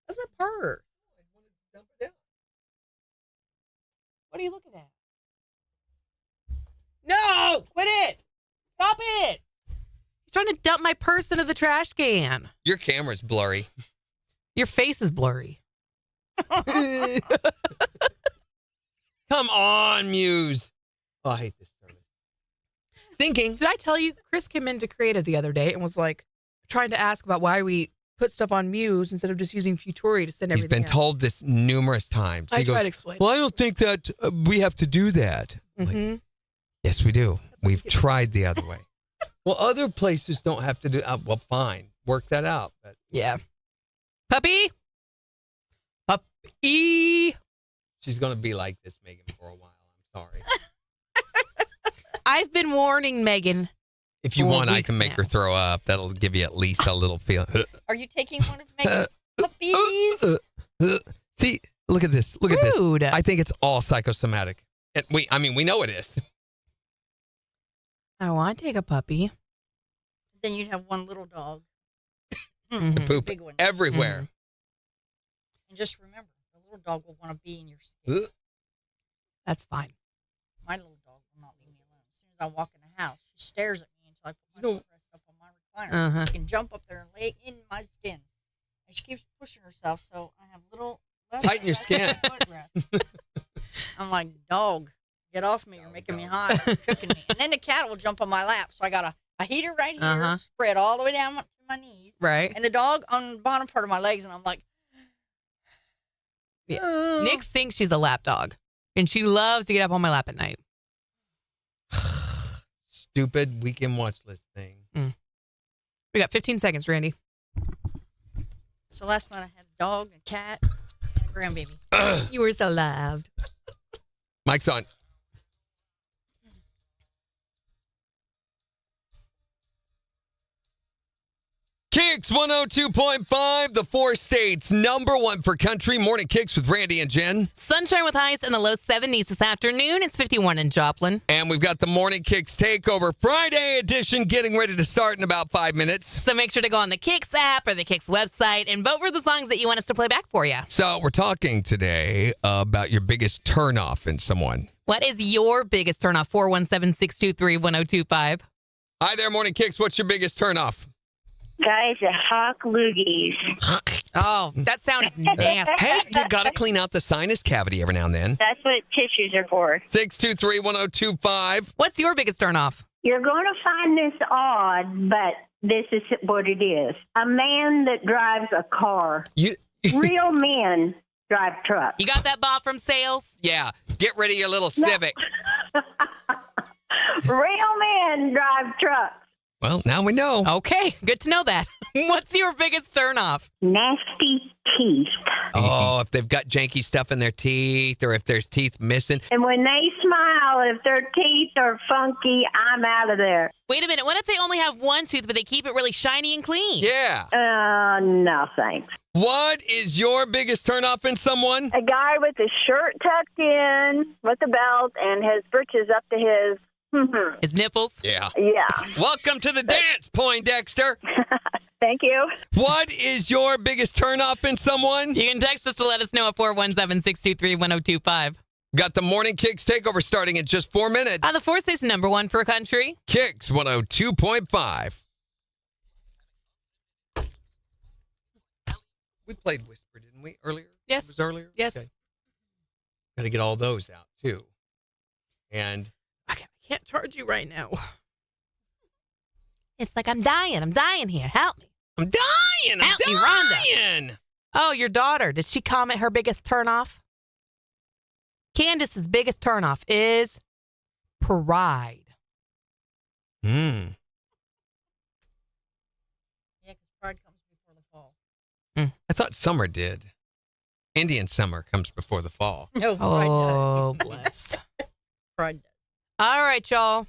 [SPEAKER 3] That's my purse. What are you looking at? No! Quit it! Stop it! He's trying to dump my purse into the trash can.
[SPEAKER 2] Your camera's blurry.
[SPEAKER 3] Your face is blurry.
[SPEAKER 2] Come on, Muse. Oh, I hate this service. Thinking.
[SPEAKER 3] Did I tell you, Chris came into Creative the other day and was like, trying to ask about why we put stuff on Muse instead of just using Futori to send everything
[SPEAKER 2] He's been
[SPEAKER 3] out.
[SPEAKER 2] told this numerous times.
[SPEAKER 3] I tried to explain.
[SPEAKER 2] Well, I don't think that we have to do that.
[SPEAKER 3] Mm-hmm.
[SPEAKER 2] Like, yes, we do. We've tried the other way. Well, other places don't have to do. Well, fine, work that out. But
[SPEAKER 3] Yeah. Puppy.
[SPEAKER 2] she's gonna be like this, Megan, for a while. I'm sorry.
[SPEAKER 3] I've been warning Megan.
[SPEAKER 2] If you
[SPEAKER 3] for
[SPEAKER 2] want, I
[SPEAKER 3] weeks
[SPEAKER 2] can make
[SPEAKER 3] now.
[SPEAKER 2] her throw up. That'll give you at least a little feel.
[SPEAKER 11] Are you taking one of Megan's puppies?
[SPEAKER 2] See, look at this. Look at this.
[SPEAKER 3] Rude.
[SPEAKER 2] I think it's all psychosomatic. And we know it is.
[SPEAKER 3] I want to take a puppy.
[SPEAKER 11] Then you'd have one little dog.
[SPEAKER 2] The poop
[SPEAKER 11] Big one.
[SPEAKER 2] everywhere.
[SPEAKER 11] And just remember, the little dog will want to be in your skin.
[SPEAKER 3] That's fine.
[SPEAKER 11] My little dog will not leave me alone. As soon as I walk in the house, she stares at me until I put my footrest up on my recliner.
[SPEAKER 3] Uh-huh.
[SPEAKER 11] She can jump up there and lay in my skin. And she keeps pushing herself, so I have little left
[SPEAKER 2] Tighten your skin.
[SPEAKER 11] footrest. I'm like, dog, get off me. You're making me hot. You're cooking me. And then the cat will jump on my lap. So I got a heater right here,
[SPEAKER 3] Uh-huh.
[SPEAKER 11] spread all the way down to my knees.
[SPEAKER 3] Right.
[SPEAKER 11] And the dog on the bottom part of my legs. And I'm like,
[SPEAKER 3] Yeah. Nix thinks she's a lap dog, and she loves to get up on my lap at night.
[SPEAKER 2] Stupid weekend watch list thing.
[SPEAKER 3] We got 15 seconds, Randy.
[SPEAKER 11] so last night I had a dog, a cat, and a grandbaby.
[SPEAKER 3] You were so loved.
[SPEAKER 2] Mike's on. KIX 102.5, the 4 states, #1 for country. Morning Kicks with Randy and Jen.
[SPEAKER 3] Sunshine with highs in the low 70s this afternoon. It's 51 in Joplin.
[SPEAKER 2] And we've got the Morning Kicks Takeover Friday edition getting ready to start in about 5 minutes.
[SPEAKER 3] So make sure to go on the KIX app or the KIX website and vote for the songs that you want us to play back for you.
[SPEAKER 2] So we're talking today about your biggest turnoff in someone.
[SPEAKER 3] What is your biggest turnoff? 417-623-1025.
[SPEAKER 2] Hi there, Morning Kicks. What's your biggest turnoff?
[SPEAKER 10] Guys that hawk loogies.
[SPEAKER 3] Oh, that sounds nasty.
[SPEAKER 2] Hey, you got to clean out the sinus cavity every now and then.
[SPEAKER 10] That's what tissues are for.
[SPEAKER 2] 623-1025.
[SPEAKER 3] What's your biggest turnoff?
[SPEAKER 10] You're going to find this odd, but this is what it is. A man that drives a car. Real men drive trucks.
[SPEAKER 3] You got that, Bob, from sales?
[SPEAKER 2] Yeah, get rid of your little Civic.
[SPEAKER 10] Real men drive trucks.
[SPEAKER 2] Well, now we know.
[SPEAKER 3] Okay, good to know that. What's your biggest turnoff?
[SPEAKER 10] Nasty teeth.
[SPEAKER 2] Oh, if they've got janky stuff in their teeth or if there's teeth missing.
[SPEAKER 10] And when they smile, if their teeth are funky, I'm out of there.
[SPEAKER 3] Wait a minute. What if they only have one tooth, but they keep it really shiny and clean?
[SPEAKER 2] Yeah.
[SPEAKER 10] No, thanks.
[SPEAKER 2] What is your biggest turnoff in someone?
[SPEAKER 13] A guy with his shirt tucked in, with a belt, and his britches up to his...
[SPEAKER 3] His nipples?
[SPEAKER 2] Yeah.
[SPEAKER 13] Yeah.
[SPEAKER 2] Welcome to the dance, Poindexter.
[SPEAKER 13] Thank you.
[SPEAKER 2] What is your biggest turnoff in someone?
[SPEAKER 3] You can text us to let us know at 417-623-1025.
[SPEAKER 2] Got the Morning Kicks Takeover starting in just 4 minutes.
[SPEAKER 3] On the 4 states, #1 for country.
[SPEAKER 2] KIX 102.5. We played Whisper, didn't we, earlier?
[SPEAKER 3] Yes.
[SPEAKER 2] It was earlier?
[SPEAKER 3] Yes.
[SPEAKER 2] Okay. Got to get all those out, too. And...
[SPEAKER 3] I can't charge you right now. It's like I'm dying. I'm dying here. Help me.
[SPEAKER 2] I'm dying.
[SPEAKER 3] Help me, Rhonda. Oh, your daughter. Did she comment her biggest turnoff? Candace's biggest turnoff is pride.
[SPEAKER 11] Yeah, because pride comes before the fall.
[SPEAKER 2] I thought summer did. Indian summer comes before the fall.
[SPEAKER 11] No, pride
[SPEAKER 3] Oh,
[SPEAKER 11] does.
[SPEAKER 3] bless.
[SPEAKER 11] Pride does.
[SPEAKER 3] All right, y'all.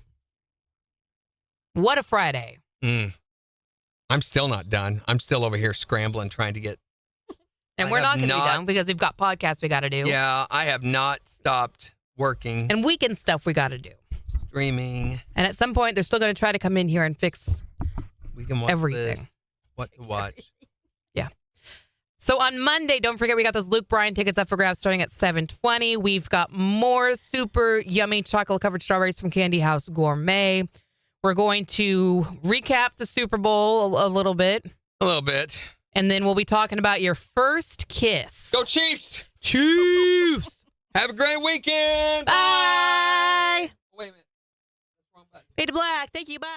[SPEAKER 3] What a Friday.
[SPEAKER 2] I'm still not done. I'm still over here scrambling, trying to get...
[SPEAKER 3] And we're not going to be done because we've got podcasts we got to do.
[SPEAKER 2] Yeah, I have not stopped working.
[SPEAKER 3] And weekend stuff we got to do.
[SPEAKER 2] Streaming.
[SPEAKER 3] And at some point, they're still going to try to come in here and fix
[SPEAKER 2] We can watch
[SPEAKER 3] everything.
[SPEAKER 2] this. What to watch.
[SPEAKER 3] Yeah. So on Monday, don't forget we got those Luke Bryan tickets up for grabs starting at 7:20. We've got more super yummy chocolate-covered strawberries from Candy House Gourmet. We're going to recap the Super Bowl a little bit.
[SPEAKER 2] A little bit.
[SPEAKER 3] And then we'll be talking about your first kiss.
[SPEAKER 2] Go Chiefs!
[SPEAKER 3] Chiefs!
[SPEAKER 2] Have a great weekend!
[SPEAKER 3] Bye!
[SPEAKER 2] Wait a minute. Wrong button.
[SPEAKER 3] Fade to black. Thank you. Bye.